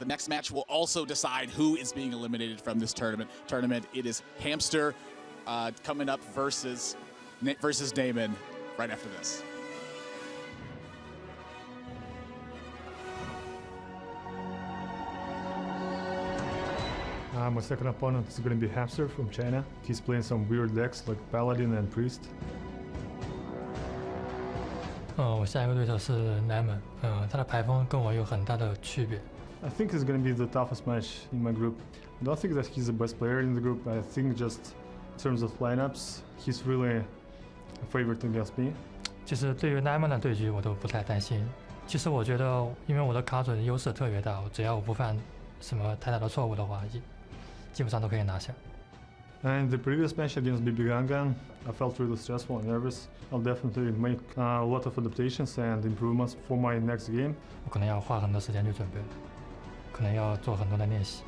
The next match will also decide who is being eliminated from this tournament. It is Hamster coming up versus Naiman right after this. My second opponent is going to be Hamster from China. He's playing some weird decks like Paladin and Priest. 我下一个对手是 Naiman，他的牌风跟我有很大的区别。I think it's going to be the toughest match in my group. I don't think that he's the best player in the group. I think just in terms of lineups, he's really a favorite against me. 其实对于 Naiman 的对局我都不太担心。其实我觉得，因为我的卡准优势特别大，只要我不犯什么太大的错误的话，基本上都可以拿下。And the previous match against BB Gangan, I felt really stressful and nervous. I'll definitely make a lot of adaptations and improvements for my next game. 我可能要花很多时间去准备，可能要做很多的练习。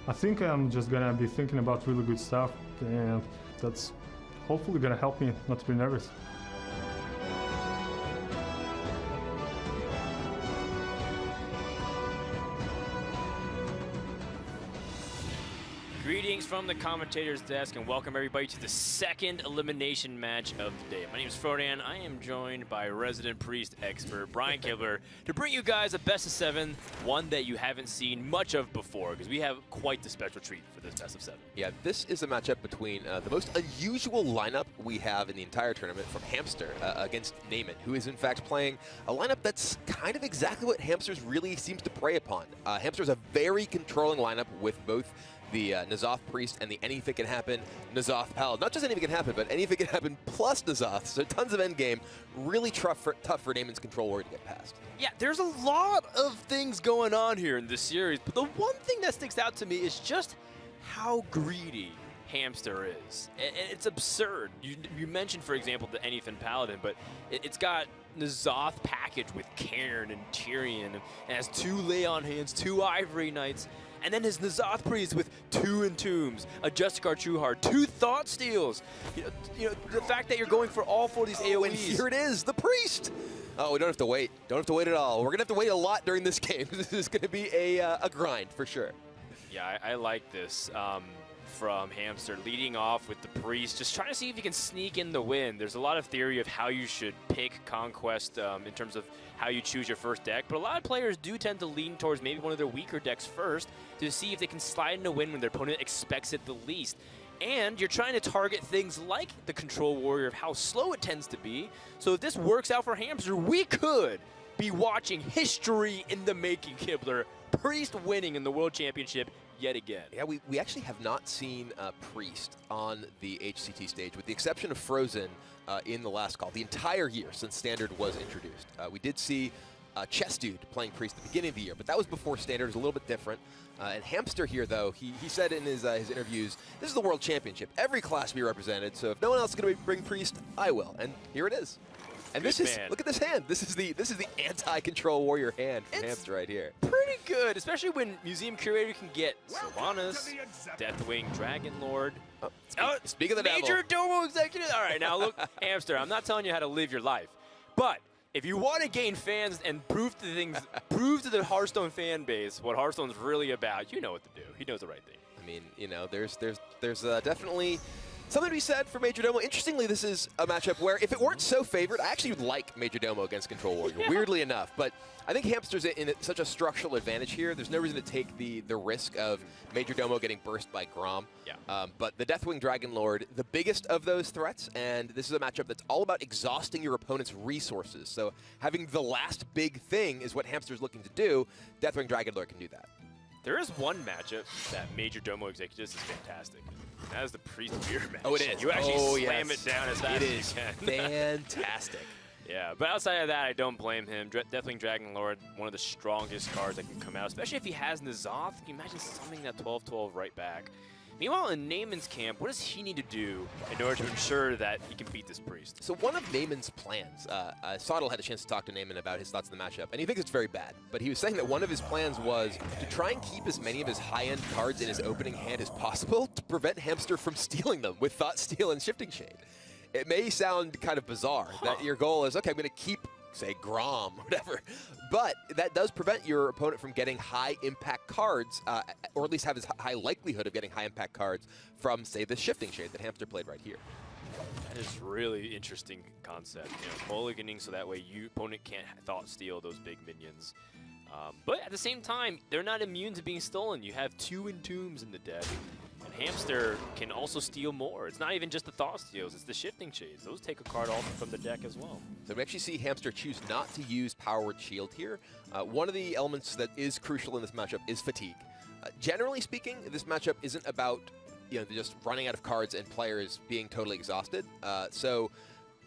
I think I'm just gonna be thinking about really good stuff, and that's hopefully gonna help me not to be nervous. Greetings from the commentator's desk and welcome everybody to the second elimination match of the day. My name is Frodan. I am joined by resident priest expert Brian Kibler to bring you guys a best of 7, one that you haven't seen much of before because we have quite the special treat for this best of 7. Yeah, this is a matchup between the most unusual lineup we have in the entire tournament from Hamster against Naiman, who is in fact playing a lineup that's kind of exactly what Hamster's really seems to prey upon. Hamster's a very controlling lineup with both the N'Zoth Priest and the Anything Can Happen N'Zoth Paladin. Not just Anything Can Happen, but Anything Can Happen plus N'Zoth. So tons of endgame. Really tough for Naiman's control warrior to get past. Yeah, there's a lot of things going on here in this series, but the one thing that sticks out to me is just how greedy Hamster is. It's absurd. You mentioned, for example, the Anything Paladin, but it's got N'Zoth package with Cairn and Tyrion, and has 2 Leon hands, 2 Ivory Knights, and then his N'Zoth Priest with 2 Entombs, a Justicar Trueheart, 2 Thought Steals. You know, the fact that you're going for all 4 of these AoEs. And here it is, the Priest. Oh, we don't have to wait. Don't have to wait at all. We're going to have to wait a lot during this game. This is going to be a grind for sure. Yeah, I like this from Hamster, leading off with the Priest, just trying to see if he can sneak in the win. There's a lot of theory of how you should pick Conquest in terms of how you choose your first deck, but a lot of players do tend to lean towards maybe one of their weaker decks first to see if they can slide in a win when their opponent expects it the least. And you're trying to target things like the Control Warrior of how slow it tends to be. So if this works out for Hamster, we could be watching history in the making, Kibler. Priest winning in the World Championship yet again. Yeah, we actually have not seen Priest on the HCT stage, with the exception of Frozen in the last call, the entire year since Standard was introduced. We did see Chess Dude playing Priest at the beginning of the year, but that was before Standard. It was a little bit different. And Hamster here, though, he said in his interviews, this is the World Championship. Every class be represented, so if no one else is going to bring Priest, I will. And here it is. And this is, look at this hand. This is the anti-control warrior hand from Hamster right here. Pretty good, especially when Museum Curator can get Sylvanas, Deathwing Dragonlord. Speak of the devil. Major Domo Executive. All right, now look, Hamster, I'm not telling you how to live your life, but if you want to gain fans and prove to the Hearthstone fan base what Hearthstone's really about, you know what to do. He knows the right thing. I mean, you know, there's definitely something to be said for Major Domo. Interestingly, this is a matchup where if it weren't so favored, I actually would like Major Domo against Control Warrior, weirdly enough. But I think Hamster's in such a structural advantage here. There's no reason to take the risk of Major Domo getting burst by Grom. Yeah. But the Deathwing Dragonlord, the biggest of those threats, and this is a matchup that's all about exhausting your opponent's resources. So having the last big thing is what Hamster's looking to do. Deathwing Dragonlord can do that. There is one matchup that Major Domo Executives is fantastic. That is the Priest Beard match. Oh, it is. You actually slam it down as fast as you can. It is fantastic. Yeah, but outside of that, I don't blame him. Deathwing Dragonlord, one of the strongest cards that can come out, especially if he has N'Zoth. Can you imagine summoning that 12/12 right back? Meanwhile, in Naiman's camp, what does he need to do in order to ensure that he can beat this Priest? So one of Naiman's plans, Sottle had a chance to talk to Naiman about his thoughts on the matchup, and he thinks it's very bad. But he was saying that one of his plans was to try and keep as many of his high-end cards in his opening hand as possible to prevent Hamster from stealing them with Thought Steal and Shifting Shade. It may sound kind of bizarre that your goal is, okay, I'm going to keep say, Grom, whatever. But that does prevent your opponent from getting high-impact cards, or at least have a high likelihood of getting high-impact cards from, say, the Shifting Shade that Hamster played right here. That is really interesting concept. Mulliganing so that way your opponent can't thought steal those big minions. But at the same time, they're not immune to being stolen. You have 2 Entombs in the deck. And Hamster can also steal more. It's not even just the Thought Steals, it's the Shifting Shades. Those take a card also from the deck as well. So we actually see Hamster choose not to use Power Word Shield here. One of the elements that is crucial in this matchup is fatigue. Generally speaking, this matchup isn't about just running out of cards and players being totally exhausted. So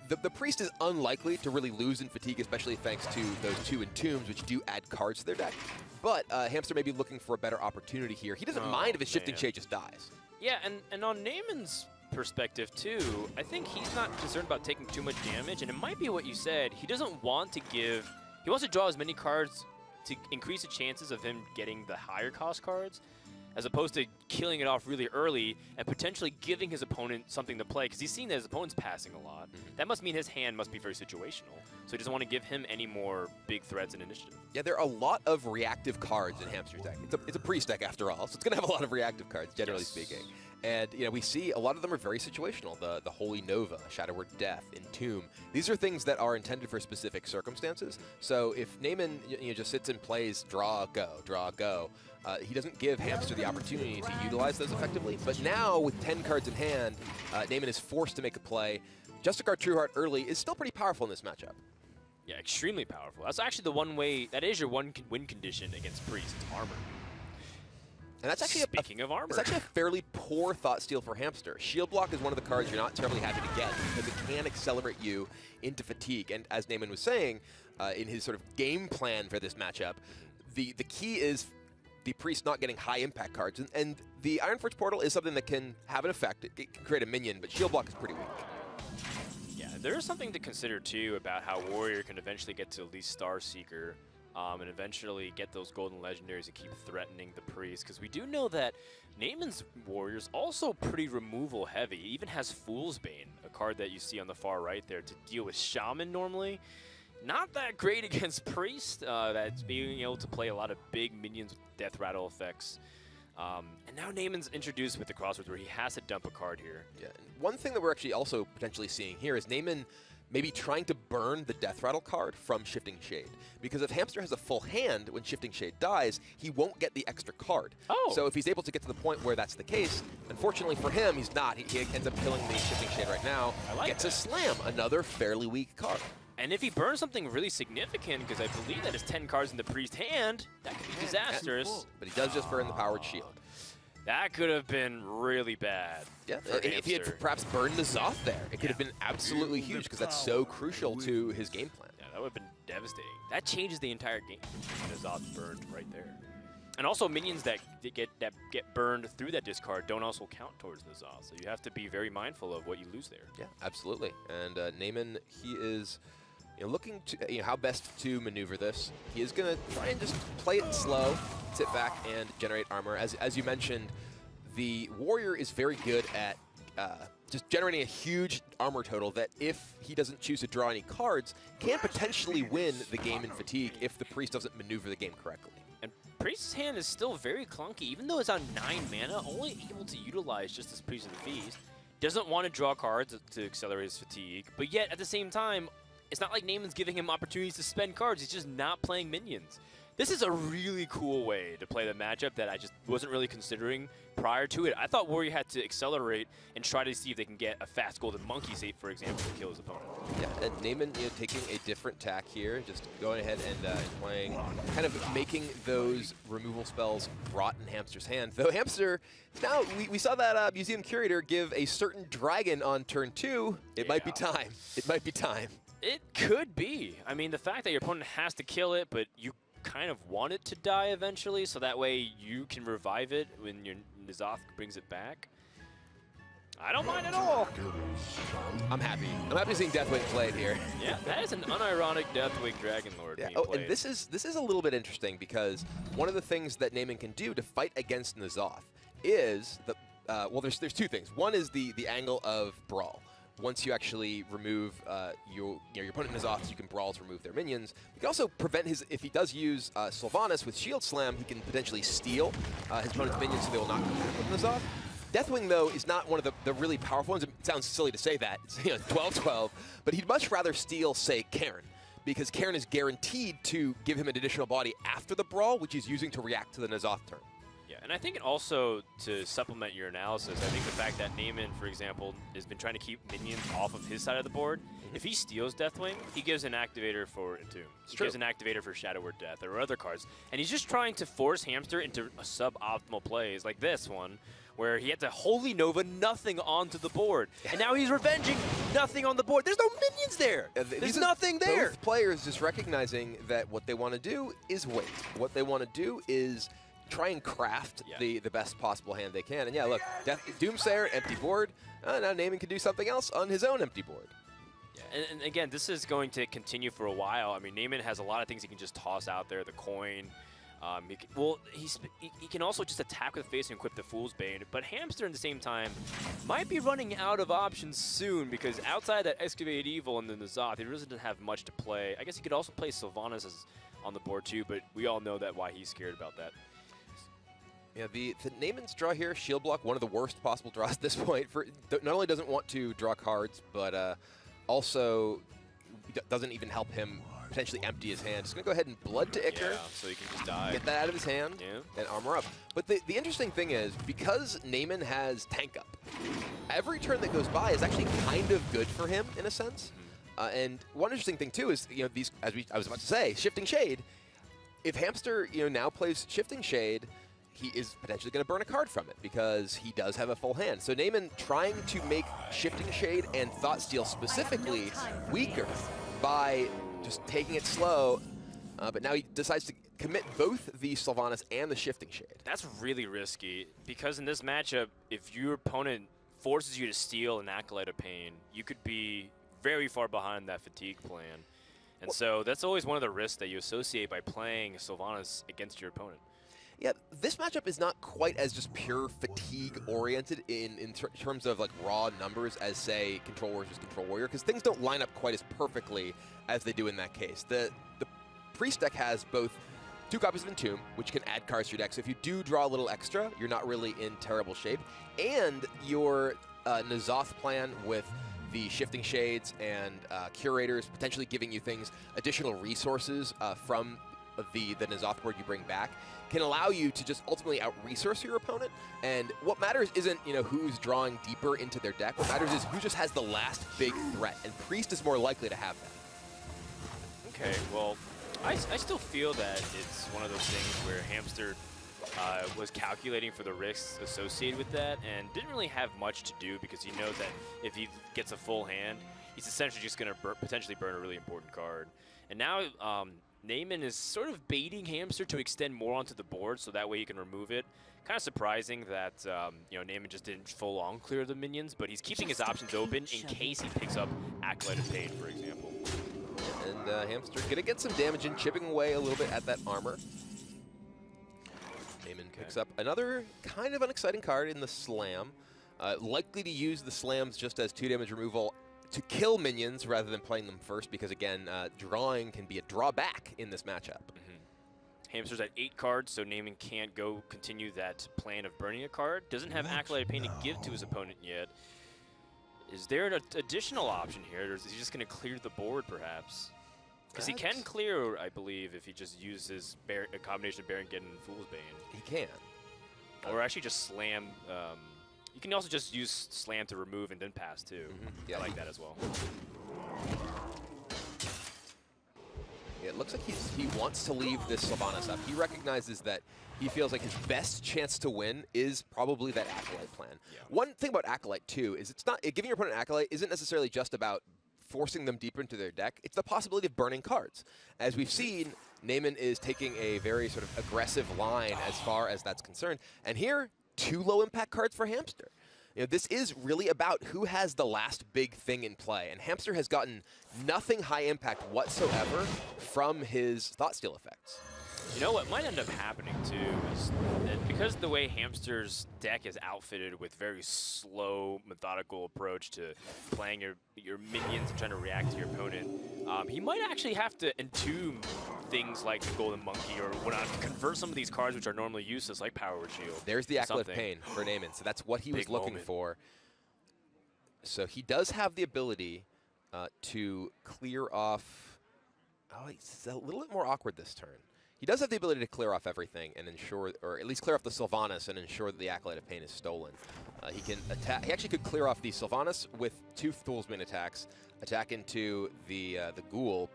the Priest is unlikely to really lose in fatigue, especially thanks to those 2 Entombs, which do add cards to their deck. But Hamster may be looking for a better opportunity here. He doesn't mind if his Shifting Shade just dies. Yeah, and on Naiman's perspective too, I think he's not concerned about taking too much damage, and it might be what you said. He doesn't want to give, he wants to draw as many cards to increase the chances of him getting the higher cost cards, as opposed to killing it off really early and potentially giving his opponent something to play, because he's seen that his opponent's passing a lot. That must mean his hand must be very situational, so he doesn't want to give him any more big threats in initiative. Yeah, there are a lot of reactive cards in Hamster's deck. It's a Priest deck after all, so it's going to have a lot of reactive cards, generally speaking. And we see a lot of them are very situational. The Holy Nova, Shadow Word Death, Entomb. These are things that are intended for specific circumstances. So if Naiman just sits and plays draw, go, he doesn't give Hamster the opportunity to utilize those effectively. But now, with 10 cards in hand, Naiman is forced to make a play. Justicar Trueheart early is still pretty powerful in this matchup. Yeah, extremely powerful. That's actually the one way, that is your one win condition against Priest, it's armor. And that's actually Speaking of armor. It's actually a fairly poor Thought Steal for Hamster. Shield Block is one of the cards you're not terribly happy to get because it can accelerate you into fatigue. And as Naiman was saying, in his sort of game plan for this matchup, the key is the Priest not getting high impact cards. And the Ironforge Portal is something that can have an effect. It can create a minion, but Shield Block is pretty weak. Yeah, there is something to consider too about how Warrior can eventually get to at least Star Seeker. And eventually get those golden legendaries and keep threatening the Priest. Because we do know that Naiman's Warrior's also pretty removal heavy. He even has Fool's Bane, a card that you see on the far right there to deal with Shaman normally. Not that great against Priest. That's being able to play a lot of big minions with Death Rattle effects. And now Naiman's introduced with the Crossroads where he has to dump a card here. Yeah. And one thing that we're actually also potentially seeing here is Naiman maybe trying to burn the Death Rattle card from Shifting Shade. Because if Hamster has a full hand when Shifting Shade dies, he won't get the extra card. Oh. So if he's able to get to the point where that's the case, unfortunately for him, he's not. He ends up killing the Shifting Shade right now. Gets a Slam, another fairly weak card. And if he burns something really significant, because I believe that is 10 cards in the Priest hand, that could be disastrous. But he does just burn the Powered Shield. That could have been really bad. Yeah, if he had perhaps burned the Zoth there, it could have been absolutely huge because that's so crucial to his game plan. Yeah, that would have been devastating. That changes the entire game. The Zoth burned right there. And also minions that get burned through that discard don't also count towards the Zoth. So you have to be very mindful of what you lose there. Yeah, absolutely. And Naiman, he is looking to how best to maneuver this. He is going to try and just play it slow, sit back, and generate armor. As you mentioned, the Warrior is very good at just generating a huge armor total that, if he doesn't choose to draw any cards, can potentially win the game in fatigue if the Priest doesn't maneuver the game correctly. And Priest's hand is still very clunky, even though it's on 9 mana, only able to utilize just this Priest of the Feast. Doesn't want to draw cards to accelerate his fatigue, but yet at the same time, it's not like Naiman's giving him opportunities to spend cards. He's just not playing minions. This is a really cool way to play the matchup that I just wasn't really considering prior to it. I thought Warrior had to accelerate and try to see if they can get a fast golden monkey safe, for example, to kill his opponent. Yeah, and Naiman taking a different tack here, just going ahead and playing, kind of making those removal spells rot in Hamster's hand. Though Hamster, now we saw that Museum Curator give a certain dragon on turn 2. It might be time. It might be time. It could be. I mean, the fact that your opponent has to kill it, but you kind of want it to die eventually, so that way you can revive it when your N'Zoth brings it back. I don't mind at all. I'm happy. I'm happy seeing Deathwing played here. Yeah, that is an unironic Deathwing Dragon Lord being played. And this is a little bit interesting because one of the things that Naiman can do to fight against N'Zoth is the well, there's two things. One is the angle of Brawl, once you actually remove your opponent N'Zoth, you can Brawl to remove their minions. You can also prevent his, if he does use Sylvanas with Shield Slam, he can potentially steal his opponent's minions so they will not come with N'Zoth. Deathwing, though, is not one of the really powerful ones. It sounds silly to say that. It's 12-12, but he'd much rather steal, say, Karin, because Karin is guaranteed to give him an additional body after the Brawl, which he's using to react to the N'Zoth turn. Yeah, and I think it also, to supplement your analysis, I think the fact that Naiman, for example, has been trying to keep minions off of his side of the board, if he steals Deathwing, he gives an activator for Entomb. He gives an activator for Shadow Word Death or other cards. And he's just trying to force Hamster into suboptimal plays like this one, where he had to Holy Nova nothing onto the board. And now he's revenging nothing on the board. There's no minions there. There's nothing there. Both players just recognizing that what they want to do is wait. What they want to do is try and craft the best possible hand they can. And yeah, look, Doomsayer, empty board. Now Naiman can do something else on his own empty board. Yeah, and again, this is going to continue for a while. I mean, Naiman has a lot of things he can just toss out there. The coin. He can also just attack with face and equip the Fool's Bane, but Hamster at the same time might be running out of options soon, because outside that Excavated Evil and then the N'Zoth, he doesn't have much to play. I guess he could also play Sylvanas on the board too, but we all know that why he's scared about that. Yeah, the Naiman's draw here, Shield Block, one of the worst possible draws at this point. Not only doesn't want to draw cards, but also doesn't even help him potentially empty his hand. Just going to go ahead and Blood to Ichor. Yeah, so he can just die. Get that out of his hand and armor up. But the interesting thing is, because Naiman has Tank Up, every turn that goes by is actually kind of good for him in a sense. And one interesting thing too is, these, I was about to say, Shifting Shade. If Hamster, now plays Shifting Shade, he is potentially going to burn a card from it because he does have a full hand. So Naiman trying to make Shifting Shade and Thought Steal specifically weaker by just taking it slow, but now he decides to commit both the Sylvanas and the Shifting Shade. That's really risky, because in this matchup, if your opponent forces you to steal an Acolyte of Pain, you could be very far behind that fatigue plan. And so that's always one of the risks that you associate by playing Sylvanas against your opponent. Yeah, this matchup is not quite as just pure fatigue-oriented in terms of like raw numbers as, say, Control Warrior versus Control Warrior, because things don't line up quite as perfectly as they do in that case. The Priest deck has both 2 copies of Entomb, which can add cards to your deck, so if you do draw a little extra, you're not really in terrible shape, and your N'Zoth plan with the Shifting Shades and Curators potentially giving you things, additional resources from the N'Zoth board you bring back, can allow you to just ultimately out-resource your opponent. And what matters isn't, who's drawing deeper into their deck. What matters is who just has the last big threat, and Priest is more likely to have that. Okay, well, I still feel that it's one of those things where Hamster was calculating for the risks associated with that and didn't really have much to do, because he knows that if he gets a full hand, he's essentially just going to potentially burn a really important card. And now Naiman is sort of baiting Hamster to extend more onto the board so that way he can remove it. Kind of surprising that Naiman just didn't full-on clear the minions, but he's keeping his options open in case he picks up Acolyte of Pain, for example. And Hamster gonna get some damage in, chipping away a little bit at that armor. Naiman picks up another kind of unexciting card in the Slam. Likely to use the Slams just as 2 damage removal to kill minions rather than playing them first, because again, drawing can be a drawback in this matchup. Hamster's at 8 cards, so Naiman can't go continue that plan of burning a card. Doesn't have Acolyte of Pain to give to his opponent yet. Is there an additional option here, or is he just going to clear the board, perhaps? Because he can clear, I believe, if he just uses a combination of Baron-Geddon and Fool's Bane. He can. Or actually just Slam. You can also just use Slam to remove and then pass, too. Yeah, I like that as well. Yeah, it looks like he wants to leave this Sylvanas up. He recognizes that he feels like his best chance to win is probably that Acolyte plan. Yeah. One thing about Acolyte, too, is it's not giving your opponent an Acolyte isn't necessarily just about forcing them deeper into their deck. It's the possibility of burning cards. As we've seen, Naiman is taking a very sort of aggressive line as far as that's concerned. And here, 2 low-impact cards for Hamster. This is really about who has the last big thing in play, and Hamster has gotten nothing high impact whatsoever from his Thoughtsteal effects. You know what might end up happening too is that because the way Hamster's deck is outfitted with very slow, methodical approach to playing your minions and trying to react to your opponent, he might actually have to entomb things like the Golden Monkey or whatnot to convert some of these cards which are normally useless, like Power Word Shield. There's the Acolyte of Pain for Naiman, so that's what he was looking for. So he does have the ability to clear off. Oh, it's a little bit more awkward this turn. He does have the ability to clear off everything and ensure, or at least clear off the Sylvanas and ensure that the Acolyte of Pain is stolen. He can attack. He actually could clear off the Sylvanas with 2 Foolsman attacks, attack into the Ghoul,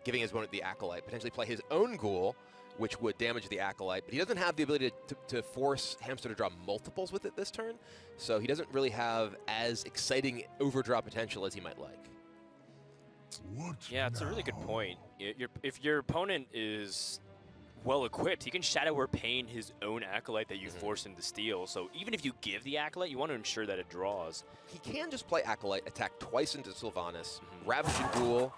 giving his opponent the Acolyte, potentially play his own Ghoul, which would damage the Acolyte, but he doesn't have the ability to force Hamster to draw multiples with it this turn, so he doesn't really have as exciting overdraw potential as he might like. Yeah, it's a really good point. If your opponent is well equipped, he can Shadow Word Pain his own Acolyte that you force him to steal. So even if you give the Acolyte, you want to ensure that it draws. He can just play Acolyte, attack twice into Sylvanas, Ravage and Ghoul,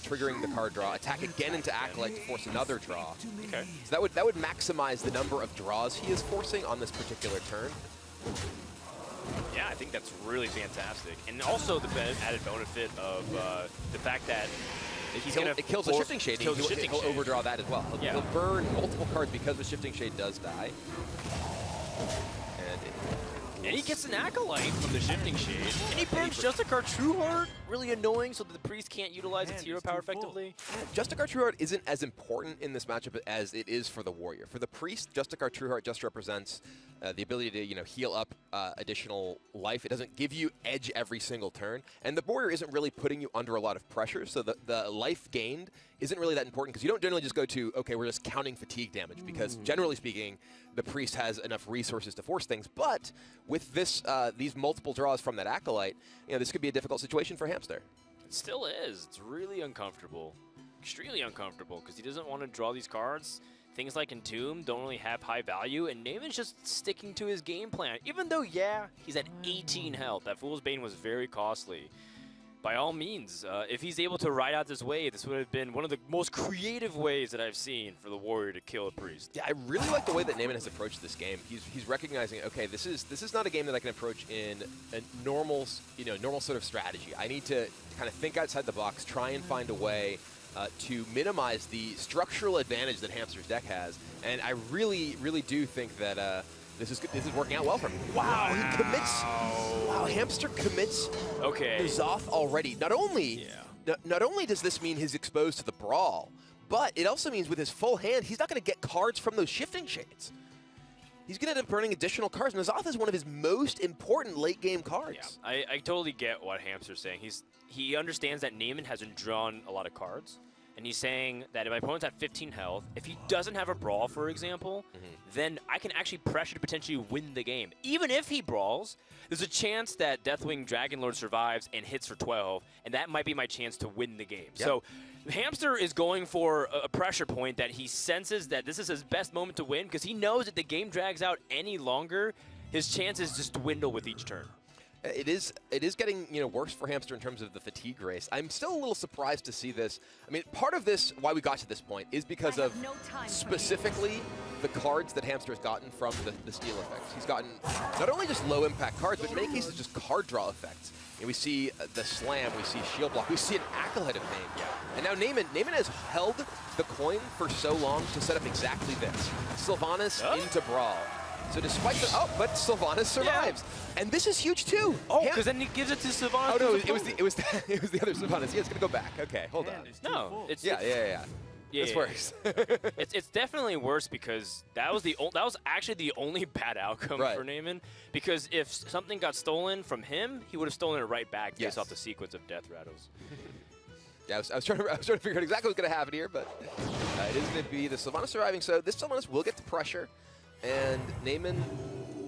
triggering the card draw, attack again into Acolyte to force another draw. Okay. So that would maximize the number of draws he is forcing on this particular turn. Yeah, I think that's really fantastic. And also the added benefit of the fact that it kills the Shifting Shade. He'll overdraw that as well. He'll burn multiple cards because the Shifting Shade does die. And he gets an Acolyte from the Shifting Shade. And he burns Justicar Trueheart. Really annoying so that the Priest can't utilize its hero power effectively. Justicar Trueheart isn't as important in this matchup as it is for the Warrior. For the Priest, Justicar Trueheart just represents the ability to heal up additional life. It doesn't give you edge every single turn. And the Warrior isn't really putting you under a lot of pressure, so the life gained isn't really that important because you don't generally just go to, okay, we're just counting fatigue damage because generally speaking, the Priest has enough resources to force things. But with this, these multiple draws from that Acolyte, this could be a difficult situation for Hamster. It still is. It's really uncomfortable. Extremely uncomfortable because he doesn't want to draw these cards. Things like Entomb don't really have high value, and Naiman's just sticking to his game plan. Even though, yeah, he's at 18 health. That Fool's Bane was very costly. By all means, if he's able to ride out this wave, this would have been one of the most creative ways that I've seen for the Warrior to kill a Priest. Yeah, I really like the way that Naiman has approached this game. He's recognizing, okay, this is not a game that I can approach in a normal sort of strategy. I need to kind of think outside the box, try and find a way to minimize the structural advantage that Hamster's deck has, and I really, really do think that this is working out well for him. Wow, he commits. Wow, Hamster commits. Okay. The Zoth already. Not only does this mean he's exposed to the Brawl, but it also means with his full hand, he's not going to get cards from those Shifting Shades. He's going to end up burning additional cards, and the Zoth is one of his most important late-game cards. Yeah, I totally get what Hamster's saying. He understands that Naiman hasn't drawn a lot of cards, and he's saying that if my opponent's at 15 health, if he doesn't have a Brawl, for example, then I can actually pressure to potentially win the game. Even if he brawls, there's a chance that Deathwing Dragonlord survives and hits for 12, and that might be my chance to win the game. Yep. So Hamster is going for a pressure point that he senses that this is his best moment to win because he knows that the game drags out any longer, his chances just dwindle with each turn. It is getting worse for Hamster in terms of the fatigue race. I'm still a little surprised to see this. I mean, part of this, why we got to this point, is because of specifically the cards that Hamster has gotten from the steal effects. He's gotten not only just low impact cards, but in many cases just card draw effects. We see the Slam, we see Shield Block, we see an Acolyte of Pain. Yeah. And now Naiman has held the coin for so long to set up exactly this. Sylvanas into Brawl. So despite the but Sylvanas survives, and this is huge too. Oh, because then he gives it to Sylvanas. Oh no, it was the other Sylvanas. Yeah, it's gonna go back. Okay, hold on. No, it's yeah. This works. it's definitely worse because that was actually the only bad outcome for Naiman. Because if something got stolen from him, he would have stolen it right back based off the sequence of death rattles. Yeah, I was trying to figure out exactly what's going to happen here, but it is going to be the Sylvanas surviving. So this Sylvanas will get the pressure, and Naiman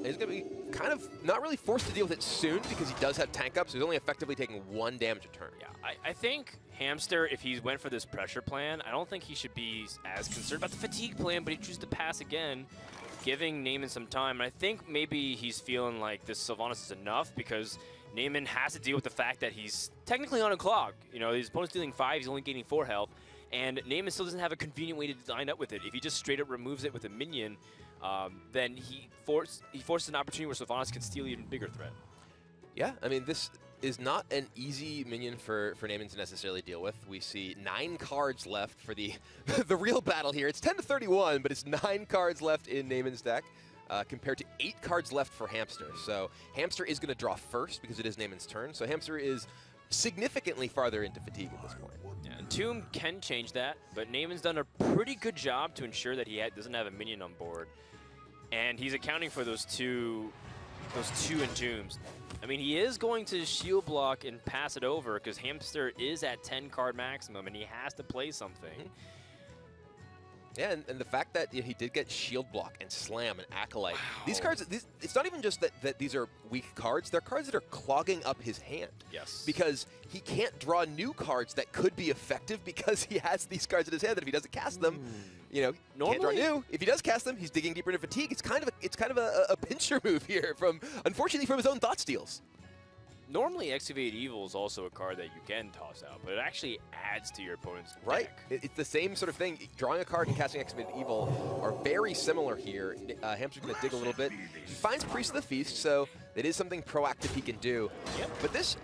is going to be kind of not really forced to deal with it soon because he does have tank up, so he's only effectively taking 1 damage a turn. Yeah, I think Hamster, if he went for this pressure plan, I don't think he should be as concerned about the fatigue plan, but he chooses to pass again, giving Naiman some time. And I think maybe he's feeling like this Sylvanas is enough because Naiman has to deal with the fact that he's technically on a clock. His opponent's dealing 5, he's only gaining 4 health. And Naiman still doesn't have a convenient way to line up with it. If he just straight up removes it with a minion, then he forces an opportunity where Sylvanas can steal even bigger threat. Yeah, I mean, this is not an easy minion for Naiman to necessarily deal with. We see 9 cards left for the the real battle here. It's 10-31, but it's 9 cards left in Naiman's deck compared to 8 cards left for Hamster. So Hamster is going to draw first because it is Naiman's turn. So Hamster is significantly farther into fatigue at this point. Yeah, and Tomb can change that, but Naiman's done a pretty good job to ensure that he doesn't have a minion on board. And he's accounting for those two Entombs. I mean, he is going to shield block and pass it over because Hamster is at 10 card maximum and he has to play something. Yeah, and the fact that he did get Shield Block and Slam and Acolyte. Wow. These cards, it's not even just that these are weak cards. They're cards that are clogging up his hand. Yes. Because he can't draw new cards that could be effective because he has these cards in his hand that if he doesn't cast them, you know, can't draw new. If he does cast them, he's digging deeper into fatigue. It's kind of a pincher move here unfortunately from his own Thought Steals. Normally, Excavate Evil is also a card that you can toss out, but it actually adds to your opponent's right. deck. It's the same sort of thing. Drawing a card and casting Excavate Evil are very similar here. Hamster's going to dig a little bit. He finds Priest of the Feast, so it is something proactive he can do. Yep. But this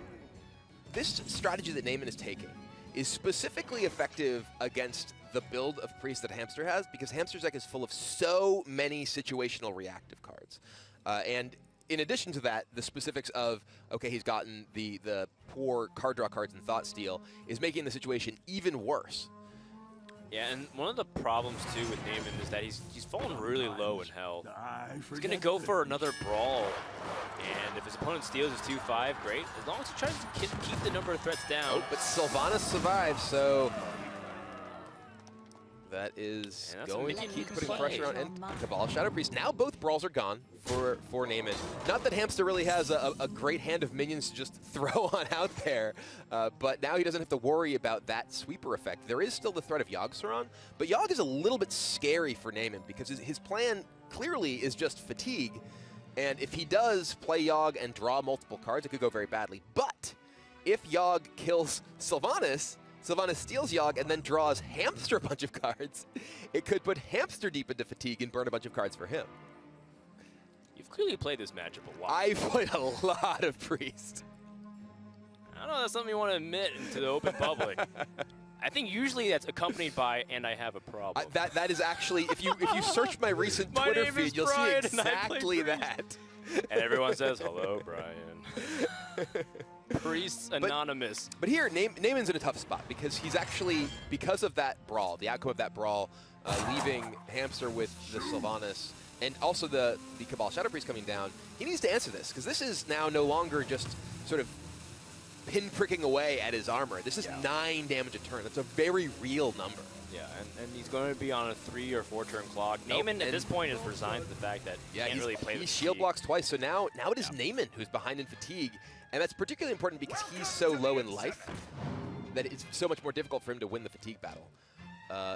strategy that Naiman is taking is specifically effective against the build of Priest that Hamster has because Hamster's deck is full of so many situational reactive cards. And in addition to that, the specifics of, okay, he's gotten the poor card draw cards and Thought Steal is making the situation even worse. Yeah, and one of the problems, too, with Naiman is that he's fallen really low in health. He's going to go for another Brawl, and if his opponent steals his 2-5, great. As long as he tries to keep the number of threats down. Oh, but Sylvanas survives, so that is going to keep putting pressure on. And Cabal Shadow Priest. Now both Brawls are gone for Naiman. Not that Hamster really has a great hand of minions to just throw on out there, but now he doesn't have to worry about that sweeper effect. There is still the threat of Yogg-Saron, but Yogg is a little bit scary for Naiman because his plan clearly is just fatigue, and if he does play Yogg and draw multiple cards, it could go very badly. But if Yogg kills Sylvanas, Sylvanas steals Yogg and then draws Hamster a bunch of cards, it could put Hamster deep into fatigue and burn a bunch of cards for him. You've clearly played this matchup a lot. I've played a lot of Priest. I don't know if that's something you want to admit into the open public. I think usually that's accompanied by, and I have a problem. That is actually, if you search my recent Twitter feed, you'll see exactly that. And everyone says, hello, Brian. Priests Anonymous. But here, Naiman's in a tough spot because he's actually, because of that brawl, the outcome of that brawl, leaving Hamster with the Sylvanas, and also the Cabal Shadow Priest coming down, he needs to answer this, because this is now no longer just sort of pinpricking away at his armor. This is 9 damage a turn. That's a very real number. Yeah, and he's going to be on a 3 or 4 turn clock. Naiman at this point is resigned to the fact that he can't really play the he shield blocks twice, so now it is Naiman who's behind in fatigue, and that's particularly important because he's so low in life that it's so much more difficult for him to win the fatigue battle.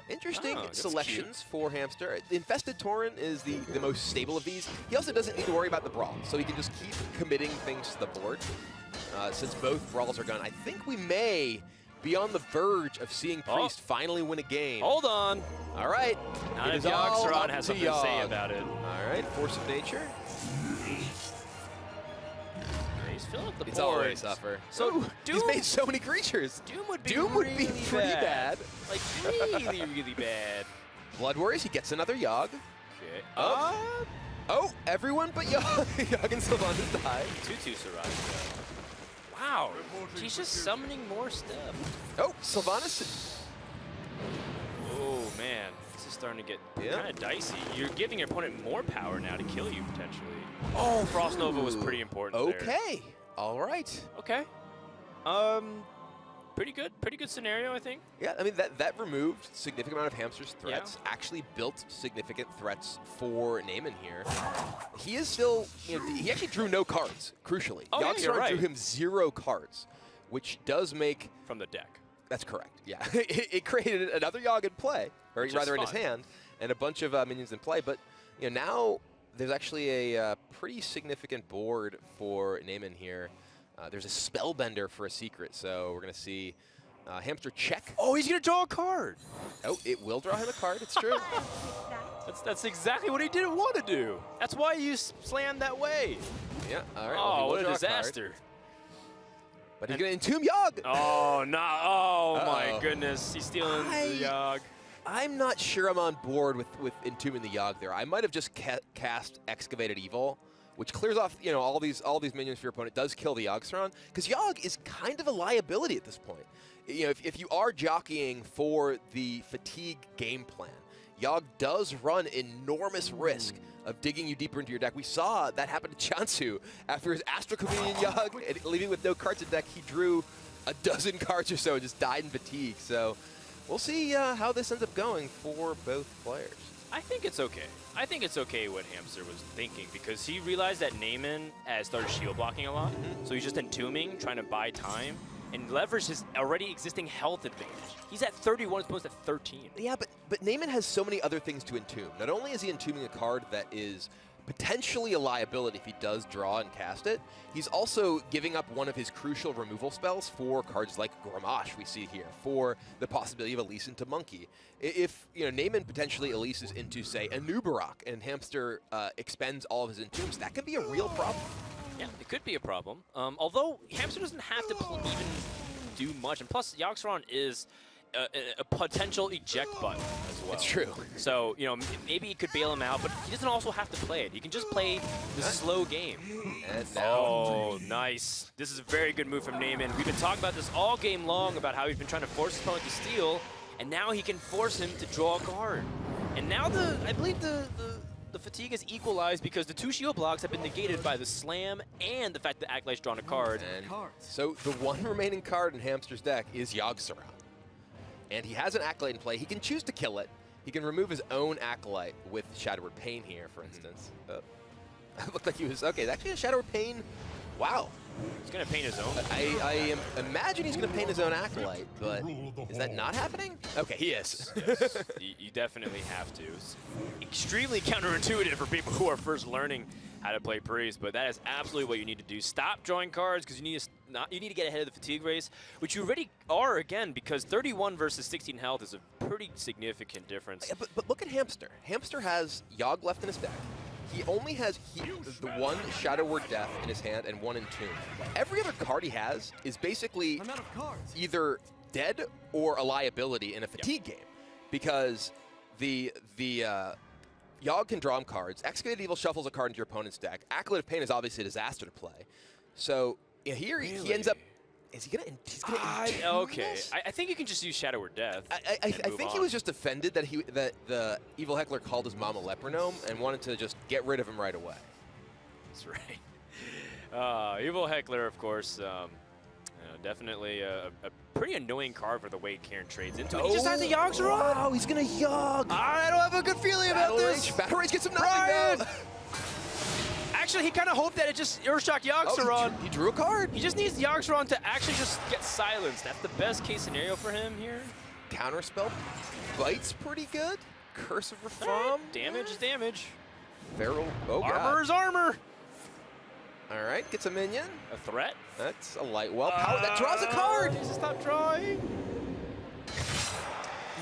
Interesting selections for Hamster. Infested Tauren is the most stable of these. He also doesn't need to worry about the brawl, so he can just keep committing things to the board. Since both brawls are gone, I think we may be on the verge of seeing Priest finally win a game. Hold on. All right. Not if Yogg-Saron has something to say about it. All right, Force of Nature. He's filling up the board. It's always suffer. So he's made so many creatures. Doom would be pretty bad. Like, really, really bad. Blood Warriors, he gets another Yogg. Okay. Oh, everyone but Yogg. Yogg and Sylvanas die. 2-2 Siraj. Wow. He's just summoning more stuff. Oh, Sylvanas. Oh, man. This is starting to get kind of dicey. You're giving your opponent more power now to kill you, potentially. Oh, Frost Nova was pretty important there. Okay. All right. Okay. Pretty good scenario, I think. Yeah, I mean, that removed significant amount of Hamster's threats, actually built significant threats for Naiman here. He is still, he actually drew no cards, crucially. Oh, Yogg-Saron drew him 0 cards, which does make... From the deck. That's correct, yeah. it created another Yogg in play, or rather in his hand, and a bunch of minions in play, but now there's actually a pretty significant board for Naiman here. There's a Spellbender for a secret, so we're going to see Hamster check. Oh, he's going to draw a card. Oh, it will draw him a card. It's true. That's exactly what he didn't want to do. That's why you slammed that way. Yeah, all right. Oh, well, what a draw disaster. But he's going to entomb Yogg. Oh, no. Oh, my goodness. He's stealing the Yogg. I'm not sure I'm on board with entombing the Yogg there. I might have just cast Excavated Evil, which clears off, you know, all these minions for your opponent, does kill the Yoggstron, because Yogg is kind of a liability at this point. You know, if you are jockeying for the fatigue game plan, Yogg does run enormous risk of digging you deeper into your deck. We saw that happen to Chansu after his Astral Chameleon Yogg, and leaving with no cards in deck. He drew a dozen cards or so and just died in fatigue. So we'll see how this ends up going for both players. I think it's okay. I think it's okay what Hamster was thinking, because he realized that Naiman has started shield blocking a lot. So he's just entombing, trying to buy time, and leverage his already existing health advantage. He's at 31 as opposed to 13. Yeah, but Naiman has so many other things to entomb. Not only is he entombing a card that is potentially a liability if he does draw and cast it, he's also giving up one of his crucial removal spells for cards like Gramash we see here, for the possibility of Elise into Monkey. If, you know, Naiman potentially Elises into, say, a Nubarak, and Hamster expends all of his entombs, that could be a real problem. Yeah, it could be a problem. Although Hamster doesn't have to even do much, and plus Yoggstron is a potential eject button as well. It's true. So, you know, maybe he could bail him out, but he doesn't also have to play it. He can just play the slow game. And now, oh, nice. This is a very good move from Naiman. We've been talking about this all game long, about how he's been trying to force his opponent to steal, and now he can force him to draw a card. And now I believe the fatigue is equalized because the two shield blocks have been negated by the slam and the fact that Acolyte's drawn a card. And so the one remaining card in Hamster's deck is Yoggstron. And he has an Acolyte in play. He can choose to kill it. He can remove his own Acolyte with Shadowward Pain here, for instance. It looked like he was, okay, actually a Shadowward Pain, wow. He's going to paint his own. I imagine he's going to paint his own Acolyte, but is that not happening? Okay, he is. Yes, you definitely have to. It's extremely counterintuitive for people who are first learning how to play Priest, but that is absolutely what you need to do. Stop drawing cards, because you need to get ahead of the fatigue race, which you already are, again, because 31 versus 16 health is a pretty significant difference. Yeah, but look at Hamster. Hamster has Yogg left in his deck. He only has the one Shadow Word Death in his hand and one Entomb. Every other card he has is basically either dead or a liability in a fatigue game, because the Yogg can draw him cards. Excavated Evil shuffles a card into your opponent's deck. Acolyte of Pain is obviously a disaster to play. So here he ends up. Is he gonna? He's gonna. Okay, I think you can just use Shadow or Death. I think he was just offended that the evil heckler called his mom a lepronome and wanted to just get rid of him right away. That's right. Evil heckler, of course, definitely a pretty annoying card for the way Karen trades into it. He just has a Yoggstron. Oh, he's gonna Yogg. I don't have a good feeling about this. Battle Rage gets him nothing though. Actually, he kind of hoped that it just Earthshock Yoggstron. He drew a card. He just needs Yoggstron to actually just get silenced. That's the best case scenario for him here. Counterspell. Bite's pretty good. Curse of Reform. Right. Damage is damage. Feral. Oh, armor is armor. All right, gets a minion. A threat. That's a light well power. That draws a card. Stop drawing.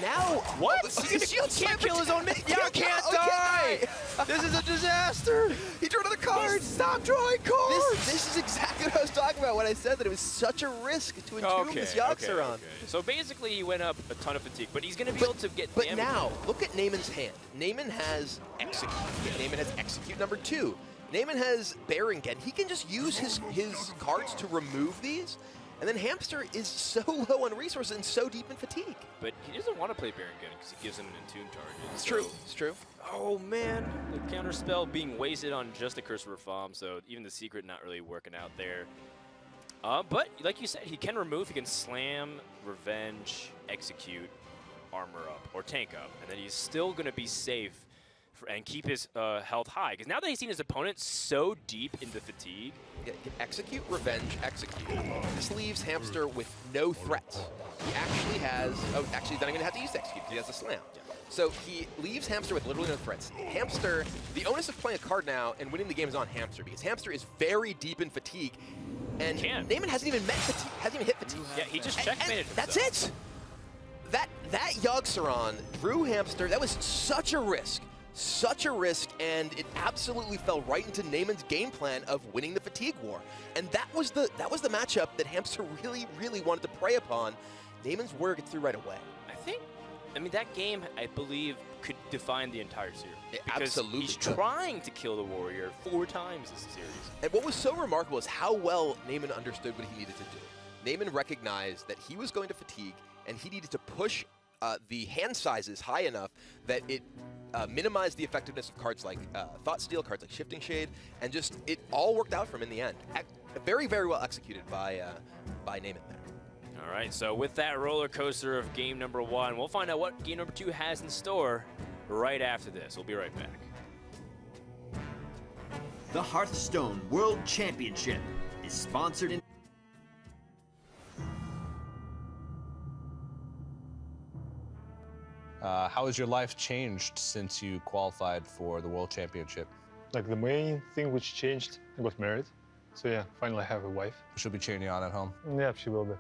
Now, what? He can't kill his own minion. Yogg can't die. This is a disaster. He drew another card. Stop drawing cards. This is exactly what I was talking about when I said that it was such a risk to entomb this Yoggstron. So basically, he went up a ton of fatigue, but he's going to be able to get damage. But now, look at Naiman's hand. Naiman has Execute. Naiman has Execute number 2. Naiman has Berengen. He can just use his cards to remove these. And then Hamster is so low on resources and so deep in fatigue. But he doesn't want to play Berengen because it gives him an Entomb target. It's true. It's true. Oh, man. The counterspell being wasted on just the Curse of Reform, so even the secret not really working out there. But, like you said, he can remove. He can slam, revenge, execute, armor up, or tank up. And then he's still going to be safe and keep his health high. Because now that he's seen his opponent so deep into fatigue. Yeah, execute, revenge, execute. This leaves Hamster with no threats. He actually has, oh, actually, then I'm going to have to use execute because he has a slam. Yeah. So he leaves Hamster with literally no threats. Hamster, the onus of playing a card now and winning the game is on Hamster because Hamster is very deep in fatigue. And Can. Naiman hasn't even hit fatigue. Yeah, he just checkmated himself. That's it. That Yogg-Saron drew Hamster. That was such a risk, and it absolutely fell right into Naiman's game plan of winning the fatigue war. And that was the matchup that Hamster really wanted to prey upon. Naiman's warrior gets through right away. I mean, that game, I believe, could define the entire series. Because absolutely he's could. trying to kill the warrior 4 times this series. And what was so remarkable is how well Naiman understood what he needed to do. Naiman recognized that he was going to fatigue, and he needed to push the hand sizes high enough that it minimized the effectiveness of cards like Thought Steal, cards like Shifting Shade, and just it all worked out for him in the end. Very well executed by Naiman there. All right, so with that roller coaster of game number 1, we'll find out what game number 2 has in store right after this. We'll be right back. The Hearthstone World Championship is sponsored in... How has your life changed since you qualified for the World Championship? Like the main thing which changed, I got married. So yeah, finally I have a wife. She'll be cheering you on at home. Yeah, she will be.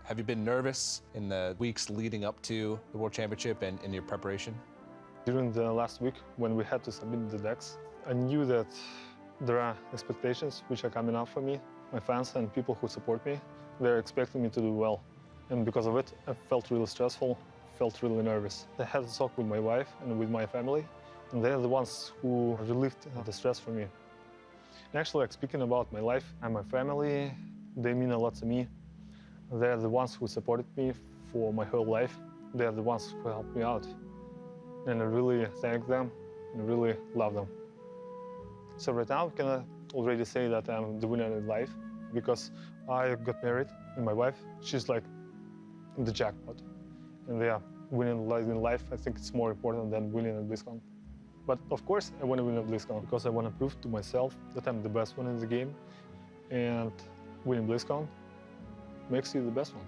Have you been nervous in the weeks leading up to the World Championship and in your preparation? During the last week, when we had to submit the decks, I knew that there are expectations which are coming up for me. My fans and people who support me, they're expecting me to do well. And because of it, I felt really stressful, felt really nervous. I had to talk with my wife and with my family, and they're the ones who relieved the stress for me. And actually, like, speaking about my life and my family, they mean a lot to me. They're the ones who supported me for my whole life. They're the ones who helped me out. And I really thank them and really love them. So right now, I can already say that I'm the winner in life because I got married and my wife, she's like the jackpot. And yeah, winning in life, I think it's more important than winning at BlizzCon. But of course, I want to win at BlizzCon because I want to prove to myself that I'm the best one in the game. And winning BlizzCon makes you the best one.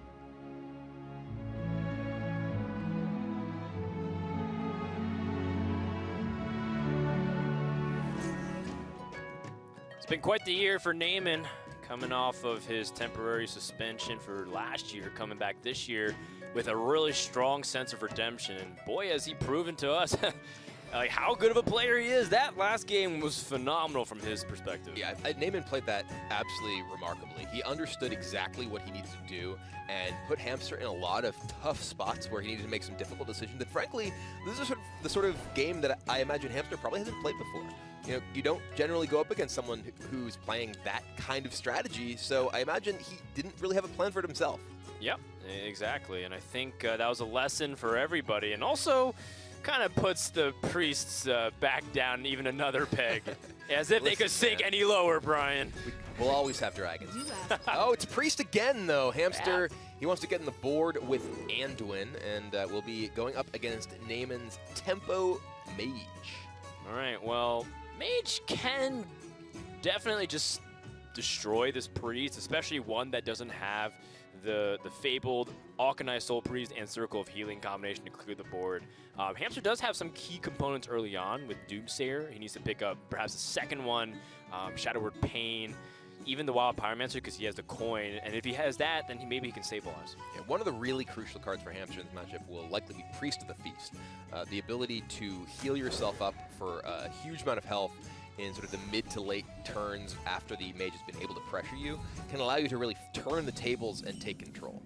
It's been quite the year for Naiman, coming off of his temporary suspension for last year, coming back this year with a really strong sense of redemption. And boy, has he proven to us like how good of a player he is. That last game was phenomenal from his perspective. Yeah, Naiman played that absolutely remarkably. He understood exactly what he needed to do and put Hamster in a lot of tough spots where he needed to make some difficult decisions. And frankly, this is the sort of game that I imagine Hamster probably hasn't played before. You know, you don't generally go up against someone who's playing that kind of strategy, so I imagine he didn't really have a plan for it himself. Yep, exactly, and I think that was a lesson for everybody, and also kind of puts the priests back down even another peg, as if they could sink any lower, Brian. We'll always have dragons. Oh, it's Priest again, though. Hamster, he wants to get on the board with Anduin, and will be going up against Naiman's Tempo Mage. All right, well, Mage can definitely just destroy this Priest, especially one that doesn't have the fabled Alkanized Soul Priest and Circle of Healing combination to clear the board. Hamster does have some key components early on with Doomsayer. He needs to pick up perhaps a second one, Shadow Word Pain, even the Wild Pyromancer because he has the coin, and if he has that, then maybe he can stabilize. Yeah, one of the really crucial cards for Hamster in this matchup will likely be Priest of the Feast. The ability to heal yourself up for a huge amount of health in sort of the mid to late turns after the mage has been able to pressure you can allow you to really turn the tables and take control.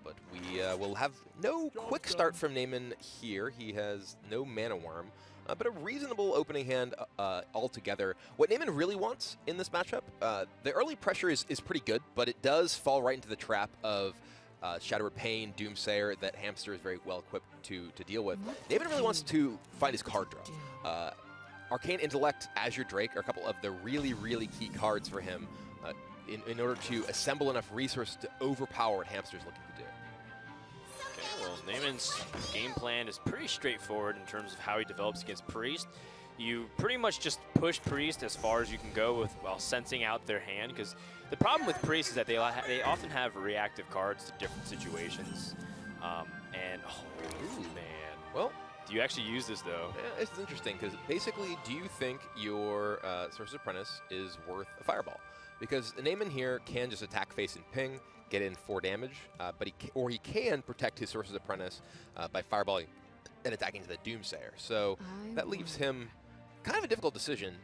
But we will have no quick start from Naiman here. He has no Mana Worm, but a reasonable opening hand altogether. What Naiman really wants in this matchup, the early pressure is pretty good, but it does fall right into the trap of Shadow Word Pain, Doomsayer that Hamster is very well equipped to deal with. Naiman really wants to find his card draw. Arcane Intellect, Azure Drake are a couple of the really key cards for him in order to assemble enough resources to overpower what Hamster's looking to do. Okay, well, Naiman's game plan is pretty straightforward in terms of how he develops against Priest. You pretty much just push Priest as far as you can go while sensing out their hand, because the problem with Priest is that they often have reactive cards to different situations. Oh, man. Well, do you actually use this, though? Yeah, it's interesting, because basically, do you think your Sorcerer's Apprentice is worth a Fireball? because Naiman here can just attack face and ping, get in 4 damage, but he can protect his Sorcerer's Apprentice by fireballing and attacking to the Doomsayer. So that leaves him kind of a difficult decision.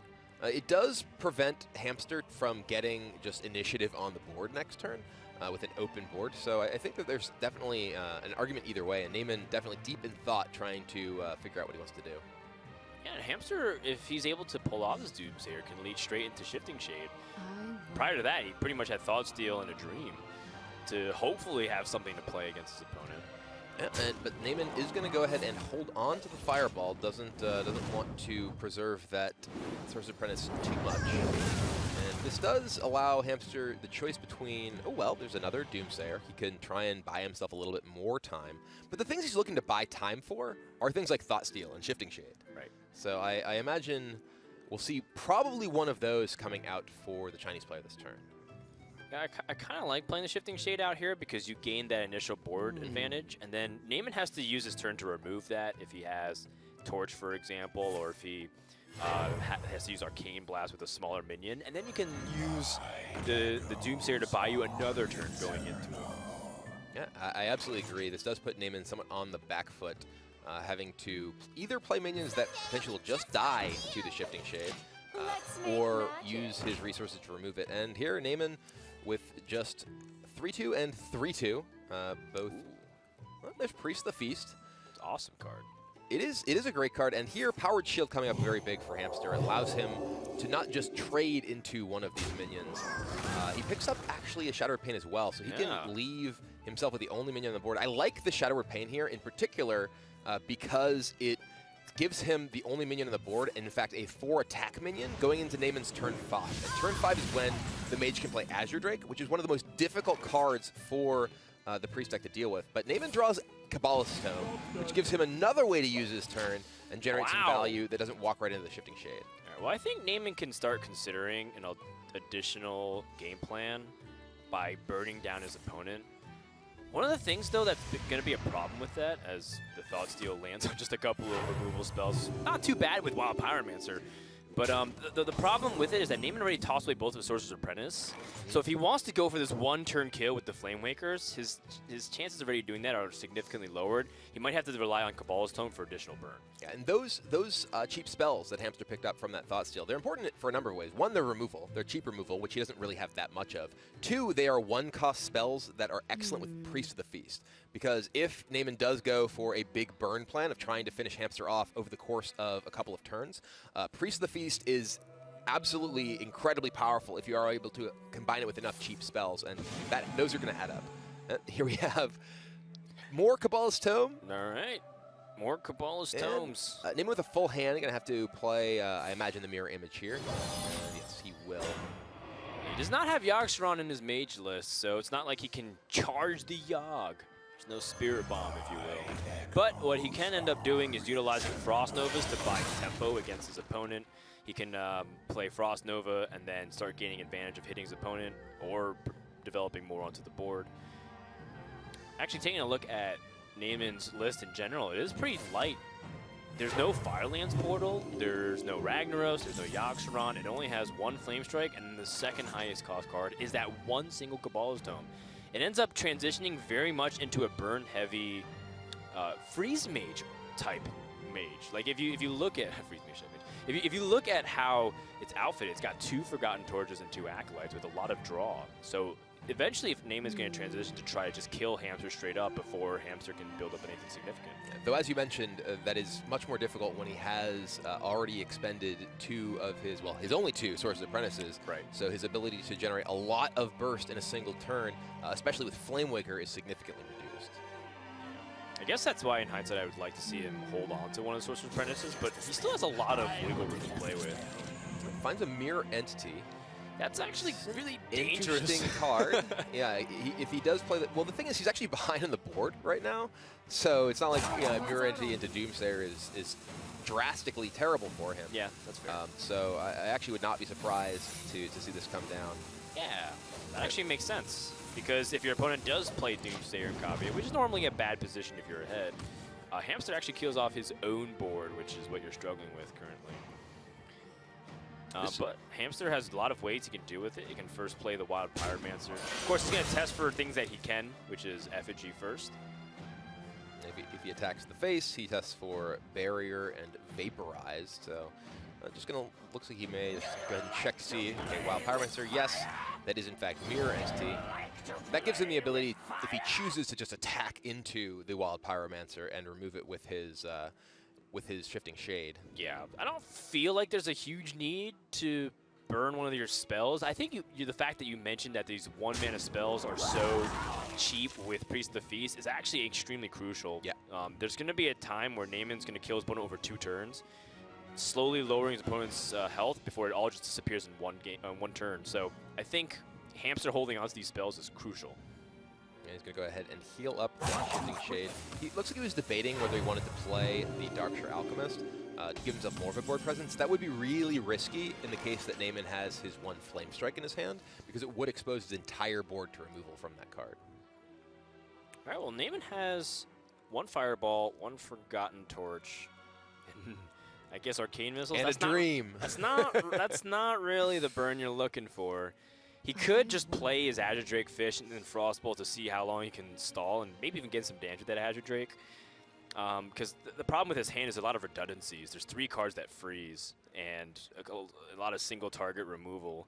It does prevent Hamster from getting just initiative on the board next turn with an open board. So I think that there's definitely an argument either way, and Naiman definitely deep in thought trying to figure out what he wants to do. Yeah, and Hamster, if he's able to pull off his Doomsayer, can lead straight into Shifting Shade. Prior to that, he pretty much had Thought Steal and a Dream to hopefully have something to play against his opponent. Yeah, but Naiman is going to go ahead and hold on to the Fireball. Doesn't want to preserve that Sorcerer's Apprentice too much. And this does allow Hamster the choice between, oh well, there's another Doomsayer. He can try and buy himself a little bit more time. But the things he's looking to buy time for are things like Thought Steal and Shifting Shade. Right. So I imagine we'll see probably one of those coming out for the Chinese player this turn. Yeah, I kind of like playing the Shifting Shade out here because you gain that initial board advantage, and then Naiman has to use his turn to remove that if he has Torch, for example, or if he has to use Arcane Blast with a smaller minion, and then you can use the Doomsayer to buy you another turn going into it. Yeah, I absolutely agree. This does put Naiman somewhat on the back foot, having to either play minions that potentially will just die to the Shifting Shade, or use his resources to remove it. And here, Naiman with just 3-2 and 3-2, both. Well, there's Priest the Feast. It's an awesome card. It is a great card, and here Powered Shield coming up very big for Hamster. It allows him to not just trade into one of these minions. He picks up actually a Shadowed Pain as well, so he can leave himself with the only minion on the board. I like the Shadowed Pain here in particular because it gives him the only minion on the board, and in fact a 4 attack minion going into Naiman's turn 5. And turn 5 is when the mage can play Azure Drake, which is one of the most difficult cards for the Priest deck to deal with. But Naiman draws Kabbalist's Tome, which gives him another way to use his turn and generate some value that doesn't walk right into the Shifting Shade. All right, well, I think Naiman can start considering an additional game plan by burning down his opponent. One of the things, though, that's going to be a problem with that, as the Thought Steal lands on just a couple of removal spells, not too bad with Wild Pyromancer, but the problem with it is that Naiman already tossed away both of his Sorcerer's Apprentice. So if he wants to go for this one-turn kill with the Flamewakers, his chances of already doing that are significantly lowered. He might have to rely on Kabbalist's Tome for additional burn. Yeah, and those cheap spells that Hamster picked up from that Thought Steal, they're important for a number of ways. One, they're removal. They're cheap removal, which he doesn't really have that much of. 2, they are one-cost spells that are excellent with Priest of the Feast. Because if Naiman does go for a big burn plan of trying to finish Hamster off over the course of a couple of turns, Priest of the Feast is absolutely incredibly powerful if you are able to combine it with enough cheap spells, and those are going to add up. Here we have more Kabbalist's Tome. All right. More Kabbalist's Tomes. Naiman with a full hand, going to have to play, I imagine, the Mirror Image here. Yes, he will. He does not have Yogg-Saron in his mage list, so it's not like he can charge the Yogg. There's no Spirit Bomb, if you will. But what he can end up doing is utilizing Frost Novas to buy tempo against his opponent. He can play Frost Nova and then start gaining advantage of hitting his opponent or developing more onto the board. Actually, taking a look at Naiman's list in general, it is pretty light. There's no Firelands Portal, there's no Ragnaros, there's no Yogg-Saron. It only has one Flame Strike, and the second highest cost card is that one single Kabbalist's Tome. It ends up transitioning very much into a burn-heavy freeze mage type mage. Like if you look at freeze mage type mage, if you look at how it's outfitted, it's got 2 Forgotten Torches and 2 Acolytes with a lot of draw. So eventually, if Naiman's going to transition to try to just kill Hamster straight up before Hamster can build up anything significant. Though, as you mentioned, that is much more difficult when he has already expended 2 of his, well, his only 2 Sorcerer's Apprentices. Right. So his ability to generate a lot of burst in a single turn, especially with Flamewaker, is significantly reduced. I guess that's why, in hindsight, I would like to see him hold on to one of the Sorcerer's Apprentices, but he still has a lot of wiggle room to play with. Finds a Mirror Entity. That's actually really dangerous. Interesting card. Yeah, if he does play well, the thing is he's actually behind on the board right now, so it's not like Mirror Entity into Doomsayer is drastically terrible for him. Yeah, that's fair. So I actually would not be surprised to see this come down. Yeah, that actually makes sense, because if your opponent does play Doomsayer and Kavya, which is normally a bad position if you're ahead, Hamster actually kills off his own board, which is what you're struggling with currently. But Hamster has a lot of ways he can do with it. He can first play the Wild Pyromancer. Of course, he's going to test for things that he can, which is effigy first. If he attacks the face, he tests for Barrier and Vaporized. So just going to, looks like he may just go ahead and check to see, okay, Wild Pyromancer, yes, that is in fact Mirror Entity. That gives him the ability, if he chooses to just attack into the Wild Pyromancer and remove it with his Shifting Shade. Yeah, I don't feel like there's a huge need to burn one of your spells. I think the fact that you mentioned that these 1-mana spells are so cheap with Priest of the Feast is actually extremely crucial. Yeah. There's going to be a time where Naiman's going to kill his opponent over 2 turns, slowly lowering his opponent's health before it all just disappears in one turn. So I think Hamster holding on to these spells is crucial. And he's going to go ahead and heal up the Shifting Shade. He looks like he was debating whether he wanted to play the Darkshire Alchemist to give himself more of a board presence. That would be really risky in the case that Naiman has his 1 Flame Strike in his hand, because it would expose his entire board to removal from that card. All right, well, Naiman has 1 Fireball, 1 Forgotten Torch, and I guess Arcane Missiles. And a Dream. That's not really the burn you're looking for. He could just play his Azure Drake Fish and then Frostbolt to see how long he can stall and maybe even get some damage with that Azure Drake. Because the problem with his hand is a lot of redundancies. There's 3 cards that freeze and a lot of single target removal.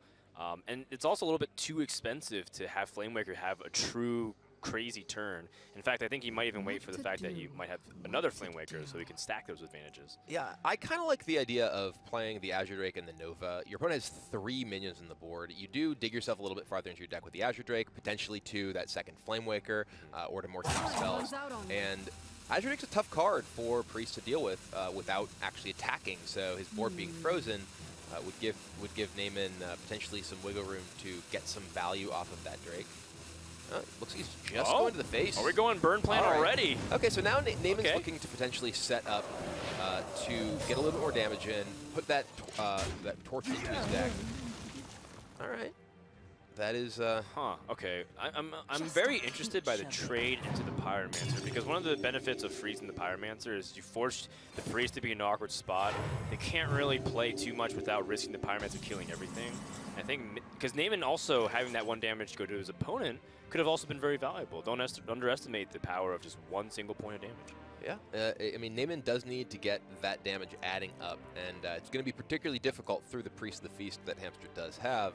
And it's also a little bit too expensive to have Flamewaker have a true crazy turn. In fact, I think he might even wait for the fact that you might have another Flamewaker so he can stack those advantages. Yeah, I kind of like the idea of playing the Azure Drake and the Nova. Your opponent has 3 minions on the board. You do dig yourself a little bit farther into your deck with the Azure Drake, potentially to that second Flamewaker or to more cheap spells. And Azure Drake's a tough card for Priest to deal with without actually attacking, so his board being frozen would give Naiman potentially some wiggle room to get some value off of that Drake. Looks like he's just going to the face. Are we going burn plan already? Okay, so now Naiman's looking to potentially set up to get a little bit more damage in, put that torch into his deck. All right. That is okay. I'm very interested by the trade into the Pyromancer, because one of the benefits of freezing the Pyromancer is you force the Priest to be in an awkward spot. They can't really play too much without risking the Pyromancer killing everything. I think because Naiman also having that 1 damage go to his opponent could have also been very valuable. Don't underestimate the power of just 1 single point of damage. Yeah, I mean, Naiman does need to get that damage adding up, and it's going to be particularly difficult through the Priest of the Feast that Hamster does have.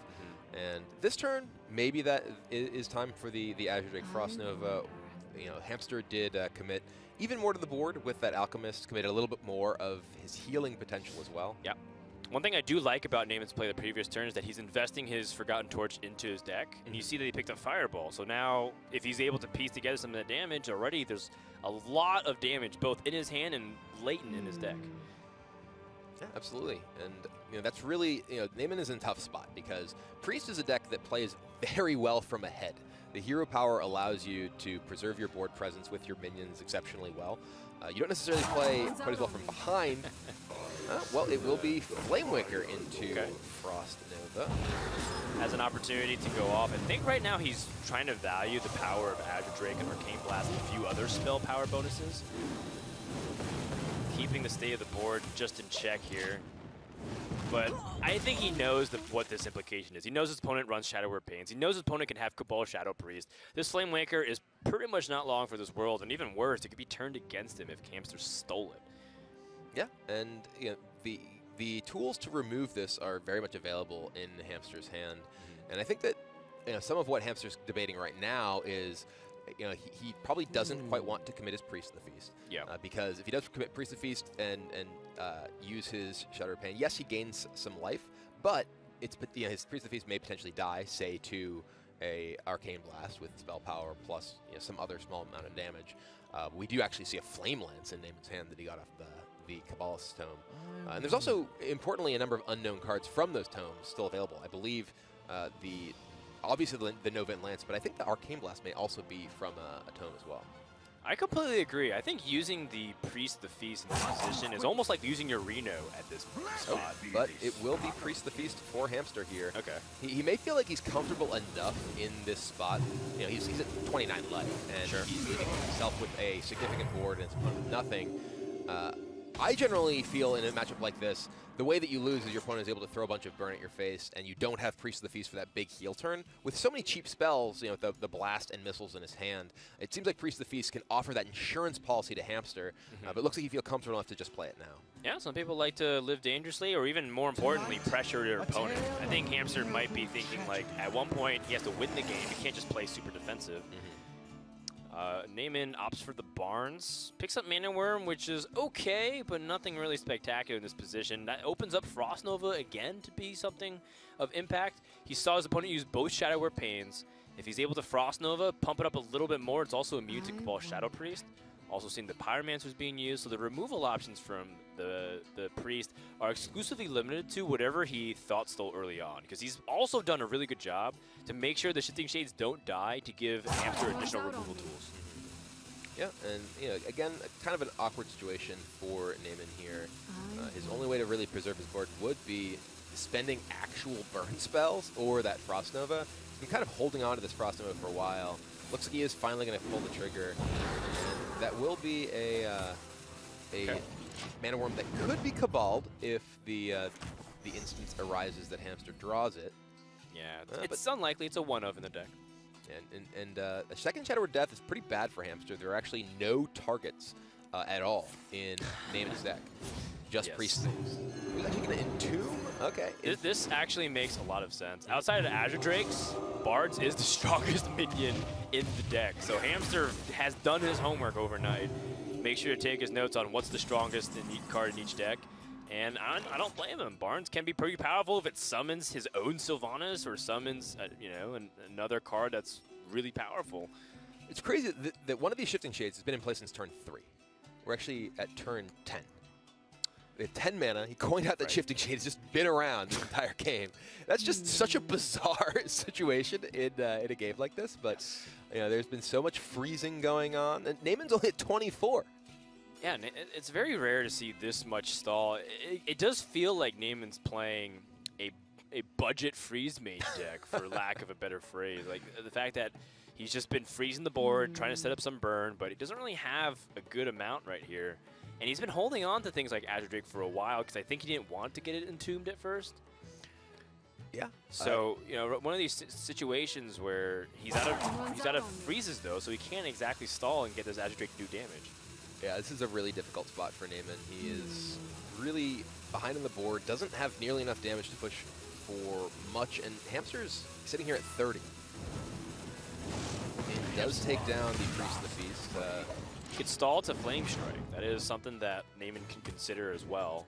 And this turn, maybe that is time for the Azure Drake Frost Nova. You know, Hamster did commit even more to the board with that Alchemist, committed a little bit more of his healing potential as well. Yep. One thing I do like about Naiman's play the previous turn is that he's investing his Forgotten Torch into his deck, and you see that he picked up Fireball. So now, if he's able to piece together some of that damage already, there's a lot of damage both in his hand and latent in his deck. Yeah, absolutely. And you know, that's really, Naiman is in a tough spot because Priest is a deck that plays very well from ahead. The hero power allows you to preserve your board presence with your minions exceptionally well. You don't necessarily play quite as well from behind. Well, it will be Flamewaker into Frost Nova. Has an opportunity to go off. I think right now he's trying to value the power of Azure Drake and Arcane Blast and a few other spell power bonuses. Keeping the state of the board just in check here. But I think he knows what this implication is. He knows his opponent runs Shadow Word Pains. He knows his opponent can have Cabal Shadow Priest. This Flamewaker is pretty much not long for this world, and even worse, it could be turned against him if Hamster stole it. Yeah, and the tools to remove this are very much available in Hamster's hand. And I think that some of what Hamster's debating right now is he probably doesn't quite want to commit his Priest of the Feast. Yeah. Because if he does commit Priest of the Feast and use his Shadow of Pain, yes, he gains some life, but his Priest of the Feast may potentially die, say, to a Arcane Blast with spell power plus some other small amount of damage. We do actually see a Flame Lance in Naiman's hand that he got off the Cabalist's Tome. And there's also, importantly, a number of unknown cards from those tomes still available. I believe obviously the Nova and Lance, but I think the Arcane Blast may also be from a tome as well. I completely agree. I think using the Priest of the Feast in this position is almost like using your Reno at this spot. But it will be Priest of the Feast for Hamster here. Okay. He may feel like he's comfortable enough in this spot. He's at 29 life, and he's leaving himself with a significant board and his opponent with nothing. I generally feel in a matchup like this The way that you lose is your opponent is able to throw a bunch of burn at your face, and you don't have Priest of the Feast for that big heal turn. With so many cheap spells, you know, the blast and missiles in his hand, it seems like Priest of the Feast can offer that insurance policy to Hamster, but it looks like you feel comfortable enough to just play it now. Yeah, some people like to live dangerously, or even more importantly, pressure their opponent. I think Hamster might be thinking, like, at one point he has to win the game. He can't just play super defensive. Naiman opts for the Barnes, picks up Mana Worm, which is okay, but nothing really spectacular in this position. That opens up Frost Nova again to be something of impact. He saw his opponent use both Shadow Warp Pains. If he's able to Frost Nova, pump it up a little bit more, it's also immune to Cabal Shadow Priest. Also seeing the Pyromancer's being used, so the removal options from the Priest are exclusively limited to whatever he thought stole early on, because he's also done a really good job to make sure the Shifting Shades don't die to give Hamster additional removal tools. Yeah, and you know, again, kind of an awkward situation for Naiman here. His only way to really preserve his board would be spending actual burn spells or that Frost Nova. He's been kind of holding on to this Frost Nova for a while. Looks like he is finally going to pull the trigger. And that will be a Mana Worm that could be Caballed if the instance arises that Hamster draws it. Yeah, it's unlikely. It's a 1-of in the deck. And a second Shadow Word Death is pretty bad for Hamster. There are actually no targets at all in Naiman's deck. Just Priest things. He's actually going to Entomb? Okay. This actually makes a lot of sense. Outside of Azure Drakes, Bards is the strongest minion in the deck. So Hamster has done his homework overnight. Make sure to take his notes on what's the strongest card in each deck. And I don't blame him. Barnes can be pretty powerful if it summons his own Sylvanas or summons, you know, another card that's really powerful. It's crazy that one of these Shifting Shades has been in place since turn 3. We're actually at turn 10. We have 10 mana. He coined out that Shifting Shade has just been around the entire game. That's just such a bizarre situation in a game like this. But you know, there's been so much freezing going on. And Naiman's only at 24. Yeah, and it's very rare to see this much stall. It does feel like Naiman's playing a budget freeze mage deck, for lack of a better phrase. Like the fact that he's just been freezing the board, trying to set up some burn, but he doesn't really have a good amount right here. And he's been holding on to things like Azure Drake for a while because I think he didn't want to get it entombed at first. Yeah. So you know, one of these situations where he's out of freezes though, so he can't exactly stall and get this Azure Drake to do damage. Yeah, this is a really difficult spot for Naiman. He is really behind on the board, doesn't have nearly enough damage to push for much, and Hamster's sitting here at 30. He does take down the Priest of the Feast. He could stall to Flame Strike. That is something that Naiman can consider as well.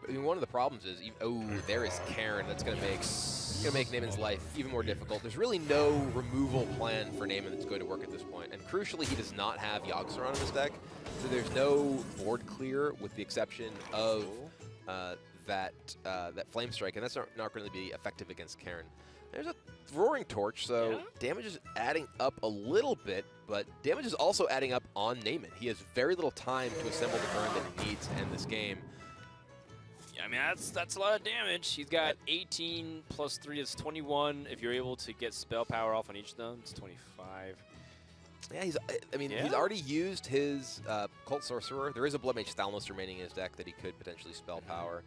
I mean, one of the problems is, there is Karen. That's going to make Naiman's life even more difficult. There's really no removal plan for Naiman that's going to work at this point. And crucially, he does not have Yogg-Saron in his deck, so there's no board clear with the exception of that Flame Strike, and that's not going to be effective against Karen. There's a Roaring Torch, so damage is adding up a little bit, but damage is also adding up on Naiman. He has very little time to assemble the burn that he needs to end this game. I mean, that's a lot of damage. He's got 18 plus 3 is 21. If you're able to get spell power off on each of them, it's 25. Yeah, he's already used his Cult Sorcerer. There is a Blood Mage Thalnos remaining in his deck that he could potentially spell power,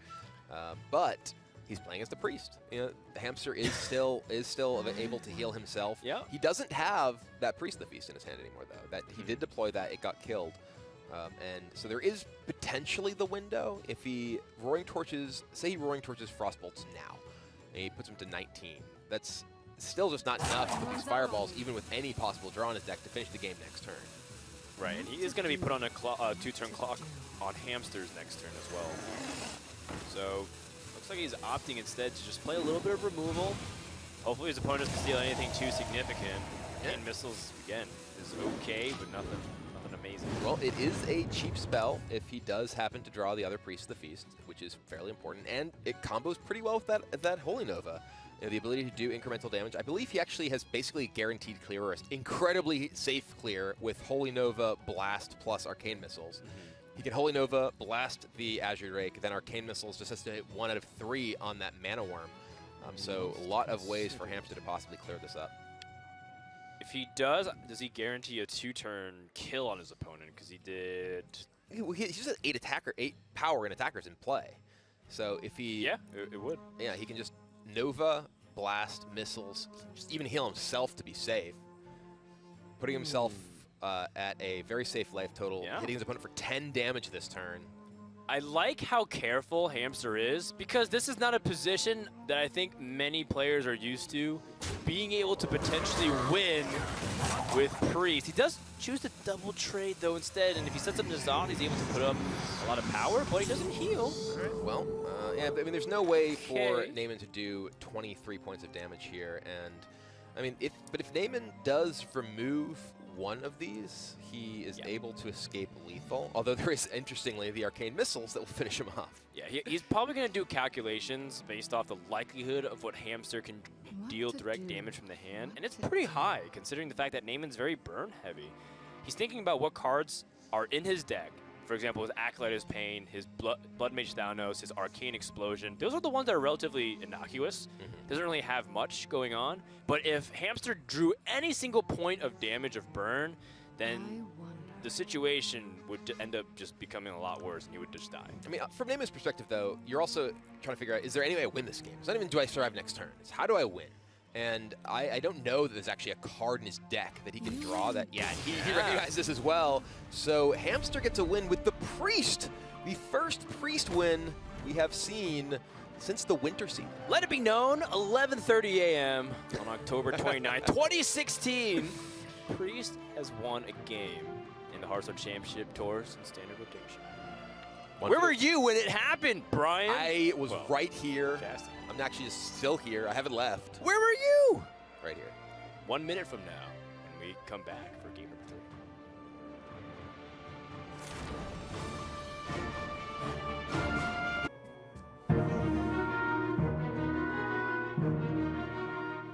but he's playing as the Priest. You know, the Hamster is still able to heal himself. Yeah. He doesn't have that Priest of the Feast in his hand anymore, though. That he did deploy that, it got killed. And so there is potentially the window if he Roaring Torches, say he Roaring Torches Frostbolts now, and he puts him to 19. That's still just not enough with these Fireballs, even with any possible draw on his deck, to finish the game next turn. Right, and he is going to be put on a 2-turn clock on Hamster's next turn as well. So, looks like he's opting instead to just play a little bit of removal. Hopefully his opponent doesn't steal anything too significant. And Missiles, again, is okay, but nothing amazing. Well, it is a cheap spell if he does happen to draw the other Priest of the Feast, which is fairly important, and it combos pretty well with that Holy Nova. You know, the ability to do incremental damage. I believe he actually has basically guaranteed clear, or incredibly safe clear, with Holy Nova, Blast, plus Arcane Missiles. He can Holy Nova, Blast the Azure Drake, then Arcane Missiles just has to hit 1 out of 3 on that Mana Worm. So a lot of ways for Hamster to possibly clear this up. If he does he guarantee a 2-turn kill on his opponent? Because he did... He's just 8 power and attackers in play. So if he... Yeah, it would. Yeah, he can just Nova, blast, missiles, just even heal himself to be safe. Putting himself at a very safe life total, hitting his opponent for 10 damage this turn. I like how careful Hamster is, because this is not a position that I think many players are used to. Being able to potentially win with Priest. He does choose to double trade though instead, and if he sets up Nazan, he's able to put up a lot of power, but he doesn't heal. Well, yeah, I mean, there's no way for Naiman to do 23 points of damage here, and I mean, if Naiman does remove one of these, he is able to escape lethal. Although there is, interestingly, the arcane missiles that will finish him off. Yeah, he's probably going to do calculations based off the likelihood of what Hamster can deal direct damage from the hand, and it's pretty high considering the fact that Naiman's very burn heavy. He's thinking about what cards are in his deck. For example, his Acolyte's Pain, his Blood Mage Thanos, his Arcane Explosion. Those are the ones that are relatively innocuous. Doesn't really have much going on. But if Hamster drew any single point of damage of burn, then the situation would end up just becoming a lot worse and he would just die. I mean, from Naiman's perspective, though, you're also trying to figure out, is there any way I win this game? It's not even do I survive next turn. It's how do I win? And I don't know that there's actually a card in his deck that he can draw that. Yeah, he recognizes this as well. So Hamster gets a win with the Priest. The first Priest win we have seen since the winter season. Let it be known, 11:30 a.m. on October 29, 2016, Priest has won a game in the Hearthstone Championship Tours in Standard Rotation. Where were you when it happened, Brian? I was right here. I'm actually still here. I haven't left. Where were you? Right here. 1 minute from now, when we come back for game number 3.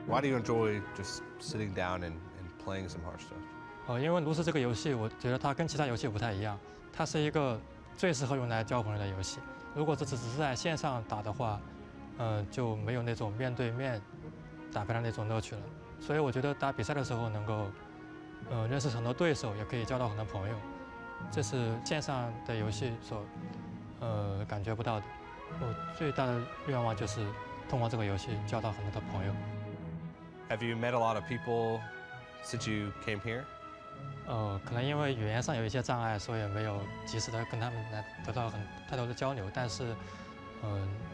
Why do you enjoy just sitting down and playing some Hearthstone? 因为炉石这个游戏，我觉得它跟其他游戏不太一样，它是一个最适合用来交朋友的游戏。如果这只是在线上打的话，就没有那种面对面打牌的那种乐趣了。所以我觉得打比赛的时候能够，认识很多对手，也可以交到很多朋友，这是线上的游戏所，感觉不到的。我最大的愿望就是通过这个游戏交到很多的朋友。Have you met a lot of people since you came here? 可能因为语言上有一些障碍，所以没有及时的跟他们来得到太多的交流，但是，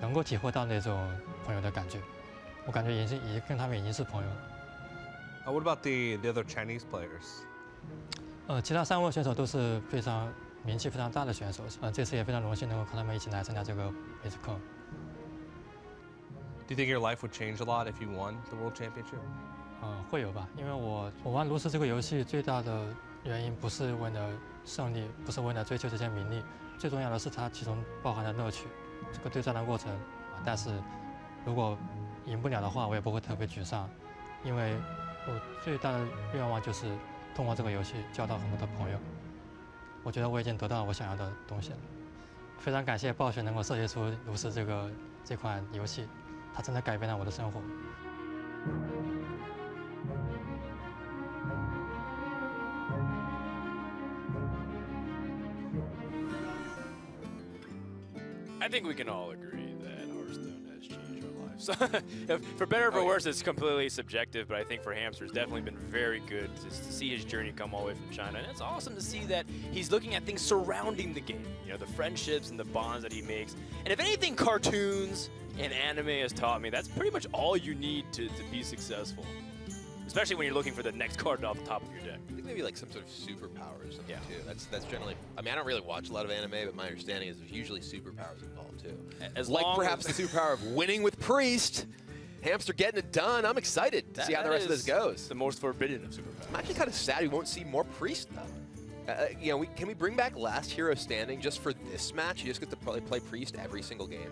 能够体会到那种朋友的感觉。我感觉已经跟他们已经是朋友了。What about the other Chinese players? 其他3位选手都是非常名气非常大的选手，这次也非常荣幸能够和他们一起来参加这个梅斯克。Do you think your life would change a lot if you won the World Championship? 会有吧，因为我玩炉石这个游戏最大的原因不是为了胜利，不是为了追求这些名利，最重要的是它其中包含的乐趣，这个对战的过程。但是如果赢不了的话，我也不会特别沮丧，因为我最大的愿望就是通过这个游戏交到很多的朋友。我觉得我已经得到了我想要的东西了。非常感谢暴雪能够设计出炉石这款游戏，它真的改变了我的生活。I think we can all agree that Hearthstone has changed our lives. For better or for worse, it's completely subjective, but I think for Hamster, it's definitely been very good to see his journey come all the way from China. And it's awesome to see that he's looking at things surrounding the game, you know, the friendships and the bonds that he makes. And if anything, cartoons and anime has taught me, that's pretty much all you need to be successful. Especially when you're looking for the next card off the top of your deck. I think maybe like some sort of superpower or something too. That's generally. I mean, I don't really watch a lot of anime, but my understanding is there's usually superpowers involved too. As like perhaps the superpower of winning with Priest. Hamster getting it done. I'm excited to see how the rest of this goes. The most forbidden of superpowers. I'm actually kind of sad we won't see more Priest though. You know, can we bring back Last Hero Standing just for this match? You just get to probably play Priest every single game.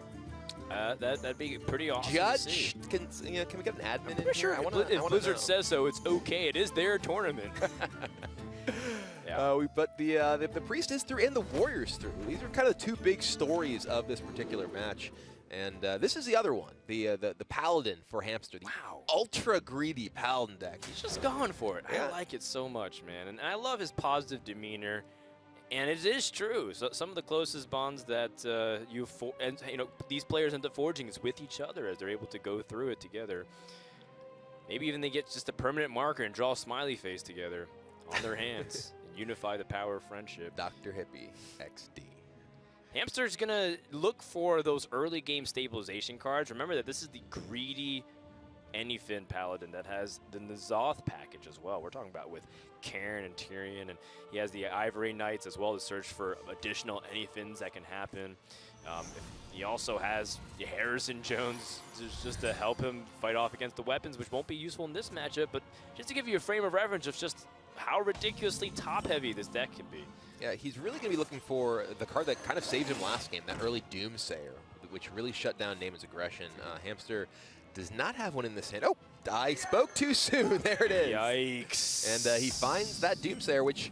That'd be pretty awesome. Judge, can we get an admin in sure. here? If Blizzard says so, it's okay. It is their tournament. But the Priest is through and the Warrior's through. These are kind of the two big stories of this particular match. And this is the other one, the Paladin for Hamster. The ultra greedy Paladin deck. He's just going for it. Yeah. I like it so much, man. And I love his positive demeanor. And it is true. So some of the closest bonds that these players end up forging is with each other as they're able to go through it together. Maybe even they get just a permanent marker and draw a smiley face together on their hands and unify the power of friendship. Dr. Hippie XD. Hamster's going to look for those early game stabilization cards. Remember that this is the greedy Anyfin Paladin that has the N'Zoth package as well. We're talking about with Karin and Tyrion, and he has the Ivory Knights as well to search for additional Anyfins that can happen. He also has Harrison Jones just to help him fight off against the weapons, which won't be useful in this matchup, but just to give you a frame of reference of just how ridiculously top-heavy this deck can be. Yeah, he's really going to be looking for the card that kind of saved him last game, that early Doomsayer, which really shut down Naiman's aggression. Hamster does not have one in this hand. Oh, I spoke too soon. There it is. Yikes. And he finds that Doomsayer, which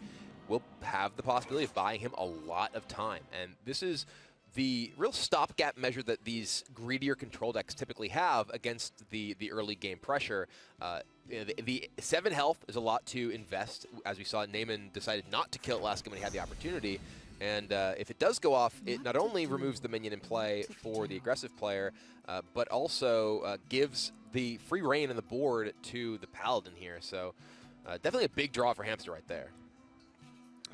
will have the possibility of buying him a lot of time. And this is the real stopgap measure that these greedier control decks typically have against the early game pressure. The 7 health is a lot to invest. As we saw, Naiman decided not to kill it last game when he had the opportunity. And if it does go off, it not only removes the minion in play for the aggressive player, but also gives the free reign on the board to the Paladin here. So definitely a big draw for Hamster right there.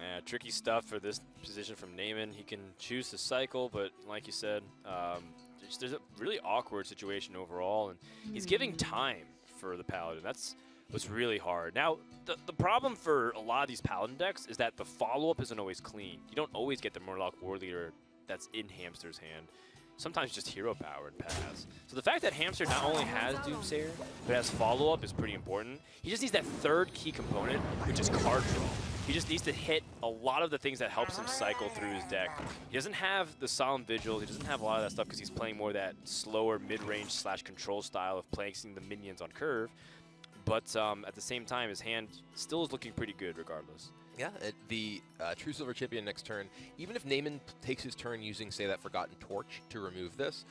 Yeah, tricky stuff for this position from Naiman. He can choose to cycle, but like you said, there's a really awkward situation overall, and he's giving time for the Paladin. That's what's really hard. Now, the problem for a lot of these Paladin decks is that the follow-up isn't always clean. You don't always get the Murloc War Leader that's in Hamster's hand. Sometimes just hero power and pass. So the fact that Hamster not only has Doomsayer, but has follow-up is pretty important. He just needs that third key component, which is card draw. He just needs to hit a lot of the things that helps him cycle through his deck. He doesn't have the Solemn Vigil. He doesn't have a lot of that stuff because he's playing more that slower mid-range / control style of placing the minions on curve. But at the same time, his hand still is looking pretty good regardless. Yeah, the True Silver Champion next turn, even if Naiman takes his turn using, say, that Forgotten Torch to remove this,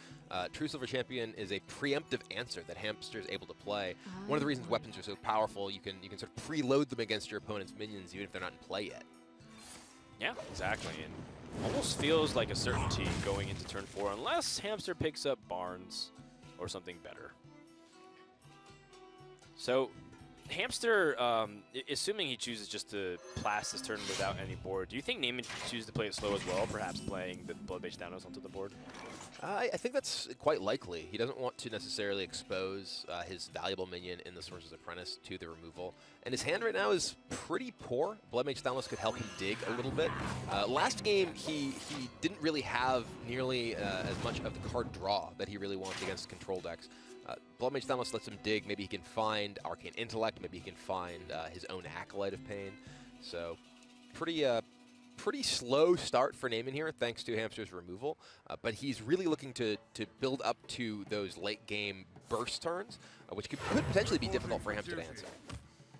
True Silver Champion is a preemptive answer that Hamster is able to play. One of the reasons weapons are so powerful, you can sort of preload them against your opponent's minions even if they're not in play yet. Yeah, exactly. And almost feels like a certainty going into turn 4, unless Hamster picks up Barnes or something better. So Hamster, assuming he chooses just to blast this turn without any board, do you think Naiman chooses to play it slow as well, perhaps playing the Blood-Based Thanos onto the board? I think that's quite likely. He doesn't want to necessarily expose his valuable minion in the Sorcerer's Apprentice to the removal. And his hand right now is pretty poor. Bloodmage Thanos could help him dig a little bit. Last game, he didn't really have nearly as much of the card draw that he really wants against control decks. Bloodmage Thanos lets him dig. Maybe he can find Arcane Intellect. Maybe he can find his own Acolyte of Pain. So pretty slow start for Naiman here, thanks to Hamster's removal. But he's really looking to build up to those late game burst turns, which could potentially be difficult for Hamster to answer.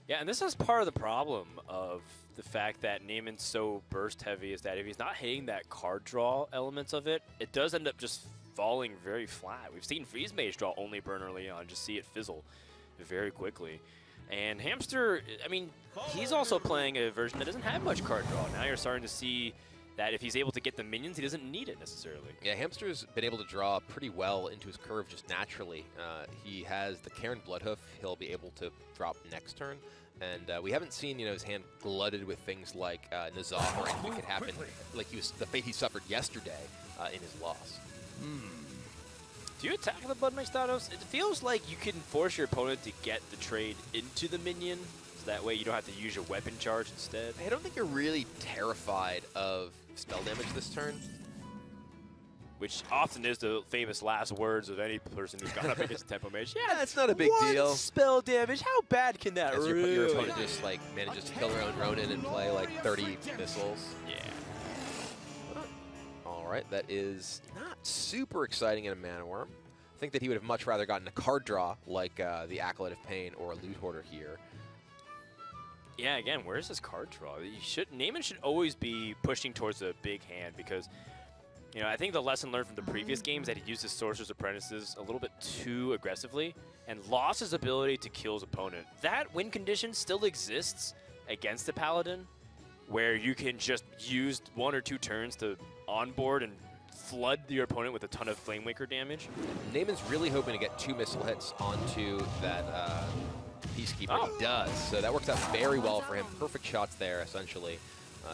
Yeah, and this is part of the problem of the fact that Naiman's so burst heavy, is that if he's not hitting that card draw elements of it, it does end up just falling very flat. We've seen Freeze Mage draw only burn early on, just see it fizzle very quickly. And Hamster, I mean, he's also playing a version that doesn't have much card draw. Now you're starting to see that if he's able to get the minions, he doesn't need it necessarily. Yeah, Hamster's been able to draw pretty well into his curve just naturally. He has the Karin Bloodhoof he'll be able to drop next turn. And we haven't seen, his hand glutted with things like N'Zoth or anything could happen, like the fate he suffered yesterday in his loss. Do you attack the Bloodmage Thanos? It feels like you can force your opponent to get the trade into the minion, so that way you don't have to use your weapon charge instead. I don't think you're really terrified of spell damage this turn. Which often is the famous last words of any person who's gone up against a Tempo Mage. Yeah, it's not a big deal. Spell damage, how bad can that As really your opponent just manages to kill their own Ronin and play like 30 missiles. Yeah. All right, that is not super exciting in a Mana Worm. I think that he would have much rather gotten a card draw like the Acolyte of Pain or a Loot Hoarder here. Yeah, again, where's his card draw? Naiman should always be pushing towards a big hand because, I think the lesson learned from the previous games that he used his Sorcerer's Apprentices a little bit too aggressively and lost his ability to kill his opponent. That win condition still exists against the Paladin, where you can just use 1 or 2 turns to onboard and flood your opponent with a ton of Flamewaker damage. Naiman's really hoping to get 2 missile hits onto that Peacekeeper. He does, so that works out very well for him. Perfect shots there, essentially.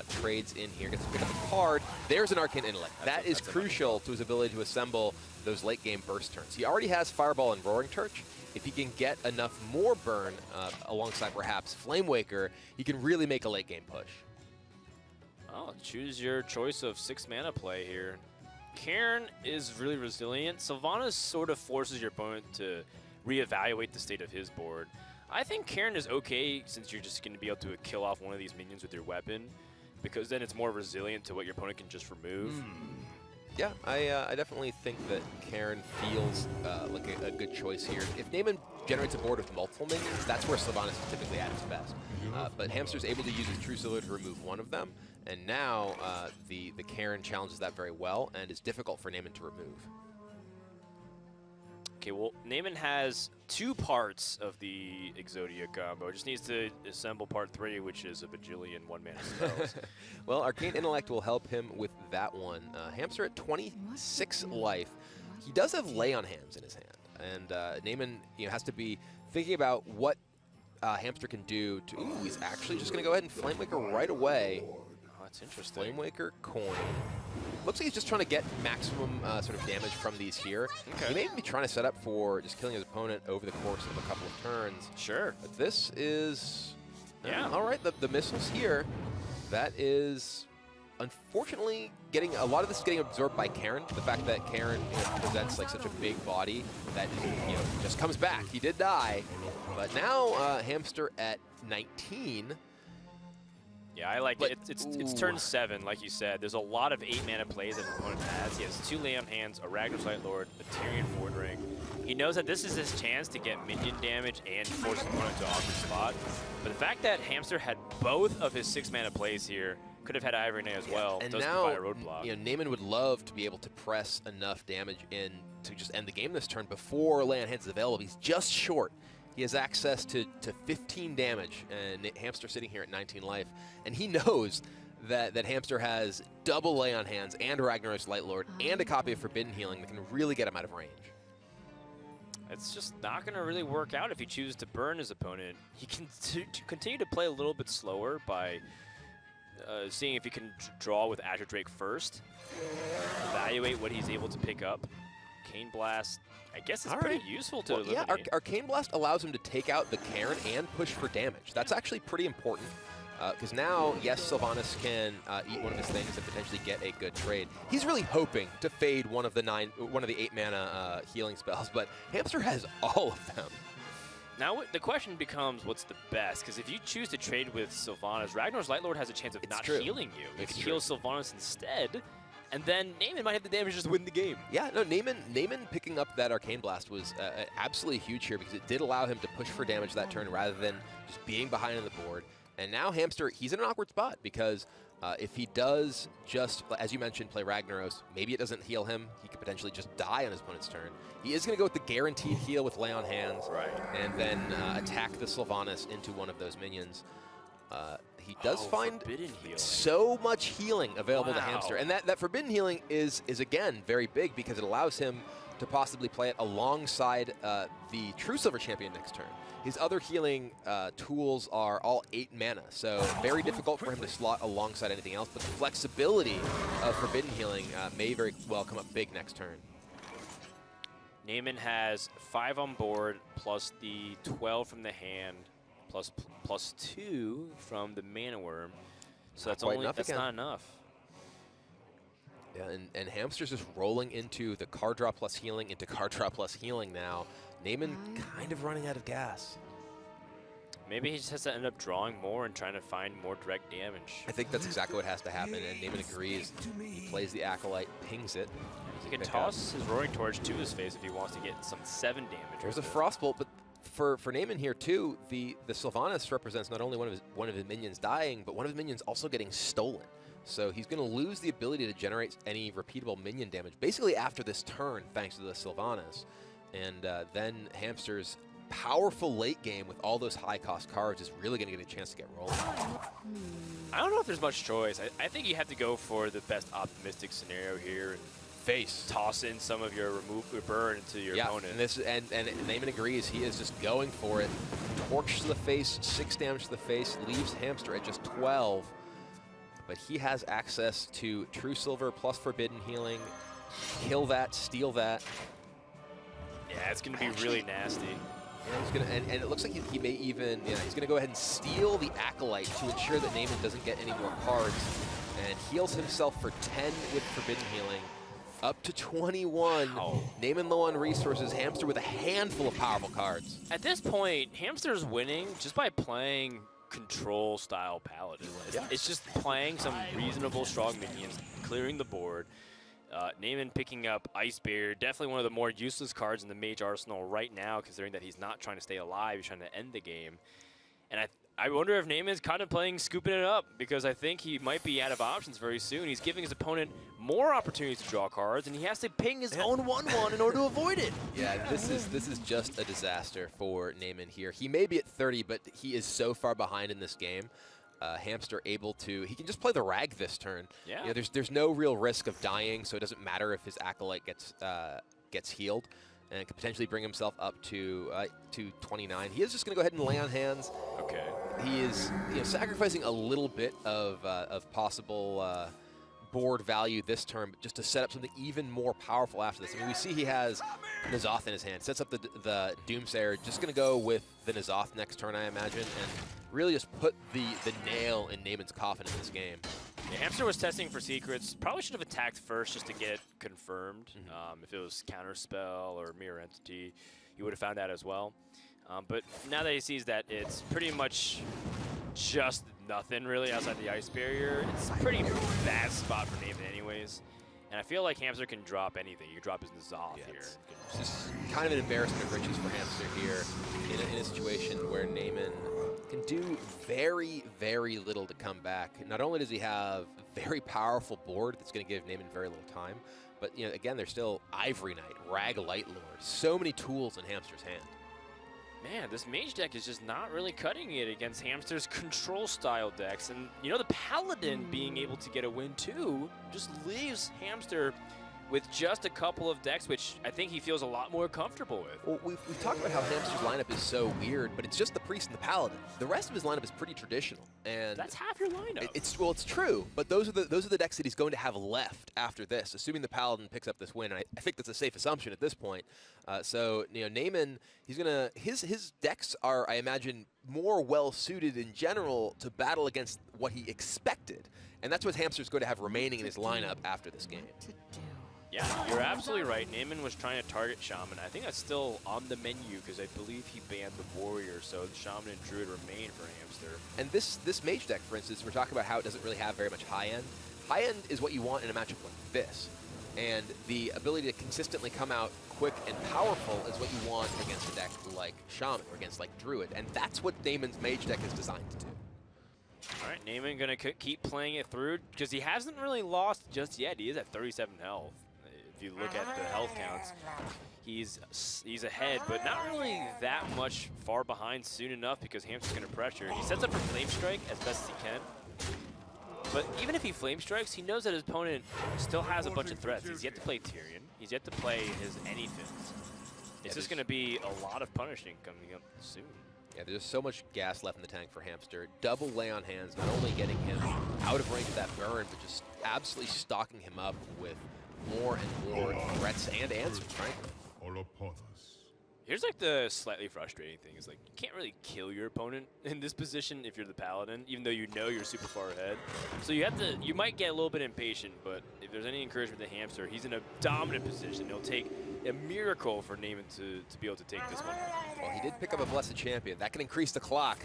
Trades in here, gets to pick up a card. There's an Arcane Intellect. That is crucial to his ability to assemble those late game burst turns. He already has Fireball and Roaring Torch. If he can get enough more burn alongside perhaps Flamewaker, he can really make a late game push. Oh, choose your choice of 6 mana play here. Karin is really resilient. Sylvanas sort of forces your opponent to reevaluate the state of his board. I think Karin is okay since you're just going to be able to kill off one of these minions with your weapon, because then it's more resilient to what your opponent can just remove. Yeah, I definitely think that Karin feels like a good choice here. If Naiman generates a board with multiple minions, that's where Sylvanas is typically at its best. But Hamster's able to use his True Silver to remove one of them, and now the Karin challenges that very well and is difficult for Naiman to remove. Okay, well, Naiman has 2 parts of the Exodia combo. Just needs to assemble part 3, which is a bajillion 1-mana spells. Well, Arcane Intellect will help him with that one. Hamster at 26 life. He does have Lay on Hands in his hand, and Naiman has to be thinking about what Hamster can do to... Ooh, he's actually just going to go ahead and Flamewaker right away. Oh, that's interesting. Flamewaker coin. Looks like he's just trying to get maximum sort of damage from these here. Okay. He may even be trying to set up for just killing his opponent over the course of a couple of turns. Sure. But this is... Yeah. All right, the missiles here, that is unfortunately getting... A lot of this is getting absorbed by Karin. The fact that Karin presents like such a big body that just comes back. He did die. But now Hamster at 19... Yeah, I like it. It's turn 7, like you said. There's a lot of 8-mana plays that his opponent has. He has 2 Lay on Hands, a Ragnar's Light Lord, a Tyrian Ford Ring. He knows that this is his chance to get minion damage and force his opponent to an awkward spot. But the fact that Hamster had both of his 6-mana plays here, could have had Ivory as well, and does now, provide a roadblock. Naiman would love to be able to press enough damage in to just end the game this turn before Lay on Hands is available. He's just short. He has access to 15 damage, and Hamster sitting here at 19 life. And he knows that Hamster has double Lay on Hands and Ragnar's Light Lord and a copy of Forbidden Healing that can really get him out of range. It's just not going to really work out if he chooses to burn his opponent. He can continue to play a little bit slower by seeing if he can draw with Azure Drake first, evaluate what he's able to pick up. Cane Blast, I guess it's pretty useful to eliminate. Yeah, Arcane Blast allows him to take out the Karin and push for damage. That's actually pretty important. Because now, yes, Sylvanas can eat one of his things and potentially get a good trade. He's really hoping to fade one of the 8-mana healing spells, but Hamster has all of them. Now the question becomes, what's the best? Because if you choose to trade with Sylvanas, Ragnar's Light Lord has a chance of not healing you. You can heal Sylvanas instead, and then Naiman might have the damage just to win the game. Yeah, no, Naiman picking up that Arcane Blast was absolutely huge here because it did allow him to push for damage that turn rather than just being behind on the board. And now Hamster, he's in an awkward spot because if he does just, as you mentioned, play Ragnaros, maybe it doesn't heal him. He could potentially just die on his opponent's turn. He is going to go with the guaranteed heal with Lay on Hands, and then attack the Sylvanas into one of those minions. He does find so much healing available to Hamster. And that Forbidden Healing is again, very big because it allows him to possibly play it alongside the True Silver Champion next turn. His other healing tools are all 8 mana, so very difficult for him to slot alongside anything else, but the flexibility of Forbidden Healing may very well come up big next turn. Naiman has 5 on board, plus the 12 from the hand, plus 2 from the Mana Worm. So that's not enough. Yeah, and Hamster's just rolling into the card draw plus healing into card draw plus healing now. Naiman kind of running out of gas. Maybe he just has to end up drawing more and trying to find more direct damage. I think that's exactly what has to happen, and Naiman agrees. He plays the Acolyte, pings it. He can toss his Roaring Torch to his face if he wants to get some 7 damage. There's a Frostbolt, but for Naiman here too, the Sylvanas represents not only one of his minions dying, but one of his minions also getting stolen. So he's going to lose the ability to generate any repeatable minion damage, basically after this turn, thanks to the Sylvanas. And then Hamster's powerful late game with all those high-cost cards is really going to get a chance to get rolling. I don't know if there's much choice. I think you have to go for the best optimistic scenario here and Face. toss in some of your burn into your opponent. And Naiman agrees. He is just going for it. Torch to the face, 6 damage to the face, leaves Hamster at just 12. But he has access to True Silver plus Forbidden Healing. Kill that, steal that. Yeah, it's going to be really nasty. Yeah, he's gonna, and it looks like he may even, he's going to go ahead and steal the Acolyte to ensure that Naiman doesn't get any more cards. And heals himself for 10 with Forbidden Healing. Up to 21. Wow. Naiman low on resources. Hamster with a handful of powerful cards. At this point, Hamster's winning just by playing control-style Paladin. It's just playing some reasonable, strong minions, clearing the board. Naiman picking up Ice Barrier, definitely one of the more useless cards in the Mage arsenal right now, considering that he's not trying to stay alive, he's trying to end the game. And I wonder if Naiman's kind of playing scooping it up, because I think he might be out of options very soon. He's giving his opponent more opportunities to draw cards, and he has to ping his own 1/1 in order to avoid it. Yeah, this is just a disaster for Naiman here. He may be at 30, but he is so far behind in this game. Hamster able to, he can just play the Rag this turn. Yeah. You know, there's no real risk of dying, so it doesn't matter if his Acolyte gets healed, and can potentially bring himself up to 29. He is just going to go ahead and lay on hands. Okay. He is sacrificing a little bit of possible board value this turn, but just to set up something even more powerful after this. I mean, we see he has N'Zoth in his hand. Sets up the Doomsayer. Just going to go with the N'Zoth next turn, I imagine, and really just put the nail in Naiman's coffin in this game. Yeah, Hamster was testing for secrets. Probably should have attacked first just to get it confirmed. If it was Counterspell or Mirror Entity, he would have found out as well. But now that he sees that it's pretty much just nothing really outside the Ice Barrier, it's a pretty bad spot for Naiman anyways. And I feel like Hamster can drop anything. You can drop his N'Zoth here. It's just kind of an embarrassment of riches for Hamster here in a situation where Naiman can do very, very little to come back. Not only does he have a very powerful board that's going to give Naiman very little time, but again, there's still Ivory Knight, Rag Light Lord, so many tools in Hamster's hand. Man, this Mage deck is just not really cutting it against Hamster's control-style decks. And, the Paladin being able to get a win, too, just leaves Hamster with just a couple of decks, which I think he feels a lot more comfortable with. Well, we've talked about how Hamster's lineup is so weird, but it's just the Priest and the Paladin. The rest of his lineup is pretty traditional, and that's half your lineup. It's true, but those are the decks that he's going to have left after this, assuming the Paladin picks up this win. And I think that's a safe assumption at this point. So Naiman, he's gonna his decks are, I imagine, more well suited in general to battle against what he expected, and that's what Hamster's going to have remaining in his lineup after this game. Yeah, you're absolutely right. Naiman was trying to target Shaman. I think that's still on the menu because I believe he banned the Warrior, so the Shaman and Druid remain for Hamster. And this Mage deck, for instance, we're talking about how it doesn't really have very much high end. High end is what you want in a matchup like this. And the ability to consistently come out quick and powerful is what you want against a deck like Shaman or against like Druid. And that's what Naiman's Mage deck is designed to do. All right, Naiman going to keep playing it through because he hasn't really lost just yet. He is at 37 health. If you look at the health counts, he's ahead, but not really that much far behind soon enough because Hamster's going to pressure. He sets up for Flame Strike as best as he can. But even if he Flame Strikes, he knows that his opponent still has a bunch of threats. He's yet to play Tyrion. He's yet to play his anything. It's just going to be a lot of punishing coming up soon. Yeah, there's so much gas left in the tank for Hamster. Double lay on hands, not only getting him out of range of that burn, but just absolutely stocking him up with more and more threats and answers, frankly. All upon us. Here's like the slightly frustrating thing is like you can't really kill your opponent in this position if you're the Paladin, even though you're super far ahead. So you might get a little bit impatient, but if there's any encouragement to Hamster, he's in a dominant position. It'll take a miracle for Naiman to be able to take this one. Well, he did pick up a Blessed Champion. That can increase the clock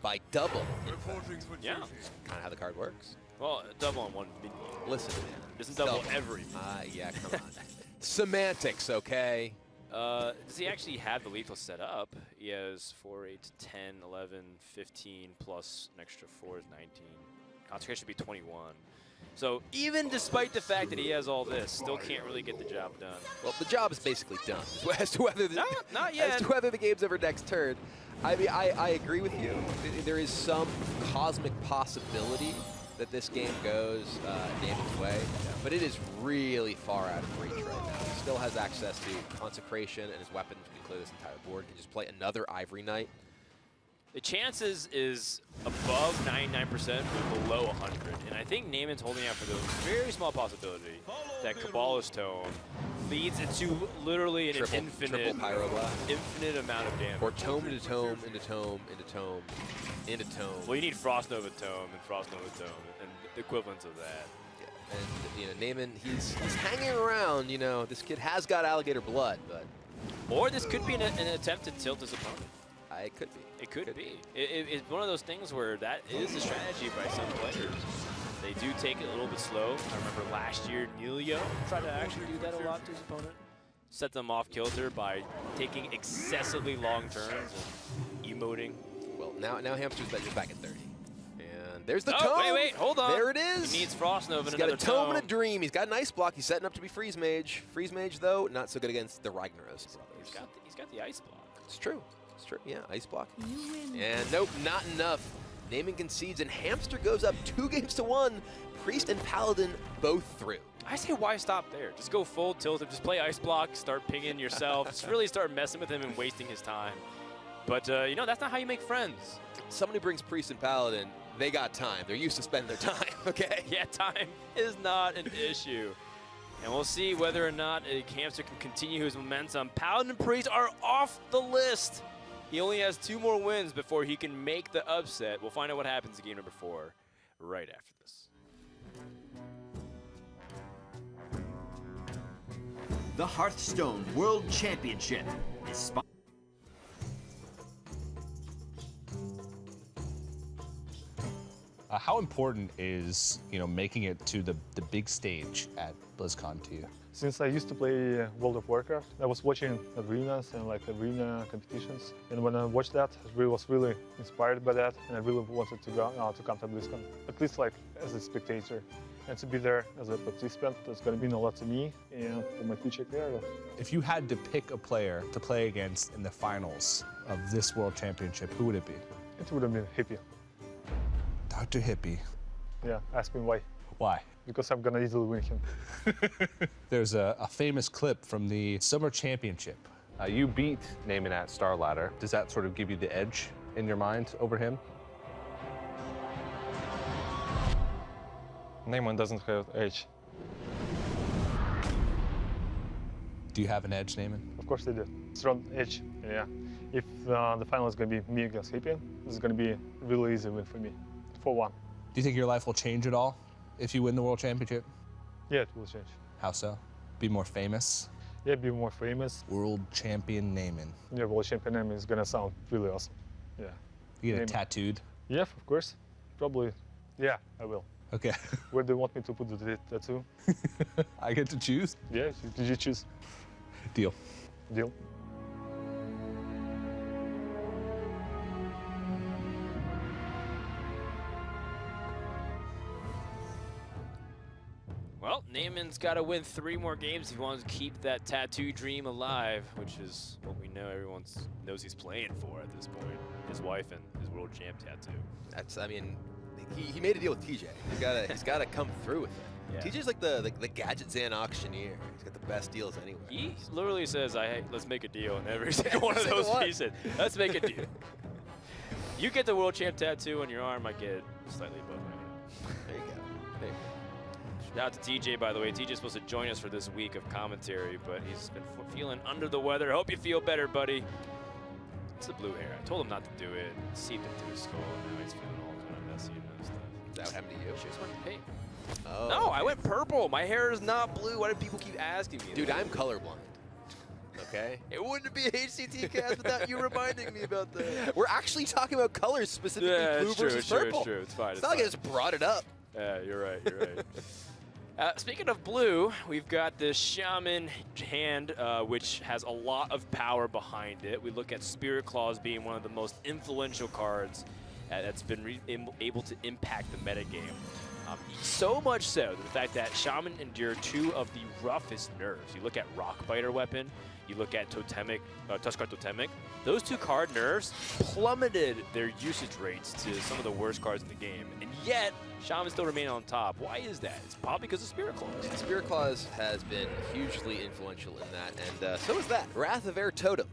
by double. Yeah. Kind of how the card works. Well, double on one minion. Listen, man. Doesn't double every. Yeah, come on. Semantics, okay? Does he actually have the lethal set up? He has 4, 8, 10, 11, 15, plus an extra 4 is 19. Concentration should be 21. So even despite the fact that he has all this, still can't really get the job done. Well, the job is basically done as to whether the, Not yet. as to whether the game's ever next turn. I mean, I agree with you. There is some cosmic possibility that this game goes Naiman's way, but it is really far out of reach right now. He still has access to Consecration and his weapons can clear this entire board. He can just play another Ivory Knight. The chances is above 99% but below 100. And I think Naiman's holding out for the very small possibility that Kabbalah's Tome leads into literally an infinite amount of damage. Or tome into tome, into tome, into tome, into tome. Well, you need Frost Nova Tome and Frost Nova Tome and the equivalents of that. Yeah. And, Naiman, he's hanging around, this kid has got alligator blood, but... Or this could be an attempt to tilt his opponent. It could be. It could be. It's one of those things where that is a strategy by some players. They do take it a little bit slow. I remember last year, Nilio tried to actually do that a lot to his opponent. Set them off kilter by taking excessively long turns and emoting. Well, now Hamster's back at 30. And there's the tome. Wait, hold on. There it is. He needs Frost Nova and He's got a tome and a tome. dream. He's got an ice block. He's setting up to be Freeze Mage. Freeze Mage, though, not so good against the Ragnaros brothers. He's got the ice block. It's true. It's true. Yeah, ice block. And nope, not enough. Naiman concedes, and Hamster goes up 2-1. Priest and Paladin both through. I say why stop there? Just go full tilt, just play ice block, start pinging yourself, just really start messing with him and wasting his time. But, that's not how you make friends. Somebody brings Priest and Paladin, they got time. They're used to spending their time, okay? Yeah, time is not an issue. And we'll see whether or not Hamster can continue his momentum. Paladin and Priest are off the list. He only has 2 more wins before he can make the upset. We'll find out what happens in game number 4 right after this. The Hearthstone World Championship is sponsored. How important is making it to the big stage at BlizzCon to you? Since I used to play World of Warcraft, I was watching arenas and arena competitions. And when I watched that, I was really inspired by that, and I really wanted to go to come to BlizzCon, at least as a spectator. And to be there as a participant, that's going to mean a lot to me and for my future career. If you had to pick a player to play against in the finals of this World Championship, who would it be? It would have been Hippie. Dr. Hippie. Yeah, ask me why. Why? Because I'm going to easily win him. There's a famous clip from the Summer Championship. You beat Naiman at Star Ladder. Does that sort of give you the edge in your mind over him? Naiman doesn't have edge. Do you have an edge, Naiman? Of course I do. Strong edge, yeah. If the final is going to be me against Hippie, this is going to be a really easy win for me, 4-1. Do you think your life will change at all if you win the World Championship? Yeah, it will change. How so? Be more famous? Yeah, be more famous. World Champion Naiman. Yeah, World Champion Naiman is going to sound really awesome. Yeah. You get it Naiman. tattooed? Yeah, of course. Probably. Yeah, I will. Okay. Where do you want me to put the tattoo? I get to choose? Yeah, did you choose? Deal. Deal. Well, Naiman's got to win 3 more games if he wants to keep that tattoo dream alive, which is what we know everyone knows he's playing for at this point. His wife and his world champ tattoo. He made a deal with TJ. He's gotta come through with it. Yeah. TJ's like the Gadget Zan auctioneer. He's got the best deals anywhere. He literally says, let's make a deal in every single one of those pieces. Let's make a deal. You get the world champ tattoo on your arm, I get slightly above my head. There you go. There you go. Shout out to TJ, by the way. TJ's supposed to join us for this week of commentary, but he's been feeling under the weather. Hope you feel better, buddy. It's the blue hair. I told him not to do it. It seeped into his skull, and now he's feeling all kind of messy and stuff. Is that what happened to you? She just went pink. Oh. No, I went purple. My hair is not blue. Why do people keep asking me? Dude, that? I'm colorblind. Okay? It wouldn't be a HCT cast without you reminding me about that. We're actually talking about colors, specifically blue versus purple. It's true. It's fine. It's not like I just brought it up. Yeah, you're right. You're right. Speaking of blue, we've got the Shaman hand, which has a lot of power behind it. We look at Spirit Claws being one of the most influential cards that's been able to impact the metagame. So much so, the fact that Shaman endure 2 of the roughest nerfs. You look at Rockbiter weapon, you look at Totemic, Tuskar Totemic. Those 2 card nerfs plummeted their usage rates to some of the worst cards in the game. And yet, Shaman still remain on top. Why is that? It's probably because of Spirit Claws. Spirit Claws has been hugely influential in that, and so is that. Wrath of Air Totem.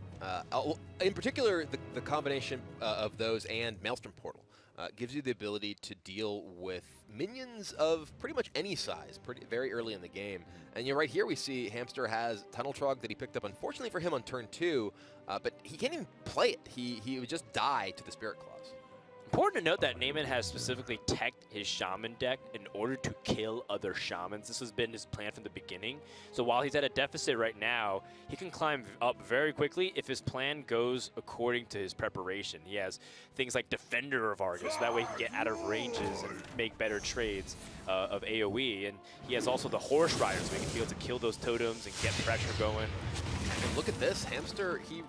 In particular, the combination of those and Maelstrom Portal gives you the ability to deal with minions of pretty much any size very early in the game. And right here we see Hamster has Tunnel Trog that he picked up, unfortunately for him, on turn 2, but he can't even play it. He would just die to the Spirit Claws. Important to note that Naiman has specifically teched his Shaman deck in order to kill other Shamans. This has been his plan from the beginning. So while he's at a deficit right now, he can climb up very quickly if his plan goes according to his preparation. He has things like Defender of Argus, so that way he can get out of ranges and make better trades of AoE. And he has also the Horse Riders, so he can be able to kill those totems and get pressure going. And look at this. Hamster, he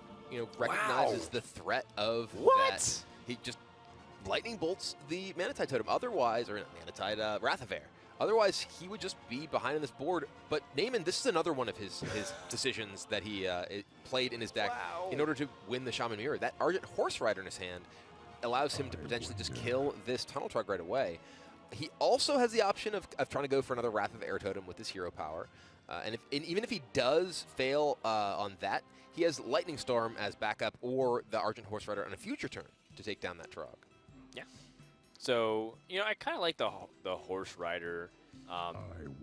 recognizes the threat of that. He just lightning bolts the Manatide Totem. Otherwise, or not Manatide, Wrath of Air. Otherwise, he would just be behind on this board. But Naiman, this is another one of his decisions that he played in his deck in order to win the Shaman Mirror. That Argent Horse Rider in his hand allows him to potentially just kill this Tunnel Trog right away. He also has the option of trying to go for another Wrath of Air Totem with his hero power. And even if he does fail on that, he has Lightning Storm as backup, or the Argent Horse Rider on a future turn to take down that Trog. Yeah. So, I kind of like the Horse Rider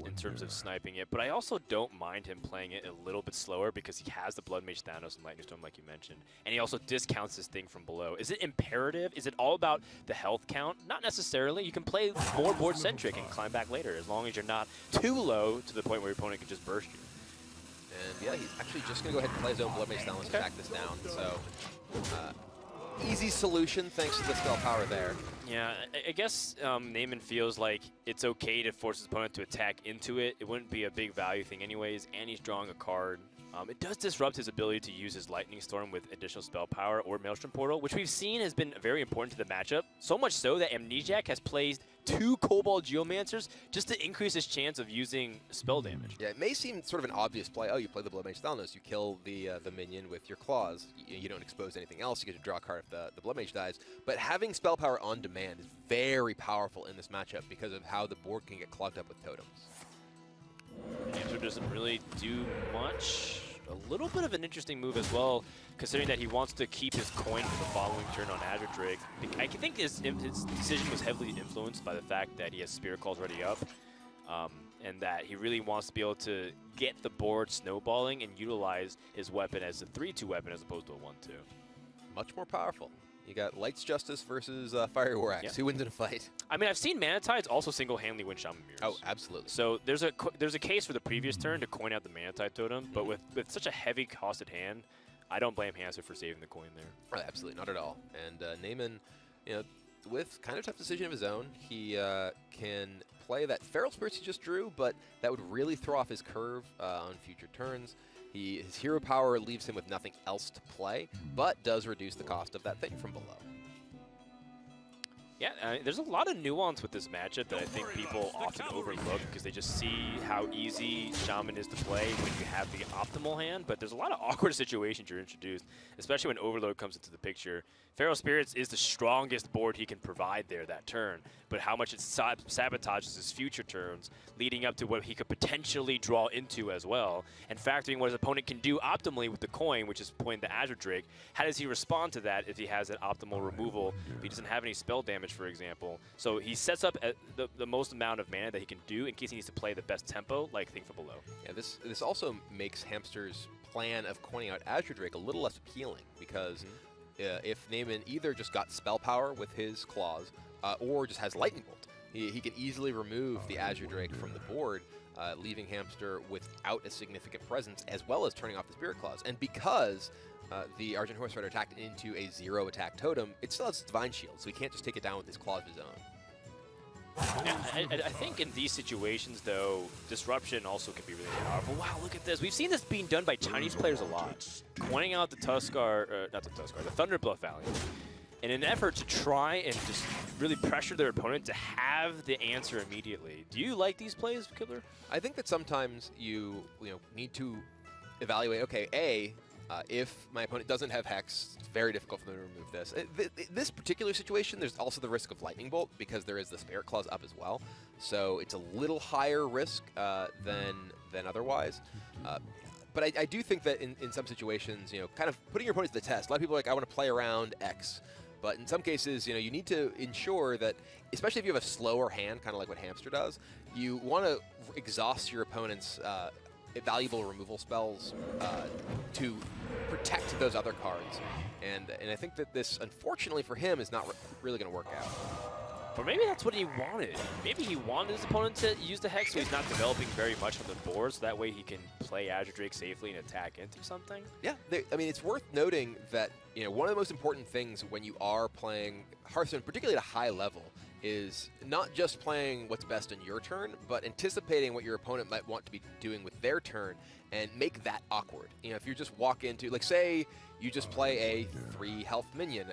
in terms of sniping it, but I also don't mind him playing it a little bit slower because he has the Blood Mage Thanos and Lightning Storm, like you mentioned, and he also discounts this thing from below. Is it imperative? Is it all about the health count? Not necessarily. You can play more board-centric and climb back later, as long as you're not too low to the point where your opponent can just burst you. And yeah, he's actually just going to go ahead and play his own Blood Mage Thanos and attack this down. So, easy solution thanks to the spell power there. Yeah, I guess Naiman feels like it's okay to force his opponent to attack into it. It wouldn't be a big value thing anyways, and he's drawing a card. It does disrupt his ability to use his Lightning Storm with additional spell power or Maelstrom Portal, which we've seen has been very important to the matchup. So much so that Amnesiac has placed 2 Cobalt Geomancers just to increase his chance of using spell damage. Yeah, it may seem sort of an obvious play. Oh, you play the Blood Mage Thanos, you kill the minion with your claws. You don't expose anything else. You get to draw a card if the Blood Mage dies. But having spell power on demand is very powerful in this matchup because of how the board can get clogged up with totems. Hamster doesn't really do much. A little bit of an interesting move as well, considering that he wants to keep his coin for the following turn on Azure Drake. I think his decision was heavily influenced by the fact that he has Spirit Calls already up, and that he really wants to be able to get the board snowballing and utilize his weapon as a 3-2 weapon as opposed to a 1-2. Much more powerful. You got Light's Justice versus Fiery War Axe. Yeah. Who wins in a fight? I mean, I've seen Manatides also single-handedly win Shaman Mirrors. Oh, absolutely. So there's a case for the previous turn to coin out the Manatide Totem, but with such a heavy costed hand, I don't blame Hamster for saving the coin there. Oh, absolutely, not at all. And Naiman, with kind of tough decision of his own, he can play that Feral Spirits he just drew, but that would really throw off his curve on future turns. His hero power leaves him with nothing else to play, but does reduce the cost of that thing from below. Yeah, there's a lot of nuance with this matchup that I think people often overlook because they just see how easy Shaman is to play when you have the optimal hand, but there's a lot of awkward situations you're introduced, especially when Overload comes into the picture. Feral Spirits is the strongest board he can provide there that turn, but how much it sabotages his future turns, leading up to what he could potentially draw into as well, and factoring what his opponent can do optimally with the coin, which is point the Azure Drake. How does he respond to that if he has an optimal removal, if he doesn't have any spell damage, for example? So he sets up the most amount of mana that he can do in case he needs to play the best tempo, like Thing from Below. Yeah, this also makes Hamster's plan of coining out Azure Drake a little less appealing, because if Naiman either just got spell power with his claws or just has Lightning Bolt, he can easily remove the Azure Drake from the board, leaving Hamster without a significant presence, as well as turning off the Spirit Claws. And because the Argent Horse Rider attacked into a 0 attack totem, it still has Divine Shield, so he can't just take it down with his claws of his own. Yeah, I think in these situations, though, disruption also can be really powerful. Wow, look at this. We've seen this being done by Chinese players a lot. Coining out the Tuskar, not the Tuskar, the Thunderbluff Valiant. in an effort to try and just really pressure their opponent to have the answer immediately. Do you like these plays, Kibler? I think that sometimes you need to evaluate, okay, if my opponent doesn't have Hex, it's very difficult for them to remove this. This particular situation, there's also the risk of Lightning Bolt because there is the Spirit Claws up as well. So it's a little higher risk than otherwise. But I do think that in some situations, kind of putting your opponent to the test. A lot of people are like, I want to play around X. But in some cases, you need to ensure that, especially if you have a slower hand, kind of like what Hamster does, you want to exhaust your opponent's valuable removal spells to protect those other cards. And I think that this, unfortunately for him, is not really going to work out. Or maybe that's what he wanted. Maybe he wanted his opponent to use the Hex so he's not developing very much on the board, so that way he can play Azure Drake safely and attack into something. Yeah, I mean, it's worth noting that one of the most important things when you are playing Hearthstone, particularly at a high level, is not just playing what's best in your turn, but anticipating what your opponent might want to be doing with their turn and make that awkward. If you just walk into, like, say you just play a 3 health minion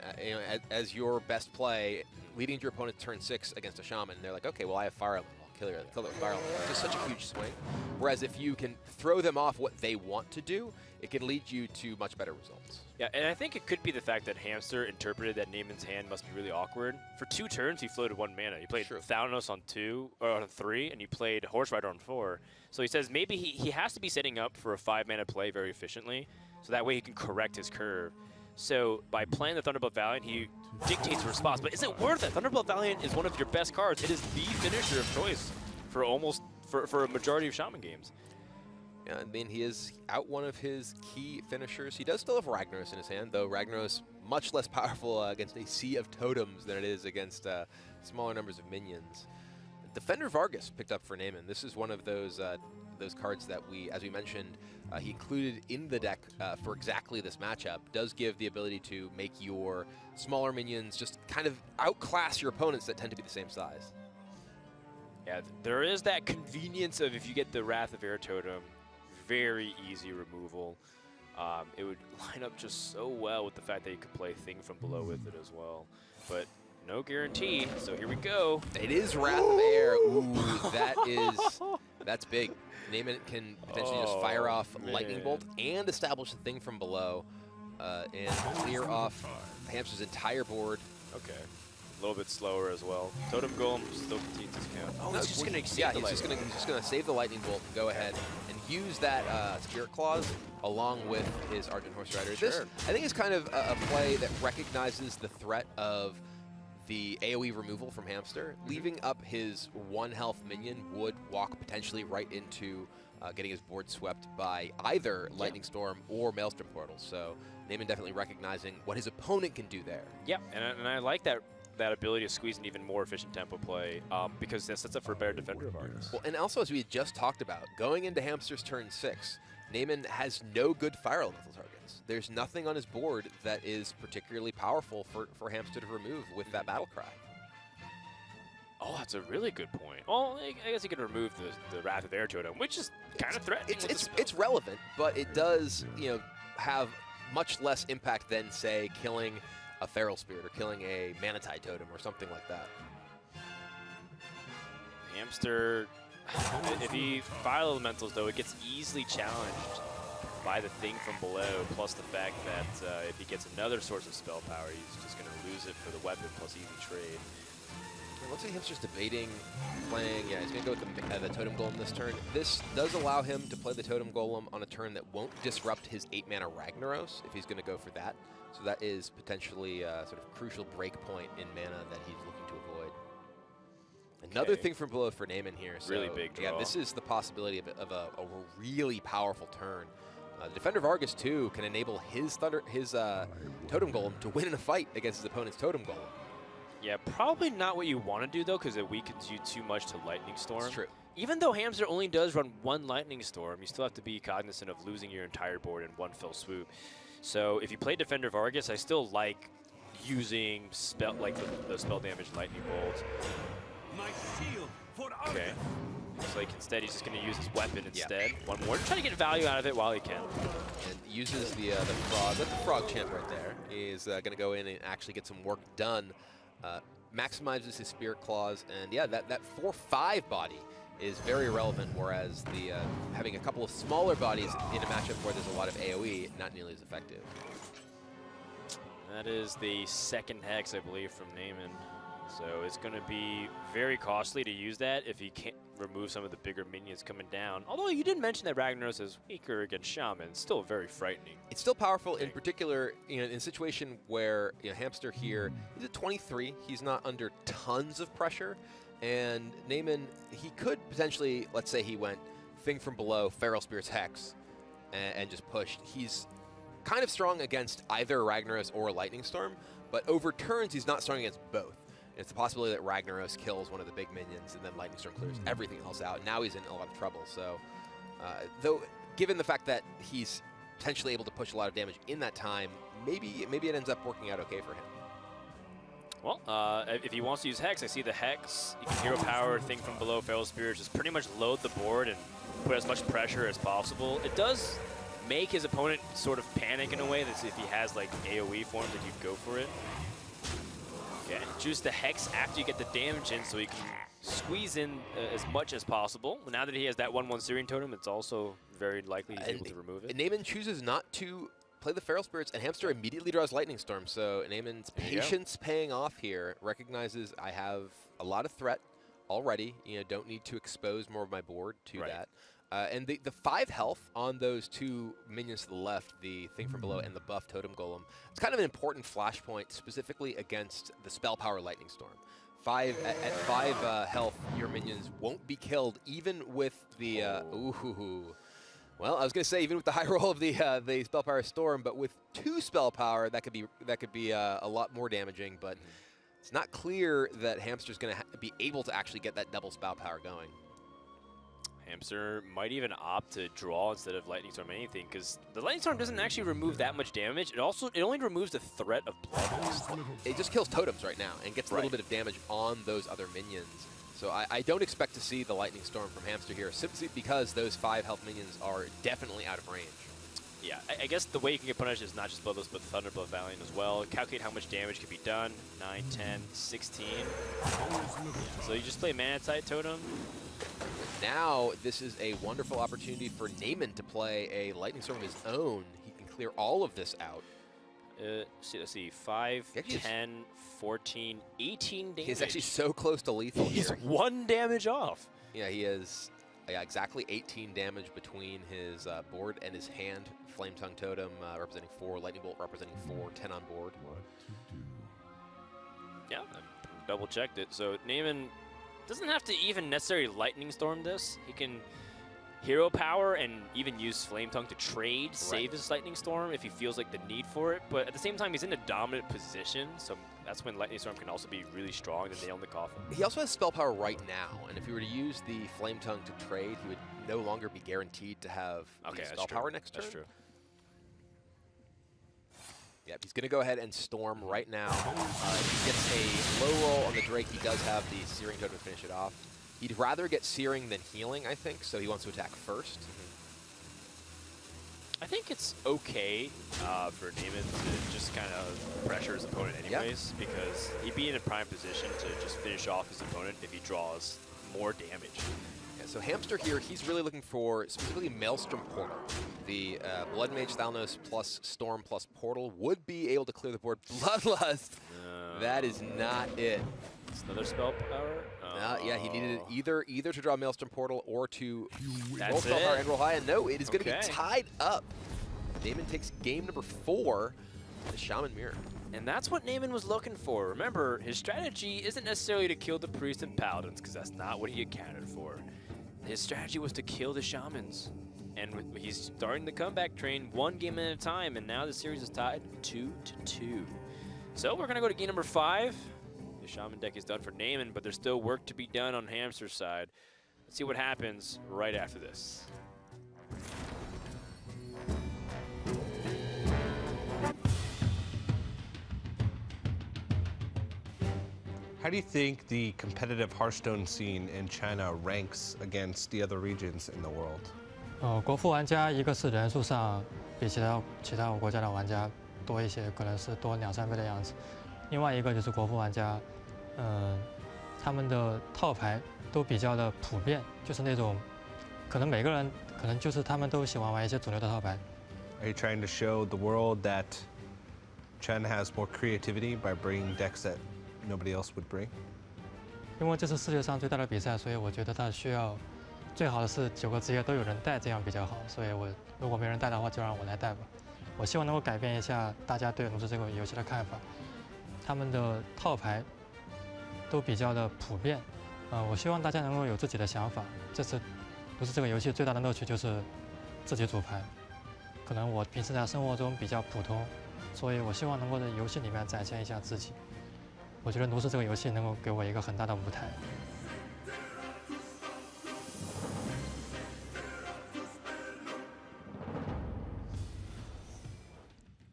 as your best play, leading to your opponent turn 6 against a shaman, and they're like, okay, well, I have Fire Element, I'll kill it with Fire Element. It's just such a huge swing. Whereas if you can throw them off what they want to do, it can lead you to much better results. Yeah, and I think it could be the fact that Hamster interpreted that Naiman's hand must be really awkward. For 2 turns, he floated 1 mana. He played Thalanos on 2, or on 3, and you played Horse Rider on 4. So he says maybe he has to be setting up for a 5-mana play very efficiently, so that way he can correct his curve. So by playing the Thunderbolt Valiant, he dictates a response. But is it worth it? Thunderbolt Valiant is one of your best cards. It is the finisher of choice for a majority of Shaman games. Yeah, I mean, he is out one of his key finishers. He does still have Ragnaros in his hand, though Ragnaros much less powerful against a sea of totems than it is against smaller numbers of minions. Defender Vargas picked up for Naiman. This is one of those cards that as we mentioned, he included in the deck for exactly this matchup. Does give the ability to make your smaller minions just kind of outclass your opponents that tend to be the same size. Yeah, there is that convenience of if you get the Wrath of Air Totem, very easy removal. It would line up just so well with the fact that you could play Thing from Below with it as well. But no guarantee, so here we go. It is Wrath of Air. Ooh, that's big. Naiman can potentially just fire off Lightning Bolt and establish the Thing from Below and clear off Hamster's entire board. Okay. A little bit slower as well. Totem Golem still continues his count. Oh, he's just going to he's just going to save the Lightning Bolt and go ahead and use that Spirit Claws along with his Argent Horse Rider. Sure. This, I think, is kind of a play that recognizes the threat of the AoE removal from Hamster. Leaving up his 1 health minion would walk potentially right into getting his board swept by either Lightning Storm or Maelstrom Portal. So Naiman definitely recognizing what his opponent can do there. Yeah, and I like that ability to squeeze an even more efficient tempo play because that sets up for a better defender of ours. Well, and also, as we had just talked about, going into Hamster's turn 6, Naiman has no good fire elemental targets. There's nothing on his board that is particularly powerful for Hamster to remove with that battle cry. Oh, that's a really good point. Well, I guess he could remove the Wrath of Air Totem, which is kind of threatening. It's relevant, but it does have much less impact than, say, killing a Feral Spirit or killing a Manatide Totem or something like that. Hamster, if he fire elementals, though, it gets easily challenged by the Thing from Below, plus the fact that if he gets another source of spell power, he's just going to lose it for the weapon plus easy trade. It looks like Hamster's debating playing, he's going to go with the Totem Golem this turn. This does allow him to play the Totem Golem on a turn that won't disrupt his 8-mana Ragnaros if he's going to go for that. So that is potentially a sort of crucial break point in mana that he's looking to avoid. Another Thing from Below for Naiman here. So, really big draw. Yeah, this is the possibility of a really powerful turn. Defender Vargas, too, can enable his Totem Golem to win in a fight against his opponent's Totem Golem. Yeah, probably not what you want to do, though, because it weakens you too much to Lightning Storm. That's true. Even though Hamster only does run 1 Lightning Storm, you still have to be cognizant of losing your entire board in 1 fell swoop. So if you play Defender Vargas, I still like using the spell damage Lightning Bolt. My shield for Okay. Looks like instead he's just going to use his weapon instead. One more to try to get value out of it while he can. And uses the frog. That's the frog champ right there. He's going to go in and actually get some work done. Maximizes his spirit claws, and yeah, that 4/5 body is very relevant, whereas the having a couple of smaller bodies in a matchup where there's a lot of AoE, not nearly as effective. That is the second Hex, I believe, from Naiman. So it's going to be very costly to use that if he can't remove some of the bigger minions coming down. Although you did mention that Ragnaros is weaker against Shaman, still very frightening. It's still powerful, in particular, in a situation where Hamster here, he's at 23. He's not under tons of pressure. And Naiman, he could potentially, let's say he went Thing from Below, Feral Spirit's Hex, and just pushed. He's kind of strong against either Ragnaros or Lightning Storm, but over turns, he's not strong against both. It's a possibility that Ragnaros kills one of the big minions, and then Lightning Storm clears everything else out. Now he's in a lot of trouble. So, though, given the fact that he's potentially able to push a lot of damage in that time, maybe it ends up working out okay for him. Well, if he wants to use Hex, I see the Hex. You can Hero Power, Thing from Below, Feral Spirit, just pretty much load the board and put as much pressure as possible. It does make his opponent sort of panic in a way that if he has like AoE forms, that you'd go for it. Okay, juice the Hex after you get the damage in so he can squeeze in as much as possible. Now that he has that 1/1 Searing Totem, it's also very likely he's able to remove it. And Naiman chooses not to play the Feral Spirits, and Hamster immediately draws Lightning Storm. So Naiman's patience paying off here, recognizes I have a lot of threat already. Don't need to expose more of my board to that. And the 5 health on those 2 minions to the left, the Thing from Below and the buff Totem Golem, it's kind of an important flashpoint specifically against the Spell Power Lightning Storm. At 5 health, your minions won't be killed, even with the well, I was going to say even with the high roll of the Spell Power Storm, but with 2 Spell Power, that could be a lot more damaging. But it's not clear that Hamster's going to be able to actually get that double Spell Power going. Hamster might even opt to draw instead of Lightning Storm anything, because the Lightning Storm doesn't actually remove that much damage. It only removes the threat of Bloodlust. It just kills totems right now and gets a little bit of damage on those other minions. So I don't expect to see the Lightning Storm from Hamster here, simply because those 5 health minions are definitely out of range. Yeah, I guess the way you can get punished is not just Bloodlust, but Thunderblood Valiant as well. Calculate how much damage can be done. 9, 10, 16. So you just play Manatite Totem. Now, this is a wonderful opportunity for Naiman to play a Lightning Storm of his own. He can clear all of this out. Let's see, 5, 10, 14, 18 damage. He's actually so close to lethal He's here. 1 damage off. Yeah, he is exactly 18 damage between his board and his hand. Flame Tongue Totem representing 4, Lightning Bolt representing 4, 10 on board. Yeah, I double checked it. So Naiman doesn't have to even necessarily Lightning Storm this. He can Hero Power and even use Flame Tongue to trade, save his Lightning Storm if he feels like the need for it. But at the same time, he's in a dominant position, so that's when Lightning Storm can also be really strong to nail in the coffin. He also has Spell Power right now, and if he were to use the Flame Tongue to trade, he would no longer be guaranteed to have the Spell Power next turn. That's true. Yep, he's going to go ahead and Storm right now. He gets a low roll on the Drake. He does have the Searing Totem to finish it off. He'd rather get Searing than Healing, I think, so he wants to attack first. I think it's okay for Naiman to just kind of pressure his opponent anyways, because he'd be in a prime position to just finish off his opponent if he draws more damage. Yeah, so Hamster here, he's really looking for specifically Maelstrom Portal. The Blood Mage Thalnos plus Storm plus Portal would be able to clear the board. Bloodlust, that is not it. It's another spell power? Yeah, he needed it either to draw Maelstrom Portal or to roll That's spell power it? and roll high. And no, it is going to be tied up. Naiman takes game number 4, the Shaman Mirror. And that's what Naiman was looking for. Remember, his strategy isn't necessarily to kill the Priest and Paladins, because that's not what he accounted for. His strategy was to kill the Shamans. And he's starting the comeback train 1 game at a time, and now the series is tied 2-2. So we're going to go to game number 5. The Shaman deck is done for Naiman, but there's still work to be done on Hamster's side. Let's see what happens right after this. How do you think the competitive Hearthstone scene in China ranks against the other regions in the world? 国服玩家一个是人数上比其他国家的玩家多一些，可能是多2、3倍的样子。另外一个就是国服玩家，他们的套牌都比较的普遍，就是那种可能每个人可能就是他们都喜欢玩一些主流的套牌。Are you trying to show the world that China has more creativity by bringing decks that nobody else would bring? 因为这是世界上最大的比赛，所以我觉得它需要最好的是9个职业都有人带，这样比较好。所以如果没人带的话，就让我来带吧。我希望能够改变一下大家对炉石这个游戏的看法。他们的套牌都比较的普遍，我希望大家能够有自己的想法。这次炉石这个游戏最大的乐趣就是自己组牌。可能我平时在生活中比较普通，所以我希望能够在游戏里面展现一下自己。我觉得炉石这个游戏能够给我一个很大的舞台。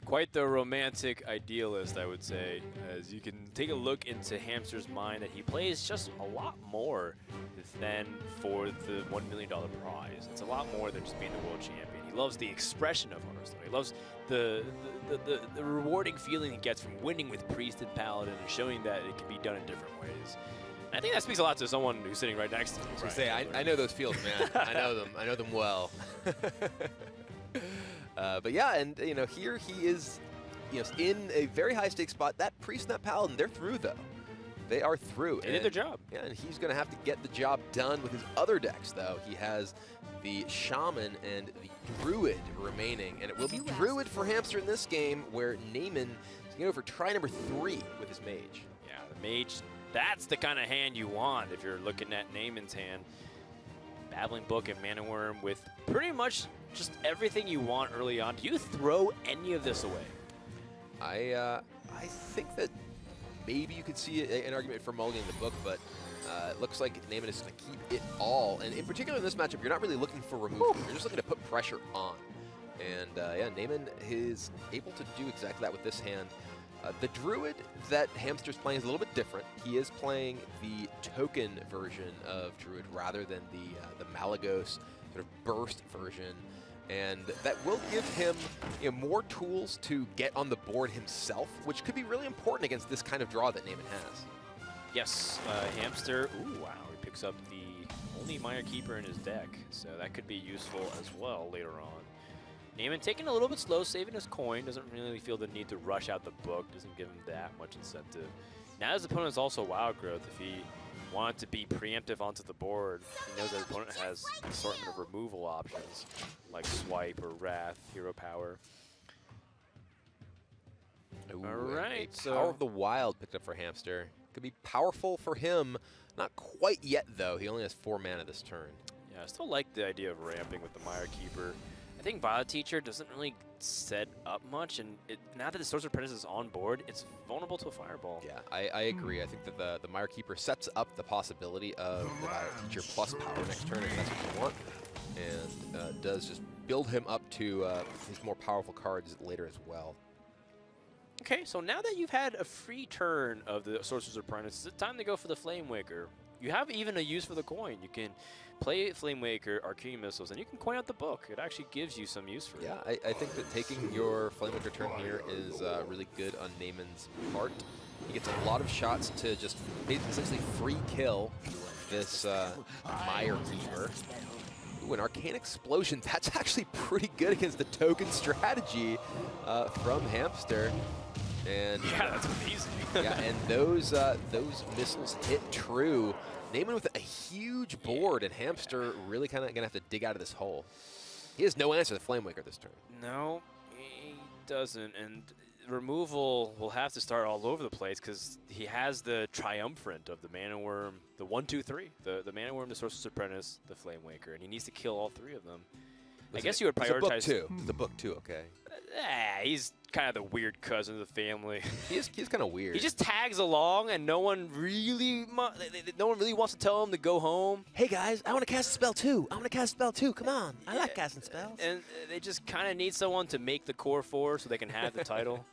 Quite the romantic idealist, I would say, as you can take a look into Hamster's mind that he plays just a lot more than for the $1 million prize. It's a lot more than just being the world champion. He loves the expression of Hearthstone. He loves the rewarding feeling he gets from winning with Priest and Paladin and showing that it can be done in different ways. And I think that speaks a lot to someone who's sitting right next to him. I say, I know those feels, man. I know them. I know them well. But yeah, and here he is, in a very high stakes spot. That Priest and that Paladin, they're through though. They are through. They did their job. Yeah, and he's going to have to get the job done with his other decks though. He has the Shaman and the Druid remaining, and it will be Druid for Hamster in this game, where Naiman is going to go for try number 3 with his Mage. Yeah, the Mage, that's the kind of hand you want if you're looking at Naiman's hand. Babbling Book and Mana Worm with pretty much just everything you want early on. Do you throw any of this away? I think that maybe you could see an argument for mulliganing the book, but it looks like Naiman is going to keep it all. And in particular in this matchup, you're not really looking for removal. You're just looking to put pressure on. And yeah, Naiman is able to do exactly that with this hand. The Druid that Hamster's playing is a little bit different. He is playing the token version of Druid rather than the Malagos sort of burst version. And that will give him more tools to get on the board himself, which could be really important against this kind of draw that Naiman has. Yes, Hamster, ooh, wow, he picks up the only Mire Keeper in his deck, so that could be useful as well later on. Naiman taking a little bit slow, saving his coin, doesn't really feel the need to rush out the book, doesn't give him that much incentive. Now his opponent is also Wild Growth. If he wanted to be preemptive onto the board, he knows that his opponent has an assortment of removal options, like Swipe or Wrath, Hero Power. Ooh, all right, so Power of the Wild picked up for Hamster. Could be powerful for him. Not quite yet, though. He only has 4 mana this turn. Yeah, I still like the idea of ramping with the Mire Keeper. I think Violet Teacher doesn't really set up much, and now that the Sorcerer Apprentice is on board, it's vulnerable to a Fireball. Yeah, I agree. I think that the Mire Keeper sets up the possibility of the Violet Teacher plus power next turn if that's what you want, and does just build him up to his more powerful cards later as well. Okay, so now that you've had a free turn of the Sorcerer's Apprentice, it's time to go for the Flame Waker. You have even a use for the coin. You can play Flame Waker, Arcane Missiles, and you can coin out the book. It actually gives you some use for it. Yeah, I think that taking your Flame Waker turn here is really good on Naiman's part. He gets a lot of shots to just essentially free kill this Mire Keeper. Ooh, an Arcane Explosion. That's actually pretty good against the token strategy from Hamster. And yeah, that's amazing. yeah, and those missiles hit true. Naiman with a huge board, and Hamster really kind of gonna have to dig out of this hole. He has no answer to Flame Waker this turn. No, he doesn't, and removal will have to start all over the place because he has the Triumphant of the Mana Worm, the 1, 2, 3, the Mana Worm, the Sorcerer's Apprentice, the Flame Waker, and he needs to kill all 3 of them. I guess you would prioritize. The book too, okay. He's kind of the weird cousin of the family. He's kind of weird. He just tags along, and no one really wants to tell him to go home. Hey guys, I want to cast a spell too. Come on, I like casting spells. And they just kind of need someone to make the core 4 so they can have the title.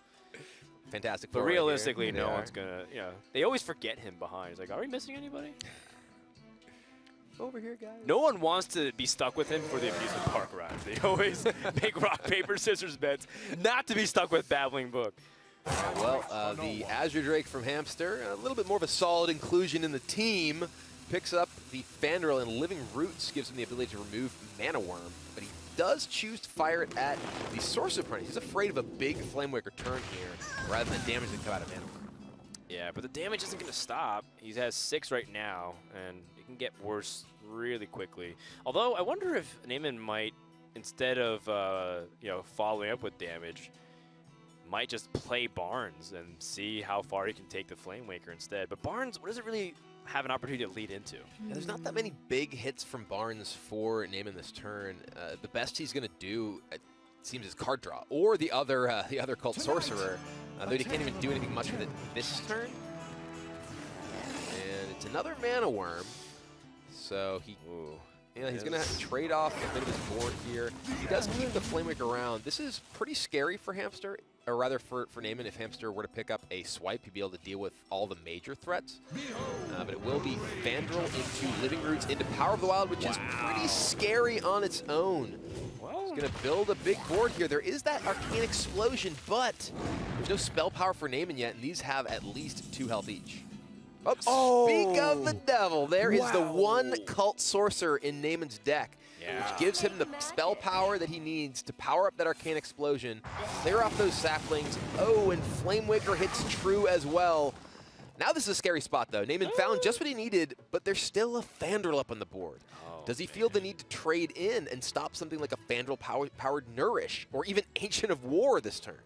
fantastic. But four right here. realistically, They no are. one's gonna. They always forget him behind. It's like, are we missing anybody? Over here, guys. No one wants to be stuck with him for the amusement park ride. They always make rock, paper, scissors bets not to be stuck with Babbling Brook. Well, the Azure Drake from Hamster, a little bit more of a solid inclusion in the team. Picks up the Fandral, and Living Roots gives him the ability to remove Mana Worm, but he does choose to fire it at the Sorcerer opponent. He's afraid of a big Flamewaker turn here, rather than damage that come out of Mana Worm. Yeah, but the damage isn't going to stop. He has 6 right now, and it can get worse really quickly. Although, I wonder if Naiman might, instead of following up with damage, might just play Barnes and see how far he can take the Flamewaker instead. But Barnes, what does it really have an opportunity to lead into? Yeah, there's not that many big hits from Barnes for Naiman this turn. The best he's going to do, it seems, is card draw, or the other Cult Sorcerer, though he can't even do anything much with it this turn. And it's another Mana Worm, so he's going to trade off a bit of his board here. He does keep the Flamewaker around. This is pretty scary for Hamster, or rather for Naiman. If Hamster were to pick up a swipe, he'd be able to deal with all the major threats. But it will be Fandral into Living Roots into Power of the Wild, which is pretty scary on its own. He's going to build a big board here. There is that Arcane Explosion, but there's no spell power for Naiman yet, and these have at least 2 health each. Oh, speak of the devil. There is the one Cult Sorcerer in Naiman's deck, which gives him the spell power that he needs to power up that Arcane Explosion, clear off those saplings. Oh, and Flamewaker hits true as well. Now this is a scary spot, though. Naiman found just what he needed, but there's still a Fandral up on the board. Does he feel the need to trade in and stop something like a Fandral-powered Nourish, or even Ancient of War this turn?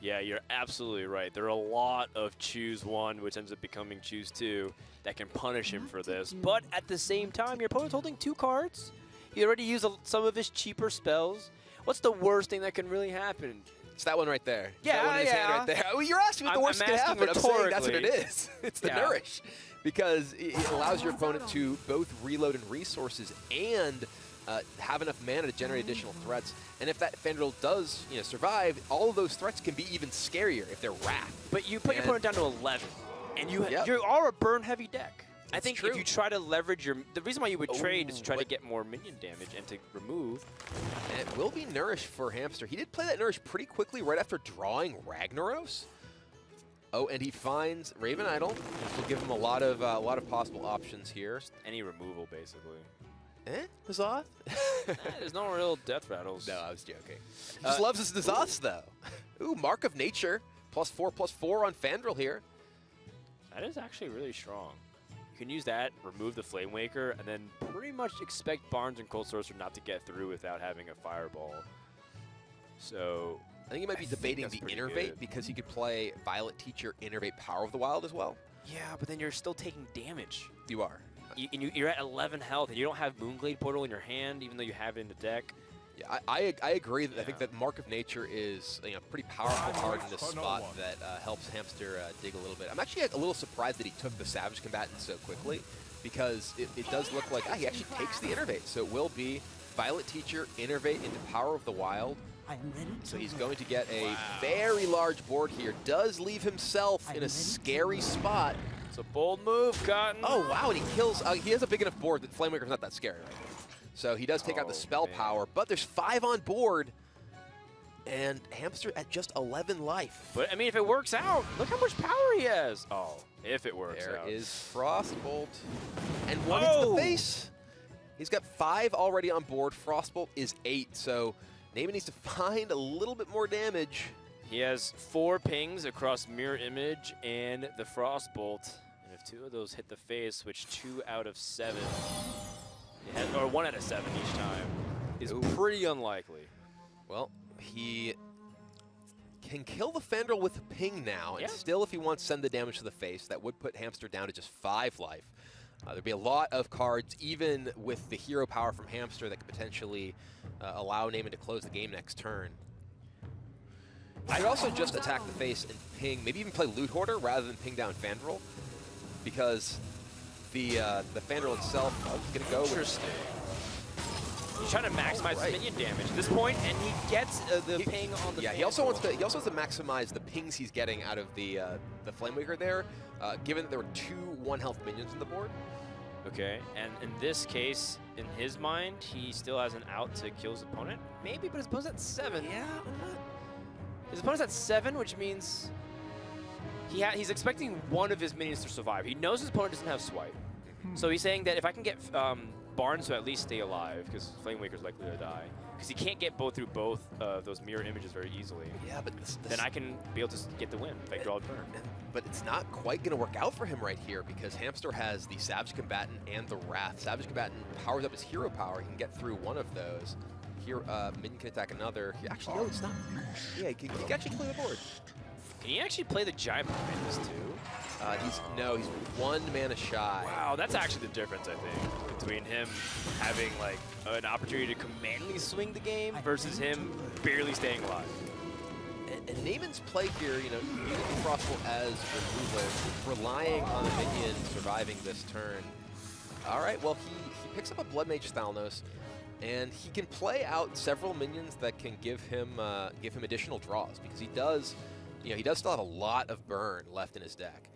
Yeah, you're absolutely right. There are a lot of choose 1, which ends up becoming choose 2, that can punish him for this. But at the same time, your opponent's holding 2 cards. He already used some of his cheaper spells. What's the worst thing that can really happen? It's that one right there. Yeah, that one in his hand right there. Well, you're asking what the worst can happen. I'm saying that's what it is. It's the Nourish. Because it allows your opponent to both reload in resources and have enough mana to generate additional threats. And if that Fandral does survive, all of those threats can be even scarier if they're Wrath. But you put your opponent down to 11, and you are a burn-heavy deck. I think if you try to leverage the reason why you would trade is to try to get more minion damage and to remove. And it will be Nourish for Hamster. He did play that Nourish pretty quickly right after drawing Ragnaros. Oh, and he finds Raven Idol. This will give him a lot of possible options here. Just any removal, basically. N'Zoth? There's no real death rattles. No, I was joking. He just loves his N'Zoths, though. Ooh, Mark of Nature. +4/+4 on Fandral here. That is actually really strong. You can use that, remove the Flamewaker, and then pretty much expect Barnes and Cold Sorcerer not to get through without having a Fireball. So I think he might be debating the Innervate because he could play Violet Teacher, Innervate Power of the Wild as well. Yeah, but then you're still taking damage. You are. You're at 11 health, and you don't have Moonglade Portal in your hand, even though you have it in the deck. Yeah, I agree. I think that Mark of Nature is pretty powerful card in this spot that helps Hamster dig a little bit. I'm actually a little surprised that he took the Savage Combatant so quickly, because it does look like he actually takes the Innervate. So it will be Violet Teacher, Innervate into Power of the Wild. So he's going to get a very large board here. Does leave himself in a scary spot. It's a bold move, Cotton. Oh, wow, and he kills. He has a big enough board that Flamewaker's not that scary right now. So he does take out the spell power, but there's 5 on board, and Hamster at just 11 life. But, I mean, if it works out, look how much power he has. Oh, if it works out. There is Frostbolt, and 1 hits the face. He's got 5 already on board. Frostbolt is 8, so Naiman needs to find a little bit more damage. He has 4 pings across Mirror Image and the Frostbolt. And if 2 of those hit the face, which 2 out of 7, or 1 out of 7 each time, is pretty unlikely. Well, he can kill the Fandral with a ping now, and still, if he wants to send the damage to the face, that would put Hamster down to just 5 life. There'd be a lot of cards, even with the hero power from Hamster, that could potentially allow Naiman to close the game next turn. I could also just attack the face and ping, maybe even play Loot Hoarder rather than ping down Fandral, because the Fandral itself is going to go with He's trying to maximize his minion damage at this point, and he gets the ping on the. Yeah, he also wants to maximize the pings he's getting out of the Flamewaker there, given that there were 2 1-health minions on the board. Okay, and in this case, in his mind, he still has an out to kill his opponent. Maybe, but his opponent's at 7. Yeah, His opponent's at 7, which means he's expecting one of his minions to survive. He knows his opponent doesn't have swipe. So he's saying that if I can get Barnes to at least stay alive, because Flamewaker's likely to die, because he can't get through both those mirror images very easily. Yeah, but then I can be able to get the win if I draw a turn. But it's not quite going to work out for him right here, because Hamster has the Savage Combatant and the Wrath. Savage Combatant powers up his hero power. He can get through one of those. Here, minion can attack another. Actually, no, it's not. Yeah, he can actually play the board. Can he actually play the Giant Bananas too? He's 1 mana shy. Wow, that's actually the difference, I think, between him having like an opportunity to commandingly swing the game versus him barely staying alive. And Naiman's play here, you know, using the Frostbolt as removal, relying on the minion surviving this turn. All right, well, he picks up a Blood Mage Thalnos, and he can play out several minions that can give him additional draws, because he does still have a lot of burn left in his deck.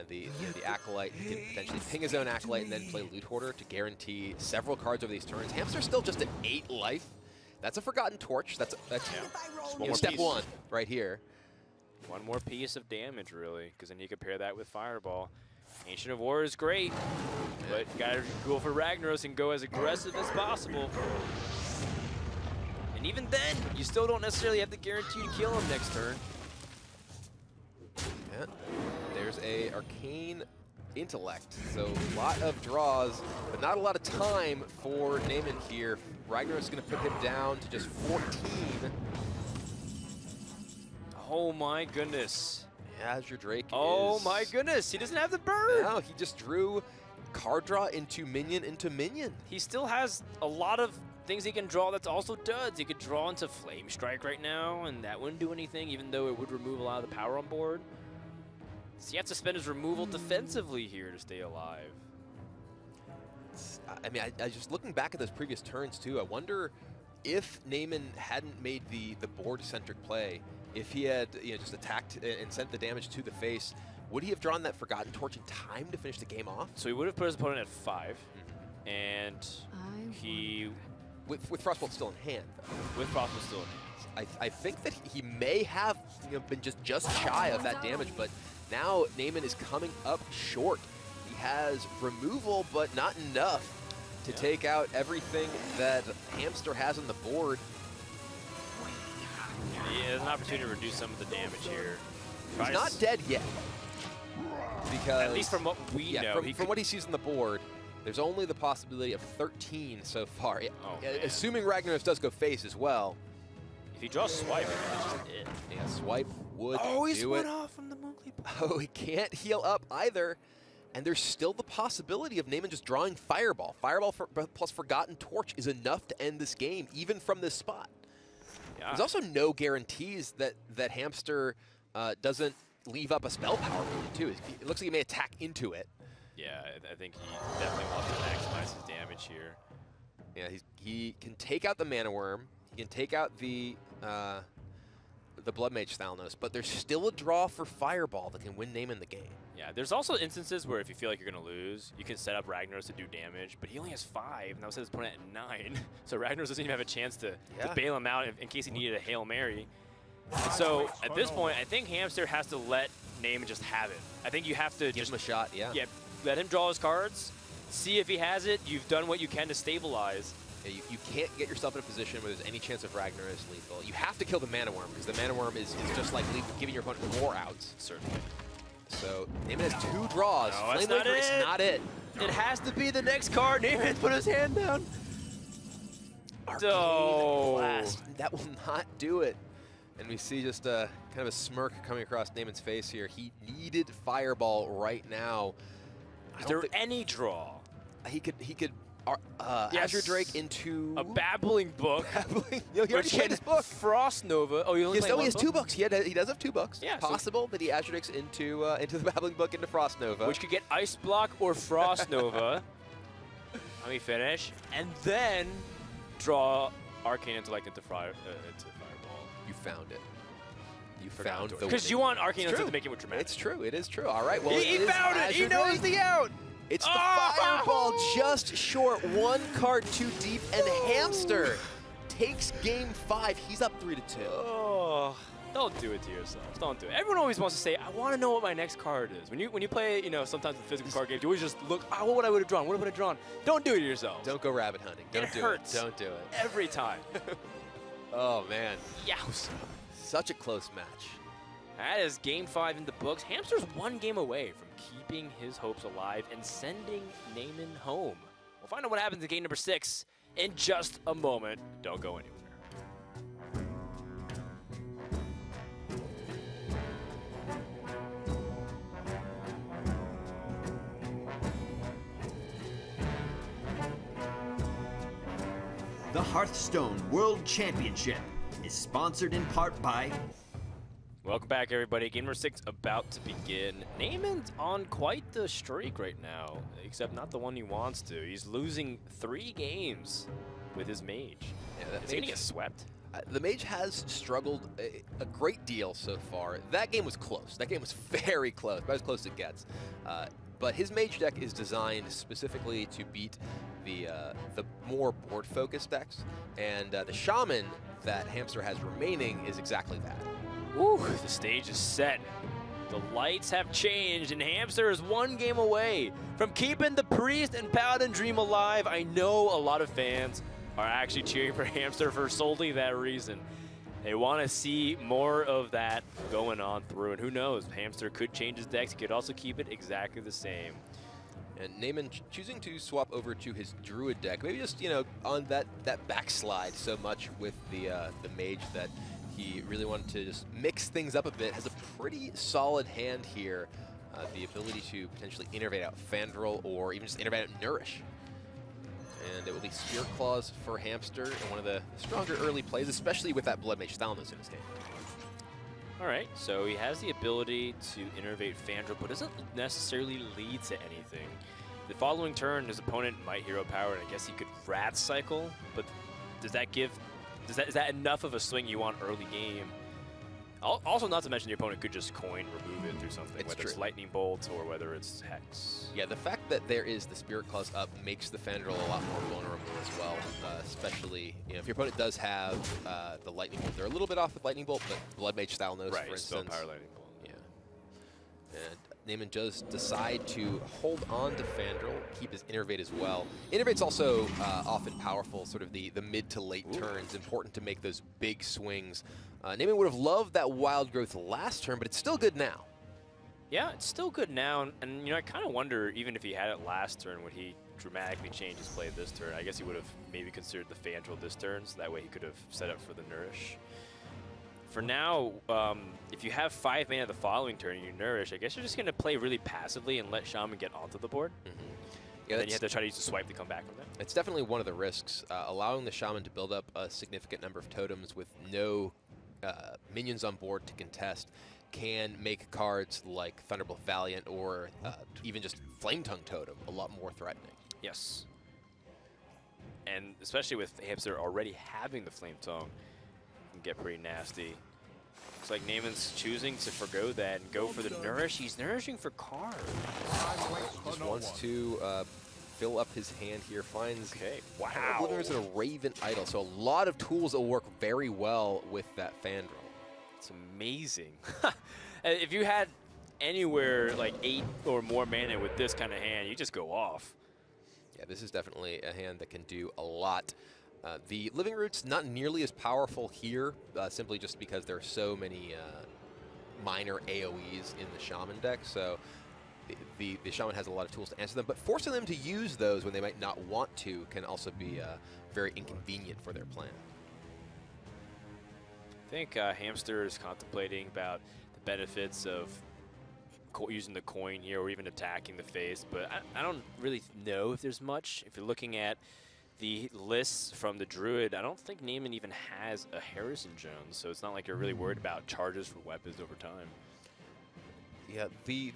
The Acolyte, he can potentially ping his own Acolyte and then play Loot Hoarder to guarantee several cards over these turns. Hamster's still just at 8 life. That's a Forgotten Torch. That's step 1 right here. One more piece of damage, really, because then you can pair that with Fireball. Ancient of War is great, but you gotta go for Ragnaros and go as aggressive as possible. And even then, you still don't necessarily have to guarantee to kill him next turn. Yeah. There's a Arcane Intellect, so a lot of draws, but not a lot of time for Naiman here. Ragnaros is going to put him down to just 14. Oh my goodness. Azure Drake Oh my goodness, he doesn't have the bird! No, he just drew card draw into minion. He still has a lot of things he can draw that's also duds. He could draw into Flame Strike right now, and that wouldn't do anything, even though it would remove a lot of the power on board. So he has to spend his removal defensively here to stay alive. I mean, I just looking back at those previous turns too, I wonder if Naiman hadn't made the board-centric play, if he had just attacked and sent the damage to the face, would he have drawn that Forgotten Torch in time to finish the game off? So he would have put his opponent at 5, and he... With Frostbolt still in hand, though. With Frostbolt still in hand. I think that he may have been just shy of that damage, but now Naiman is coming up short. He has removal, but not enough to take out everything that Hamster has on the board. Yeah, there's an opportunity to reduce some of the damage here. He's not dead yet. Because at least from what we know. From what he sees on the board, there's only the possibility of 13 so far. Assuming Ragnaros does go face as well. If he draws Swipe, that's just it. Yeah, Swipe would he's do one it. off from the Mooncleave. Oh, he can't heal up either. And there's still the possibility of Naiman just drawing Fireball. Fireball plus Forgotten Torch is enough to end this game, even from this spot. Yeah. There's also no guarantees that Hamster doesn't leave up a spell power minion too. It looks like he may attack into it. Yeah, I think he definitely wants to maximize his damage here. Yeah, he can take out the Mana Worm. He can take out the Blood Mage Thalnos, but there's still a draw for Fireball that can win Naiman the game. Yeah, there's also instances where if you feel like you're going to lose, you can set up Ragnaros to do damage, but he only has 5, and that was his opponent at 9. So Ragnaros doesn't even have a chance to bail him out in case he needed a Hail Mary. And so at this point, I think Hamster has to let Naiman just have it. I think you have to give him a shot, yeah. Yeah, let him draw his cards, see if he has it. You've done what you can to stabilize. Yeah, you can't get yourself in a position where there's any chance of Ragnaros lethal. You have to kill the Mana Worm, because the Mana Worm is just like giving your opponent more outs. Certainly. So Naiman has 2 draws. No, that's not it. It's not it. It has to be the next card. Naiman put his hand down. Arcane Blast. That will not do it. And we see just kind of a smirk coming across Naiman's face here. He needed Fireball right now. Is there any draw? He could Azure Drake into a Babbling Book. He already played his book. Frost Nova. Oh, he only he has 2 books. He does have 2 books. Yeah, it's possible that he Azure Drakes into the Babbling Book into Frost Nova, which could get Ice Block or Frost Nova. Let me finish, and then draw Arcane Intellect into Fireball. You found it. You found the Because you want Arcane Intellect to make it more dramatic. It's true. It is true. All right. Well, He found it. He knows the out. It's the Fireball just short, one card too deep, and Hamster takes game 5. He's up 3-2. Oh, don't do it to yourselves. Don't do it. Everyone always wants to say, I want to know what my next card is. When you play, sometimes in physical card games, you always just look, what would I have drawn? What would I have drawn? Don't do it to yourselves. Don't go rabbit hunting. Don't do hurts. it. Don't do it. Every time. Oh, man. Yowza. Such a close match. That is game 5 in the books. Hamster's one game away from keeping his hopes alive and sending Naiman home. We'll find out what happens in game number 6 in just a moment. Don't go anywhere. The Hearthstone World Championship is sponsored in part by... Welcome back, everybody. Game number 6 about to begin. Naiman's on quite the streak right now, except not the one he wants to. He's losing 3 games with his mage. Yeah, Is he gonna get swept? The Mage has struggled a great deal so far. That game was close. That game was very close, about as close as it gets. But his Mage deck is designed specifically to beat the more board-focused decks, and the Shaman that Hamster has remaining is exactly that. Woo, the stage is set. The lights have changed, and Hamster is one game away from keeping the Priest and Paladin dream alive. I know a lot of fans are actually cheering for Hamster for solely that reason. They want to see more of that going on through, and who knows, Hamster could change his decks. He could also keep it exactly the same. And Naiman choosing to swap over to his Druid deck, maybe just, on that backslide so much with the Mage that he really wanted to just mix things up a bit. Has a pretty solid hand here. The ability to potentially innervate out Fandral or even just innervate out Nourish. And it will be Spirit Claws for Hamster and one of the stronger early plays, especially with that Blood Mage Thalamus in his hand. All right, so he has the ability to innervate Fandral, but doesn't necessarily lead to anything. The following turn, his opponent might hero power, and I guess he could Rat Cycle, but does that give... is that enough of a swing you want early game? Also, not to mention your opponent could just coin remove it through something, whether it's Lightning Bolt or whether it's Hex. Yeah, the fact that there is the Spirit Claws up makes the Fandral a lot more vulnerable as well, especially if your opponent does have the Lightning Bolt. They're a little bit off with Lightning Bolt, but Blood Mage Thalamus, for instance. Power Lightning Bolt. Yeah. And Naiman does decide to hold on to Fandral, keep his Innervate as well. Innervate's also often powerful, sort of the mid to late turns, important to make those big swings. Naiman would have loved that Wild Growth last turn, but it's still good now. Yeah, it's still good now, and I kind of wonder, even if he had it last turn, would he dramatically change his play this turn? I guess he would have maybe considered the Fandral this turn, so that way he could have set up for the Nourish. For now, if you have 5 mana the following turn and you Nourish, I guess you're just going to play really passively and let Shaman get onto the board. Yeah, and then you have to try to use the swipe to come back from that. It's definitely one of the risks. Allowing the Shaman to build up a significant number of totems with no minions on board to contest can make cards like Thunderbolt Valiant or even just Flame Tongue Totem a lot more threatening. Yes. And especially with Hamster already having the Flame Tongue, can get pretty nasty. Looks like Naiman's choosing to forgo that and go for the Nourish. He's nourishing for cards. Just wants to fill up his hand here, finds wow. Oblivion's and a Raven Idol, so a lot of tools that will work very well with that Fandral. It's amazing. If you had anywhere like 8 or more mana with this kind of hand, you just go off. Yeah, this is definitely a hand that can do a lot. The Living Root's not nearly as powerful here, simply just because there are so many minor AoEs in the Shaman deck, so the Shaman has a lot of tools to answer them, but forcing them to use those when they might not want to can also be very inconvenient for their plan. I think Hamster is contemplating about the benefits of using the coin here or even attacking the face, but I don't really know if there's much. If you're looking at the lists from the Druid, I don't think Naiman even has a Harrison Jones, so it's not like you're really worried about charges for weapons over time. Yeah, the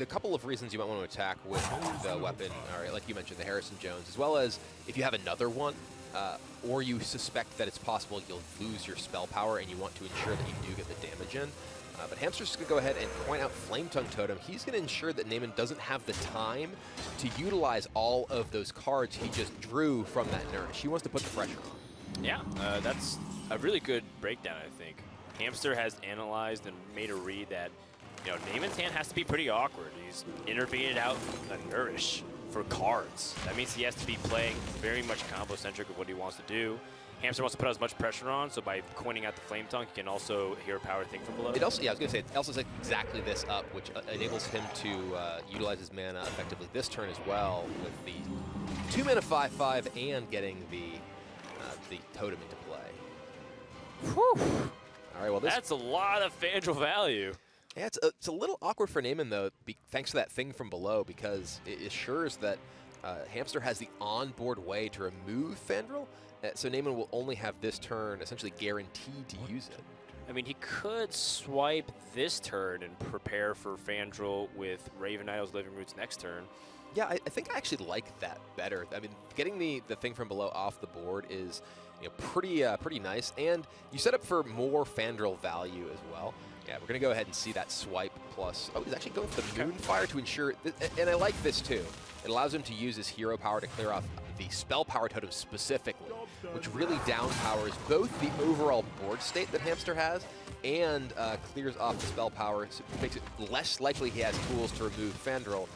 couple of reasons you might want to attack with the weapon are, like you mentioned, the Harrison Jones, as well as if you have another one, or you suspect that it's possible you'll lose your spell power and you want to ensure that you do get the damage in. But Hamster's just going to go ahead and point out Flame Tongue Totem. He's going to ensure that Naiman doesn't have the time to utilize all of those cards he just drew from that Nourish. He wants to put the pressure on. Yeah, that's a really good breakdown, I think. Hamster has analyzed and made a read that, you know, Naiman's hand has to be pretty awkward. He's intervened out a Nourish for cards. That means he has to be playing very much combo-centric of what he wants to do. Hamster wants to put as much pressure on, so by coining out the Flame Tongue, he can also hero power Thing from Below. It also, yeah, I was going to say, it also sets exactly this up, which enables him to utilize his mana effectively this turn as well, with the 2 mana 5/5 and getting the totem into play. Whew. All right, well, this... That's a lot of Fandral value. Yeah, it's a little awkward for Naiman, though, thanks to that Thing from Below, because it assures that Hamster has the onboard way to remove Fandral, so Naiman will only have this turn essentially guaranteed to use it. I mean, he could swipe this turn and prepare for Fandral with Raven Idol's Living Roots next turn. Yeah, I think I actually like that better. I mean, getting the Thing from Below off the board is, you know, pretty nice, and you set up for more Fandral value as well. Yeah, we're going to go ahead and see that swipe plus... Oh, he's actually going for the Moonfire to ensure... And I like this, too. It allows him to use his hero power to clear off the spell power totem specifically, which really downpowers both the overall board state that Hamster has and clears off the spell power, so it makes it less likely he has tools to remove Fandral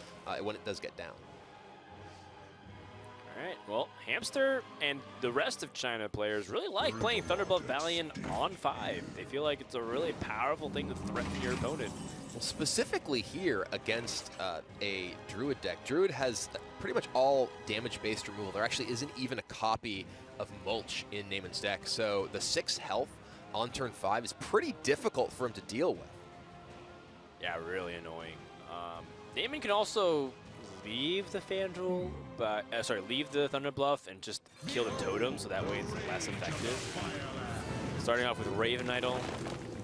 when it does get down. All right, well, Hamster and the rest of China players really like playing Thunderbluff Valiant on 5. They feel like it's a really powerful thing to threaten your opponent. Well, specifically here against a Druid deck, Druid has pretty much all damage-based removal. There actually isn't even a copy of Mulch in Naiman's deck, so the 6 health on turn 5 is pretty difficult for him to deal with. Yeah, really annoying. Naiman can also leave the Fandral, but leave the Thunderbluff and just kill the totem, so that way it's less effective. Starting off with Raven Idol,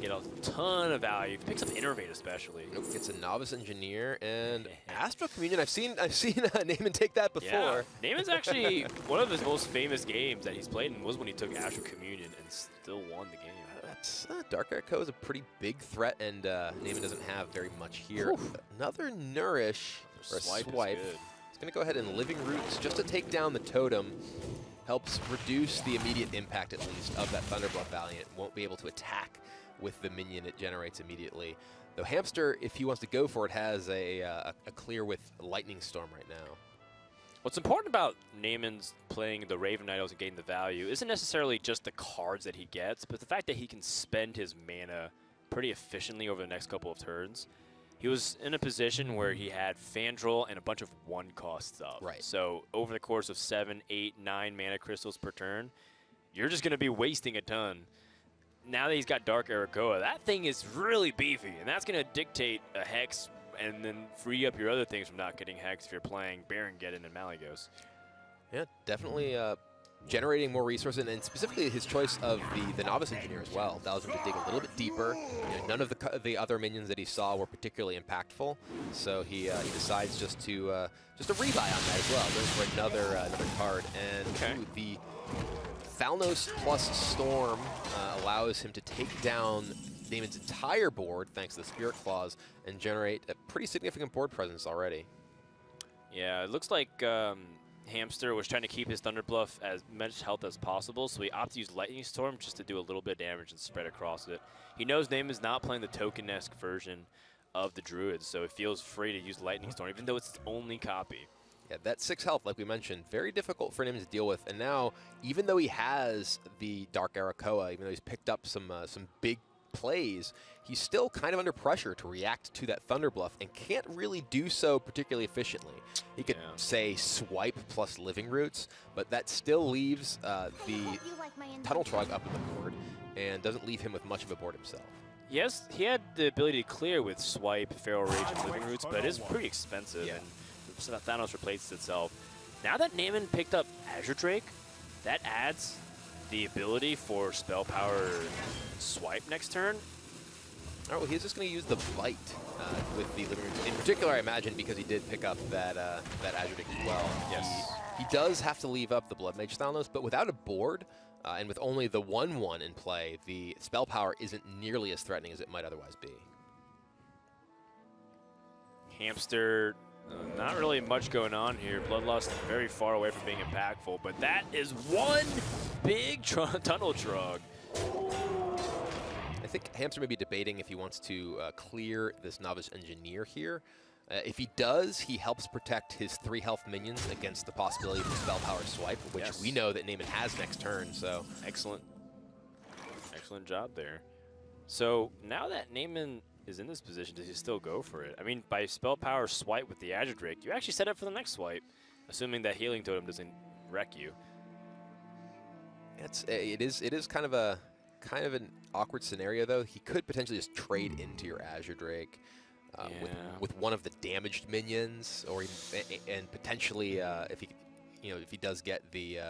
get a ton of value. Picks up Innervate especially. Nope, gets a Novice Engineer and Astral Communion. I've seen Naiman take that before. Yeah. Naiman's actually one of his most famous games that he's played in was when he took Astral Communion and still won the game. That's Dark Echo is a pretty big threat, and Naiman doesn't have very much here. Whew. Another Nourish or a swipe. He's going to go ahead and Living Roots just to take down the totem. Helps reduce the immediate impact, at least, of that Thunderbluff Valiant. Won't be able to attack with the minion it generates immediately. Though Hamster, if he wants to go for it, has a clear with Lightning Storm right now. What's important about Naiman's playing the Raven Idols and getting the value isn't necessarily just the cards that he gets, but the fact that he can spend his mana pretty efficiently over the next couple of turns. He was in a position where he had Fandral and a bunch of 1 costs up. Right. So over the course of 7, 8, 9 mana crystals per turn, you're just going to be wasting a ton. Now that he's got Dark Arakoa, that thing is really beefy, and that's going to dictate a Hex and then free up your other things from not getting Hex if you're playing Baron Geddon and Malygos. Yeah, definitely generating more resources, and specifically his choice of the Novice Engineer as well allows him to dig a little bit deeper. You know, none of the other minions that he saw were particularly impactful, so he decides just to rebuy on that as well. Goes for another card, and ooh, the Thalnos plus Storm allows him to take down Naiman's entire board thanks to the Spirit Claws and generate a pretty significant board presence already. Yeah, it looks like Hamster was trying to keep his Thunderbluff as much health as possible, so he opted to use Lightning Storm just to do a little bit of damage and spread across it. He knows Naiman's not playing the token-esque version of the Druids, so it feels free to use Lightning Storm, even though it's its only copy. Yeah, that 6 health, like we mentioned, very difficult for him to deal with. And now, even though he has the Dark Arakoa, even though he's picked up some big plays, he's still kind of under pressure to react to that Thunderbluff and can't really do so particularly efficiently. He could, say, swipe plus Living Roots, but that still leaves the Tunnel Trog up on the board and doesn't leave him with much of a board himself. Yes, he had the ability to clear with Swipe, Feral Rage, and Living Roots, but it is pretty expensive, and so Thanos replaces itself. Now that Naiman picked up Azure Drake, that adds the ability for Spell Power Swipe next turn. All right, well, he's just going to use the Bite with the Living Roots. In particular, I imagine, because he did pick up that Azure Dick as well. Yes. He does have to leave up the Blood Mage Thalnos, but without a board, and with only the 1/1 in play, the spell power isn't nearly as threatening as it might otherwise be. Hamster, not really much going on here. Bloodlust very far away from being impactful, but that is one big tunnel trog. I think Hamster may be debating if he wants to clear this Novice Engineer here. If he does, he helps protect his 3 health minions against the possibility of a spell power swipe, which we know that Naiman has next turn, so. Excellent. Excellent job there. So now that Naiman is in this position, does he still go for it? I mean, by spell power swipe with the Azure Drake, you actually set up for the next swipe, assuming that Healing Totem doesn't wreck you. It is kind of an awkward scenario though. He could potentially just trade into your Azure Drake with one of the damaged minions, or and potentially if he does get the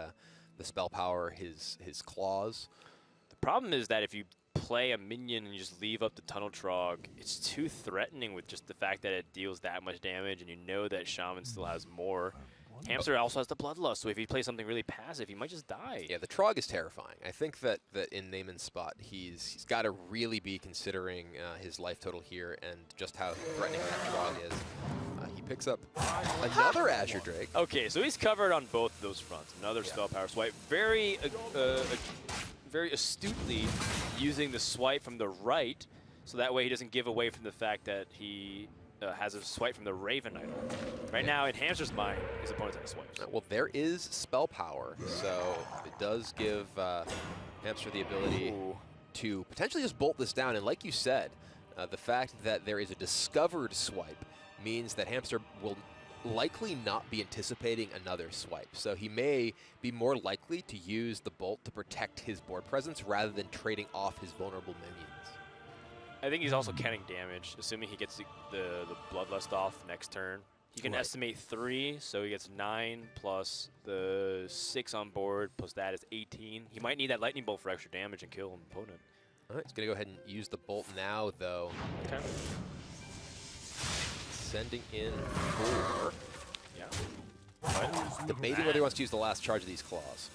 spell power, his claws. The problem is that if you play a minion and you just leave up the Tunnel Trog, it's too threatening with just the fact that it deals that much damage, and you know that Shaman still has more. Hamster also has the Bloodlust, so if he plays something really passive, he might just die. Yeah, the Trog is terrifying. I think that in Naiman's spot, he's got to really be considering his life total here and just how threatening that Trog is. He picks up another Azure Drake. Okay, so he's covered on both those fronts. Another spell power swipe. Very astutely using the swipe from the right, so that way he doesn't give away from the fact that he has a swipe from the Raven Idol. Right now, in Hamster's mind, his opponent's out of swipes. Well, there is spell power, so it does give Hamster the ability to potentially just bolt this down. And like you said, the fact that there is a discovered swipe means that Hamster will likely not be anticipating another swipe. So he may be more likely to use the bolt to protect his board presence rather than trading off his vulnerable minions. I think he's also counting damage, assuming he gets the Bloodlust off next turn. He can estimate 3, so he gets 9 plus the 6 on board, plus that is 18. He might need that Lightning Bolt for extra damage and kill an opponent. All right, he's going to go ahead and use the bolt now, though. Okay. Sending in 4. Yeah. Debating whether he wants to use the last charge of these claws.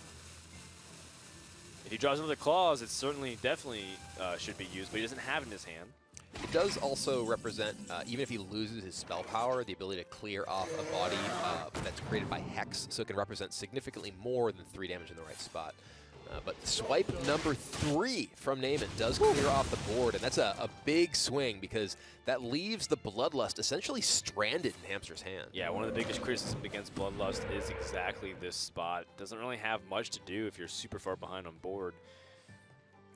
If he draws another claws, it certainly, definitely should be used, but he doesn't have it in his hand. It does also represent, even if he loses his spell power, the ability to clear off a body that's created by Hex, so it can represent significantly more than 3 damage in the right spot. But swipe number 3 from Naiman does clear off the board, and that's a big swing because that leaves the Bloodlust essentially stranded in Hamster's hand. Yeah, one of the biggest criticisms against Bloodlust is exactly this spot. Doesn't really have much to do if you're super far behind on board.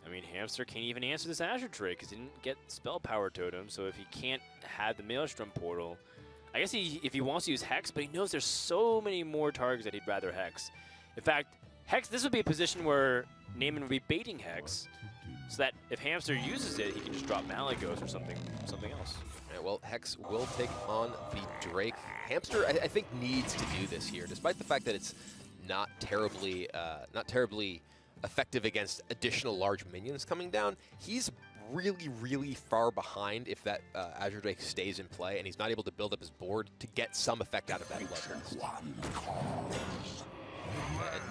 I mean, Hamster can't even answer this Azure Drake because he didn't get Spell Power Totem, so if he can't have the Maelstrom Portal, I guess if he wants to use Hex, but he knows there's so many more targets that he'd rather Hex. In fact, Hex, this would be a position where Naiman would be baiting Hex, so that if Hamster uses it, he can just drop Malagos or something else. Right, well, Hex will take on the Drake. Hamster, I think, needs to do this here, despite the fact that it's not terribly effective against additional large minions coming down. He's really, really far behind if that Azure Drake stays in play, and he's not able to build up his board to get some effect out of that Bloodlust.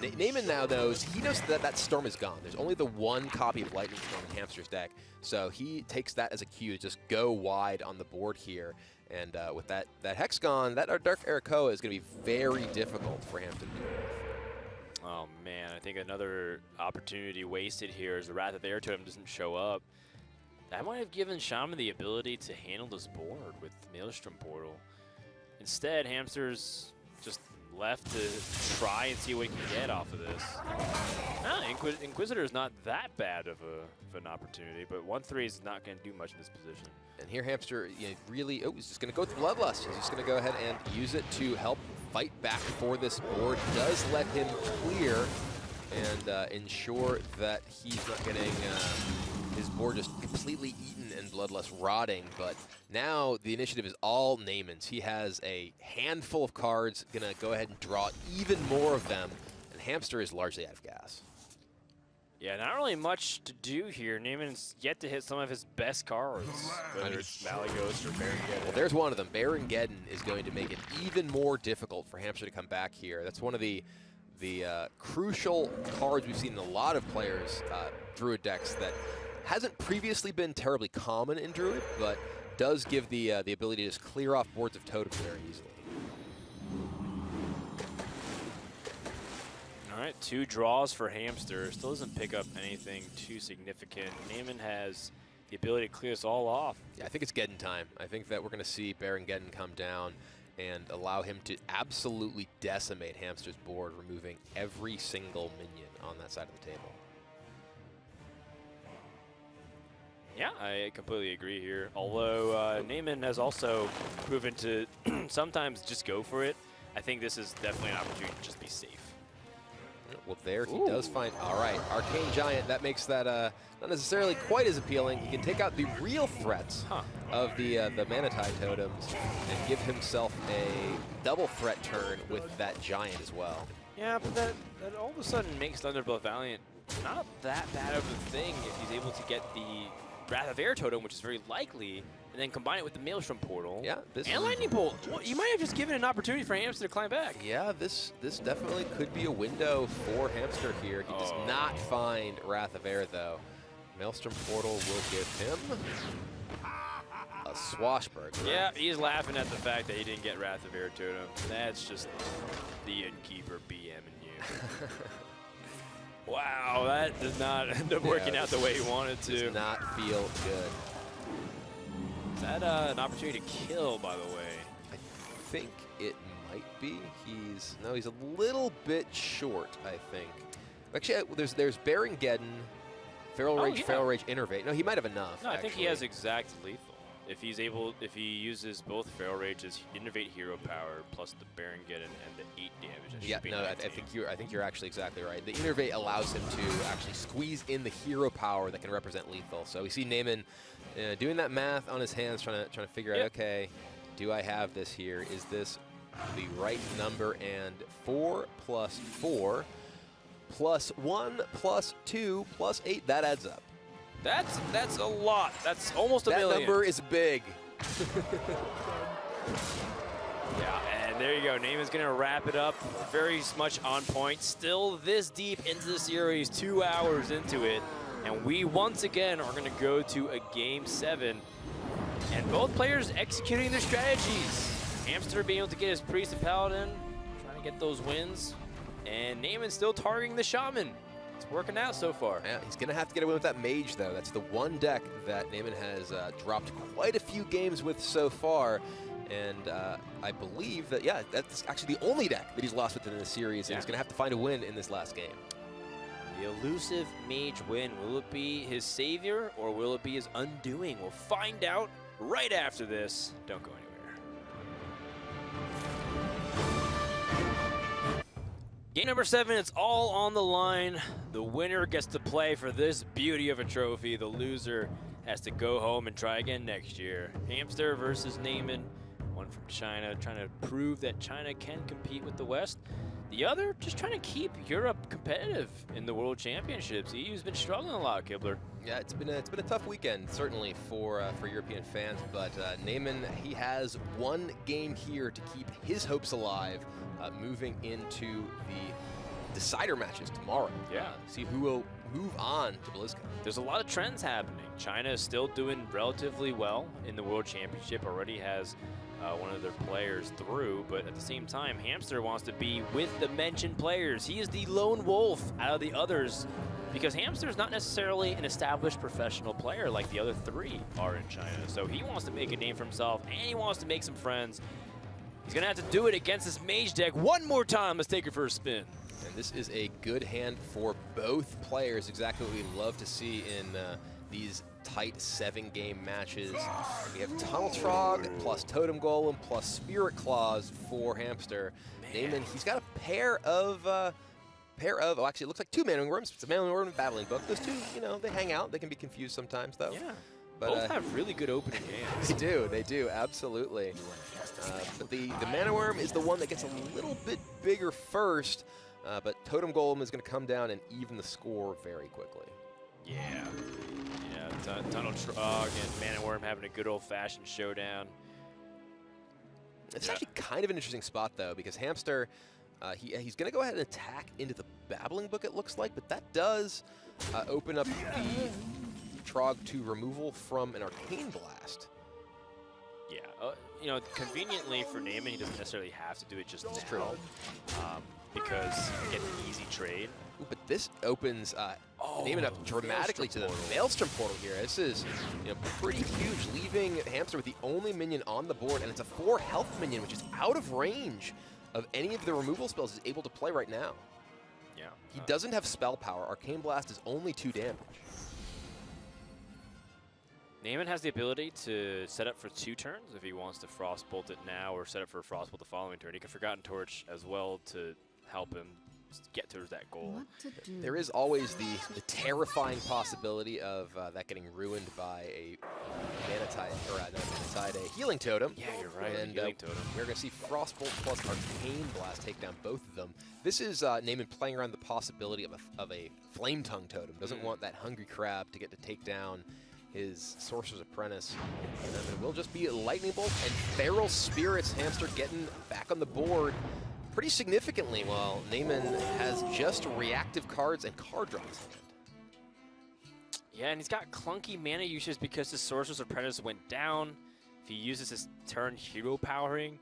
Naiman now, though, he knows that that Storm is gone. There's only the 1 copy of Lightning Storm in Hamster's deck, so he takes that as a cue to just go wide on the board here. And with that Hex gone, that Dark Arakoa is going to be very difficult for Hamster to deal with. Oh man, I think another opportunity wasted here is the Wrath of Air Totem doesn't show up. That might have given Shaman the ability to handle this board with Maelstrom Portal. Instead, Hamster's just left to try and see what he can get off of this. Inquisitor is not that bad of an opportunity, but 1-3 is not going to do much in this position. And here Hamster really, he's just going to go with Bloodlust. He's just going to go ahead and use it to help fight back for this board. Does let him clear and ensure that he's not getting his board just completely eaten and Bloodlust rotting. But now the initiative is all Naiman's. He has a handful of cards, going to go ahead and draw even more of them, and Hamster is largely out of gas. Yeah, not really much to do here. Naiman's yet to hit some of his best cards, whether it's Malagos or Baron Well, there's one of them. Baron Geddon is going to make it even more difficult for Hamster to come back here. That's one of the crucial cards we've seen in a lot of players' Druid decks that hasn't previously been terribly common in Druid, but does give the ability to just clear off boards of totems very easily. All right, 2 draws for Hamster. Still doesn't pick up anything too significant. Naiman has the ability to clear us all off. Yeah, I think it's Geddon time. I think that we're going to see Baron Geddon come down and allow him to absolutely decimate Hamster's board, removing every single minion on that side of the table. Yeah, I completely agree here. Although Naiman has also proven to sometimes just go for it. I think this is definitely an opportunity to just be safe. Well, there he does find, all right, Arcane Giant. That makes that not necessarily quite as appealing. He can take out the real threats of the Manatide totems and give himself a double threat turn with that Giant as well. Yeah, but that all of a sudden makes Thunderbolt Valiant not that bad of a thing if he's able to get the Wrath of Air totem, which is very likely, and then combine it with the Maelstrom portal. Yeah, and Lightning Bolt. Well, you might have just given an opportunity for Hamster to climb back. Yeah, this definitely could be a window for Hamster here. He does not find Wrath of Air though. Maelstrom portal will give him a Swashburglar. Yeah, he's laughing at the fact that he didn't get Wrath of Air totem. That's just the Innkeeper BMing you. Wow, that does not end up working out the way he wanted to. Does not feel good. Is that an opportunity to kill, by the way? I think it might be. He's a little bit short, I think. Actually, there's Baron Geddon, Feral Rage, Feral Rage, Innervate. No, he might have enough. No, I think he actually. has exact lethal. If he uses both Feral Rages, Innervate hero power plus the Baron Geddon and the 8 damage. Yeah, no, I think you're actually exactly right. The Innervate allows him to actually squeeze in the hero power that can represent lethal. So we see Naiman doing that math on his hands, trying to figure out, okay, do I have this here? Is this the right number? And 4 plus 4 plus 1 plus 2 plus 8, that adds up. That's a lot. That's almost a million. That number is big. Yeah, and there you go. Naiman's going to wrap it up very much on point. Still this deep into the series, 2 hours into it. And we once again are going to go to a Game 7. And both players executing their strategies. Hamster being able to get his Priest and Paladin, trying to get those wins. And Naiman still targeting the Shaman. It's working out so far. Yeah, he's going to have to get away with that Mage, though. That's the one deck that Naiman has dropped quite a few games with so far. And I believe that, yeah, that's actually the only deck that he's lost with in this series. And he's going to have to find a win in this last game. The elusive Mage win. Will it be his savior or will it be his undoing? We'll find out right after this. Don't go anywhere. Game number 7, it's all on the line. The winner gets to play for this beauty of a trophy. The loser has to go home and try again next year. Hamster versus Naiman, one from China, trying to prove that China can compete with the West. The other, just trying to keep Europe competitive in the World Championships. EU's been struggling a lot, Kibler. Yeah, it's been a tough weekend, certainly for European fans. But Naiman, he has one game here to keep his hopes alive, moving into the decider matches tomorrow. Yeah. See who will move on to BlizzCon. There's a lot of trends happening. China is still doing relatively well in the World Championship. Already has one of their players through, but at the same time, Hamster wants to be with the mentioned players. He is the lone wolf out of the others because Hamster is not necessarily an established professional player like the other 3 are in China. So he wants to make a name for himself and he wants to make some friends. He's going to have to do it against this Mage deck one more time. Let's take it for a spin. And this is a good hand for both players, exactly what we love to see in these tight 7-game matches. We have Tunnel Trog plus Totem Golem plus Spirit Claws for Hamster. Naiman, he's got a pair of, oh, actually it looks like 2 Manwing Worms. It's a Manwing Worm and Battling Book. Those two, they hang out. They can be confused sometimes, though. Yeah. But, both have really good opening games. They do, absolutely. But the Mana Worm is the one that gets a little bit bigger first. but Totem Golem is going to come down and even the score very quickly. Yeah. Tunnel Trog and Mana Worm having a good old-fashioned showdown. It's actually kind of an interesting spot, though, because Hamster, he's going to go ahead and attack into the Babbling Book, it looks like, but that does open up the Trog to removal from an Arcane Blast. Yeah, conveniently for Naiman, he doesn't necessarily have to do it just now, because you get an easy trade. Ooh, but this opens Naiman up dramatically to the Maelstrom portal here. This is pretty huge, leaving Hamster with the only minion on the board, and it's a 4 health minion, which is out of range of any of the removal spells he's able to play right now. Yeah. He doesn't have spell power. Arcane Blast is only 2 damage. Naiman has the ability to set up for 2 turns if he wants to Frostbolt it now or set up for a Frostbolt the following turn. He can Forgotten Torch as well to help him get towards that goal. There is always the terrifying possibility of that getting ruined by a a Healing Totem. Yeah, you're right. And Healing Totem. we're going to see Frostbolt plus Arcane Blast take down both of them. This is Naiman playing around the possibility of a Flame Tongue Totem. Doesn't want that Hungry Crab to get to take down his Sorcerer's Apprentice. And then it will just be Lightning Bolt and Feral Spirits. Hamster getting back on the board pretty significantly, while Naiman has just reactive cards and card draw in his hand. Yeah, and he's got clunky mana usage because his Sorcerer's Apprentice went down. If he uses his turn hero powering,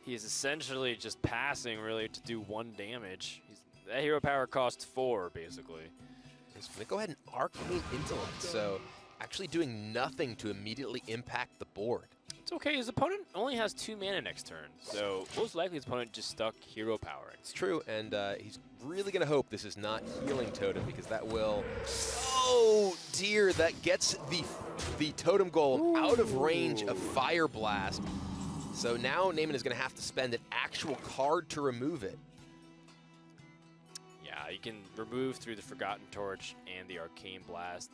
he is essentially just passing really to do 1 damage. That hero power costs 4, basically. He's going to go ahead and Arcane Intellect, so actually doing nothing to immediately impact the board. It's okay, his opponent only has 2 mana next turn, so most likely his opponent just stuck hero powering. It's true, and he's really going to hope this is not Healing Totem, because that will... Oh, dear, that gets the Totem Golem out of range of Fire Blast. So now Naiman is going to have to spend an actual card to remove it. Yeah, you can remove through the Forgotten Torch and the Arcane Blast.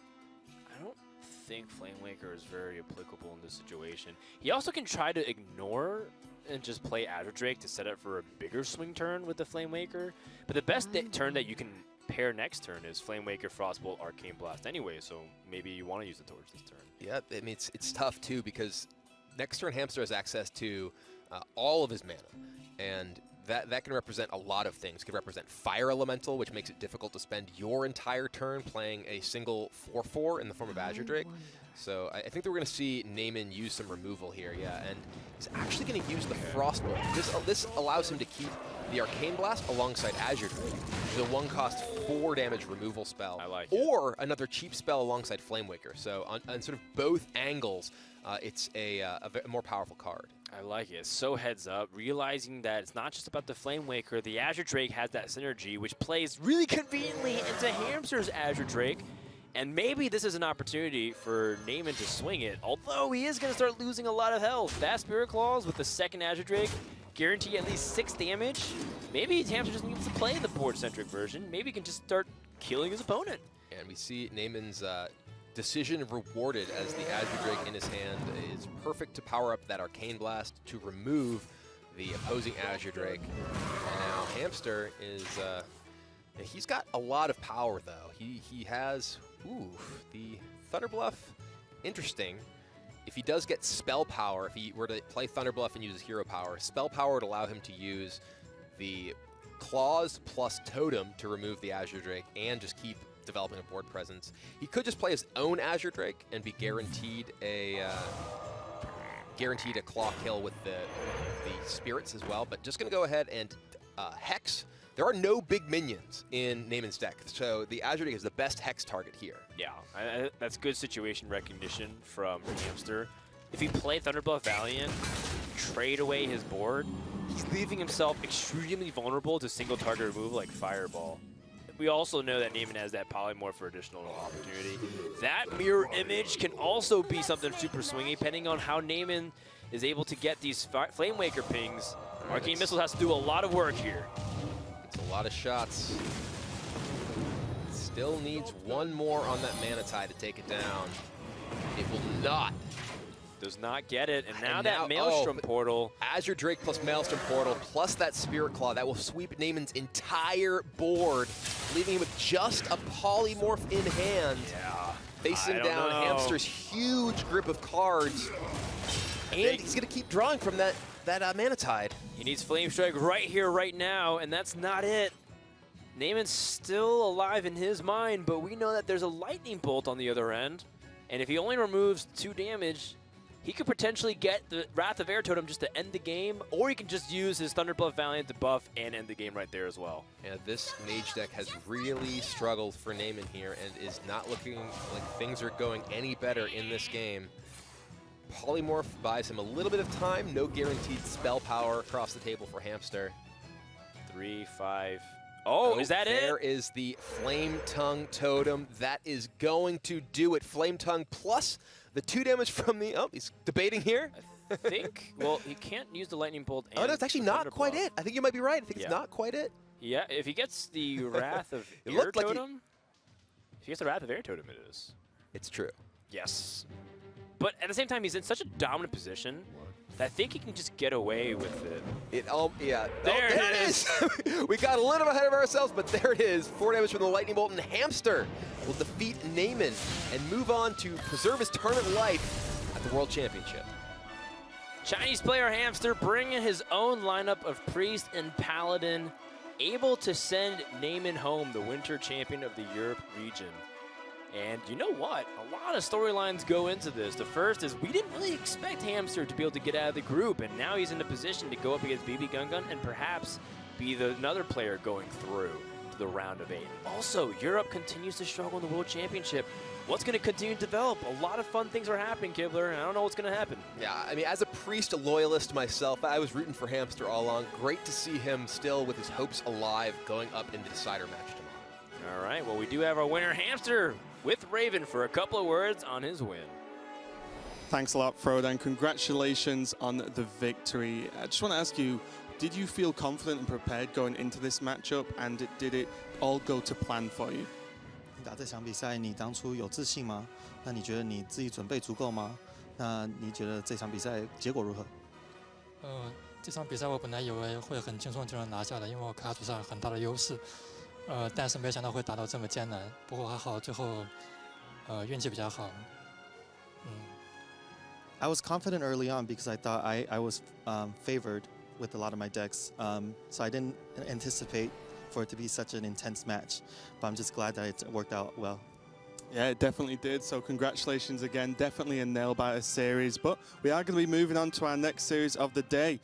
I don't think Flame Waker is very applicable in this situation. He also can try to ignore and just play Azure Drake to set up for a bigger swing turn with the Flame Waker. But the best turn that you can pair next turn is Flame Waker, Frostbolt, Arcane Blast anyway, so maybe you want to use the Torch this turn. Yeah, I mean, it's tough too, because next turn Hamster has access to all of his mana, and that can represent a lot of things. It can represent Fire Elemental, which makes it difficult to spend your entire turn playing a single 4/4 in the form of Azure Drake. So I think that we're going to see Naiman use some removal here, yeah, and he's actually going to use the Frostbolt. This allows him to keep the Arcane Blast alongside Azure Drake, which is a 1-cost 4 damage removal spell, I like it. or another cheap spell alongside Flame Waker. So on sort of both angles, it's a more powerful card. I like it. So heads up, realizing that it's not just about the Flame Waker. The Azure Drake has that synergy, which plays really conveniently into Hamster's Azure Drake. And maybe this is an opportunity for Naiman to swing it, although he is going to start losing a lot of health. That Spirit Claws with the second Azure Drake guarantee at least 6 damage. Maybe Hamster just needs to play the board-centric version. Maybe he can just start killing his opponent. And we see Naiman's decision rewarded as the Azure Drake in his hand is perfect to power up that Arcane Blast to remove the opposing Azure Drake. And now Hamster is, he's got a lot of power though. He has, the Thunder Bluff, interesting. If he does get spell power, if he were to play Thunder Bluff and use his hero power, spell power would allow him to use the Claws plus Totem to remove the Azure Drake and just keep developing a board presence. He could just play his own Azure Drake and be guaranteed a claw kill with the spirits as well, but just going to go ahead and Hex. There are no big minions in Naiman's deck, so the Azure Drake is the best Hex target here. Yeah, that's good situation recognition from Hamster. If he played Thunderbluff Valiant, trade away his board, he's leaving himself extremely vulnerable to single target removal like Fireball. We also know that Naiman has that Polymorph for additional opportunity. That Mirror Image can also be something super swingy, depending on how Naiman is able to get these Flame Waker pings. Arcane Missile has to do a lot of work here. It's a lot of shots. Still needs one more on that Mana Tide to take it down. It will not Does not get it, and now And that now- Maelstrom but portal. Azure Drake plus Maelstrom Portal plus that Spirit Claw, that will sweep Naiman's entire board, leaving him with just a Polymorph in hand. Yeah. Facing I don't down know. Hamster's huge grip of cards. And he's going to keep drawing from that Mana Tide. He needs Flame Strike right here, right now, and that's not it. Naiman's still alive in his mind, but we know that there's a Lightning Bolt on the other end. And if he only removes 2 damage, he could potentially get the Wrath of Air Totem just to end the game, or he can just use his Thunderbluff Valiant to buff and end the game right there as well. Yeah, this Mage deck has really struggled for Naiman here and is not looking like things are going any better in this game. Polymorph buys him a little bit of time, no guaranteed spell power across the table for Hamster. 3, 5. Oh, is that There it? is the Flame Tongue Totem. That is going to do it. Flame Tongue plus the 2 damage from the... Oh, he's debating here. I think. Well, he can't use the Lightning Bolt. Oh, no, it's actually not quite Thunderbluff. it. I think you might be right. I think Yeah. it's not quite it. Yeah, if he gets the Wrath of It Air looked like he- Totem, if he gets the Wrath of Air Totem, it is. It's true. Yes. But at the same time, he's in such a dominant position that I think he can just get away with it. Yeah. There it is. We got a little ahead of ourselves, but there it is. 4 damage from the Lightning Bolt, and Hamster will defeat Naiman and move on to preserve his tournament life at the World Championship. Chinese player Hamster bringing his own lineup of Priest and Paladin, able to send Naiman home, the winter champion of the Europe region. And you know what? A lot of storylines go into this. The first is we didn't really expect Hamster to be able to get out of the group, and now he's in a position to go up against BB Gungun and perhaps be another player going through to the round of 8. Also, Europe continues to struggle in the World Championship. What's going to continue to develop? A lot of fun things are happening, Kibler, and I don't know what's going to happen. Yeah, I mean, as a Priest loyalist myself, I was rooting for Hamster all along. Great to see him still with his hopes alive going up in the decider match tomorrow. All right, well, we do have our winner, Hamster, with Raven for a couple of words on his win. Thanks a lot, Frodan. Congratulations on the victory. I just want to ask you, did you feel confident and prepared going into this matchup, and did it all go to plan for you? 打这场比赛，你当初有自信吗？那你觉得你自己准备足够吗？那你觉得这场比赛结果如何？这场比赛我本来以为会很轻松就能拿下的，因为我卡组上很大的优势。但是没想到会打到这么艰难。不过还好，最后运气比较好。I was confident early on because I thought I was favored with a lot of my decks, so I didn't anticipate for it to be such an intense match. But I'm just glad that it worked out well. Yeah, it definitely did. So congratulations again. Definitely a nail-biter series. But we are going to be moving on to our next series of the day.